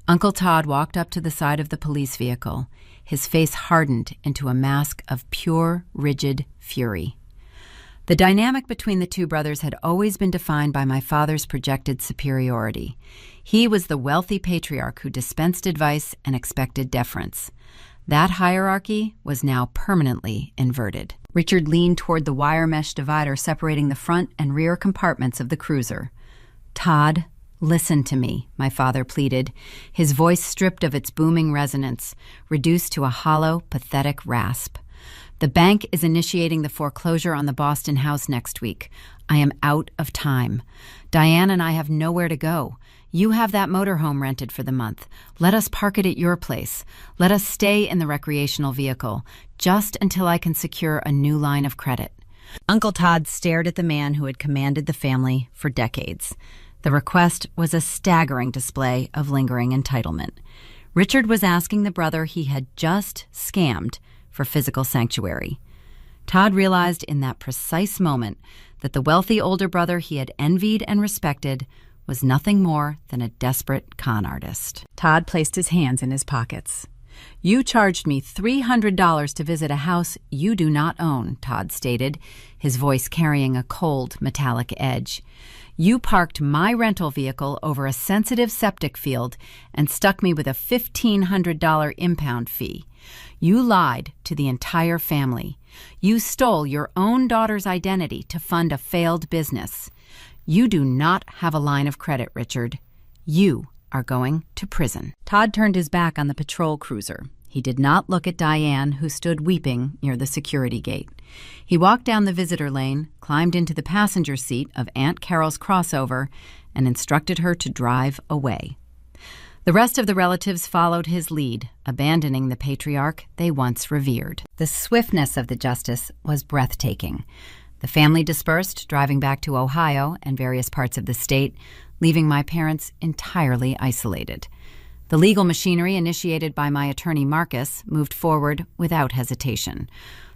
Uncle Todd walked up to the side of the police vehicle, his face hardened into a mask of pure, rigid fury. The dynamic between the two brothers had always been defined by my father's projected superiority. He was the wealthy patriarch who dispensed advice and expected deference. That hierarchy was now permanently inverted. Richard leaned toward the wire mesh divider separating the front and rear compartments of the cruiser. "Todd, listen to me," my father pleaded, his voice stripped of its booming resonance, reduced to a hollow, pathetic rasp. "The bank is initiating the foreclosure on the Boston house next week. I am out of time. Diane and I have nowhere to go. You have that motorhome rented for the month. Let us park it at your place. Let us stay in the recreational vehicle, just until I can secure a new line of credit." Uncle Todd stared at the man who had commanded the family for decades. The request was a staggering display of lingering entitlement. Richard was asking the brother he had just scammed for physical sanctuary. Todd realized in that precise moment that the wealthy older brother he had envied and respected was nothing more than a desperate con artist. Todd placed his hands in his pockets. "You charged me $300 to visit a house you do not own," Todd stated, his voice carrying a cold, metallic edge. "You parked my rental vehicle over a sensitive septic field and stuck me with a $1,500 impound fee. You lied to the entire family. You stole your own daughter's identity to fund a failed business. You do not have a line of credit, Richard. You are going to prison." Todd turned his back on the patrol cruiser. He did not look at Diane, who stood weeping near the security gate. He walked down the visitor lane, climbed into the passenger seat of Aunt Carol's crossover, and instructed her to drive away. The rest of the relatives followed his lead, abandoning the patriarch they once revered. The swiftness of the justice was breathtaking. The family dispersed, driving back to Ohio and various parts of the state, leaving my parents entirely isolated. The legal machinery initiated by my attorney Marcus moved forward without hesitation.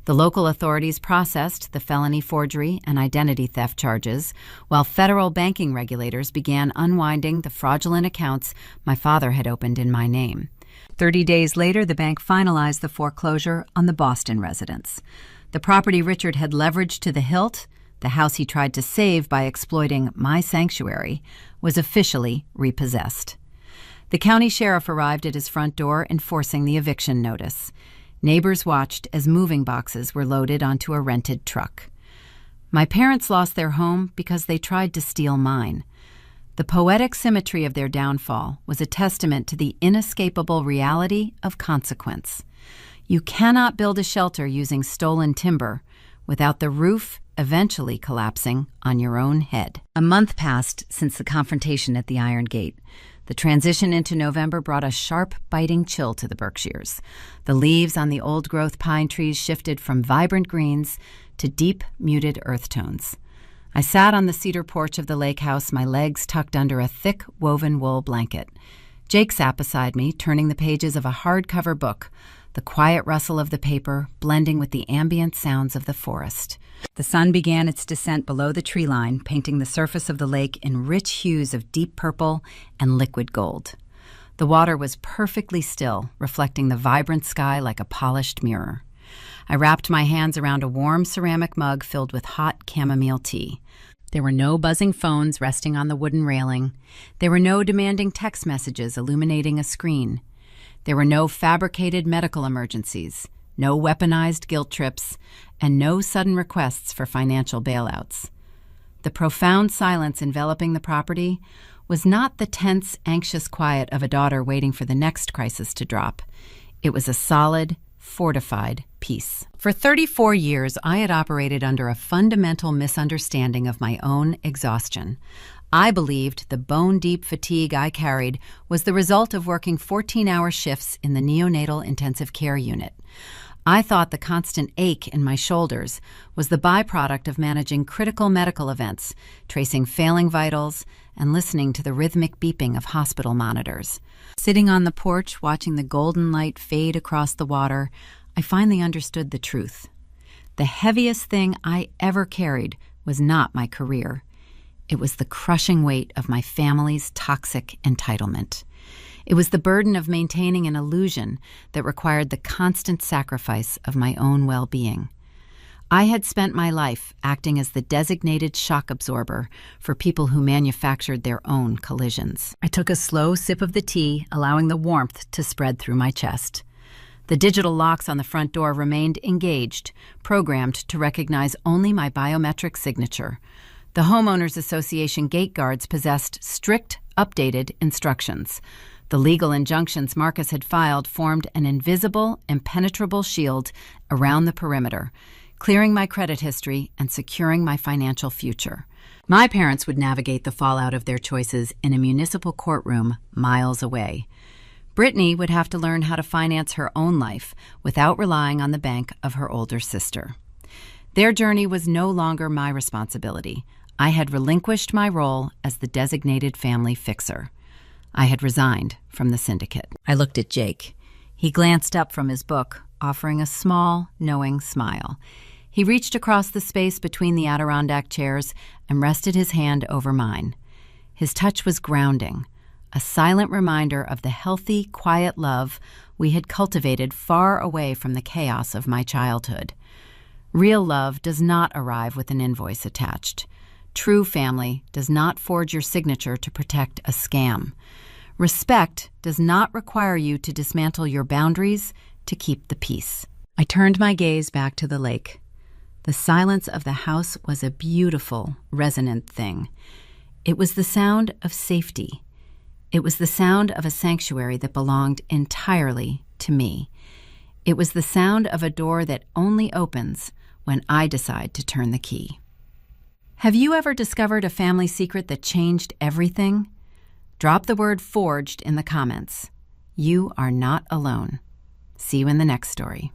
The local authorities processed the felony forgery and identity theft charges, while federal banking regulators began unwinding the fraudulent accounts my father had opened in my name. 30 days later, the bank finalized the foreclosure on the Boston residence. The property Richard had leveraged to the hilt, the house he tried to save by exploiting my sanctuary, was officially repossessed. The county sheriff arrived at his front door enforcing the eviction notice. Neighbors watched as moving boxes were loaded onto a rented truck. My parents lost their home because they tried to steal mine. The poetic symmetry of their downfall was a testament to the inescapable reality of consequence. You cannot build a shelter using stolen timber without the roof eventually collapsing on your own head. A month passed since the confrontation at the Iron Gate. The transition into November brought a sharp, biting chill to the Berkshires. The leaves on the old-growth pine trees shifted from vibrant greens to deep, muted earth tones. I sat on the cedar porch of the lake house, my legs tucked under a thick, woven wool blanket. Jake sat beside me, turning the pages of a hardcover book, the quiet rustle of the paper blending with the ambient sounds of the forest. The sun began its descent below the tree line, painting the surface of the lake in rich hues of deep purple and liquid gold. The water was perfectly still, reflecting the vibrant sky like a polished mirror. I wrapped my hands around a warm ceramic mug filled with hot chamomile tea. There were no buzzing phones resting on the wooden railing. There were no demanding text messages illuminating a screen. There were no fabricated medical emergencies, no weaponized guilt trips, and no sudden requests for financial bailouts. The profound silence enveloping the property was not the tense, anxious quiet of a daughter waiting for the next crisis to drop. It was a solid, fortified peace. For 34 years, I had operated under a fundamental misunderstanding of my own exhaustion. I believed the bone-deep fatigue I carried was the result of working 14-hour shifts in the neonatal intensive care unit. I thought the constant ache in my shoulders was the byproduct of managing critical medical events, tracing failing vitals, and listening to the rhythmic beeping of hospital monitors. Sitting on the porch, watching the golden light fade across the water, I finally understood the truth. The heaviest thing I ever carried was not my career. It was the crushing weight of my family's toxic entitlement. It was the burden of maintaining an illusion that required the constant sacrifice of my own well-being. I had spent my life acting as the designated shock absorber for people who manufactured their own collisions. I took a slow sip of the tea, allowing the warmth to spread through my chest. The digital locks on the front door remained engaged, programmed to recognize only my biometric signature. The Homeowners Association gate guards possessed strict, updated instructions. The legal injunctions Marcus had filed formed an invisible, impenetrable shield around the perimeter, clearing my credit history and securing my financial future. My parents would navigate the fallout of their choices in a municipal courtroom miles away. Brittany would have to learn how to finance her own life without relying on the bank of her older sister. Their journey was no longer my responsibility. I had relinquished my role as the designated family fixer. I had resigned from the syndicate. I looked at Jake. He glanced up from his book, offering a small, knowing smile. He reached across the space between the Adirondack chairs and rested his hand over mine. His touch was grounding, a silent reminder of the healthy, quiet love we had cultivated far away from the chaos of my childhood. Real love does not arrive with an invoice attached. True family does not forge your signature to protect a scam. Respect does not require you to dismantle your boundaries to keep the peace. I turned my gaze back to the lake. The silence of the house was a beautiful, resonant thing. It was the sound of safety. It was the sound of a sanctuary that belonged entirely to me. It was the sound of a door that only opens when I decide to turn the key. Have you ever discovered a family secret that changed everything? Drop the word forged in the comments. You are not alone. See you in the next story.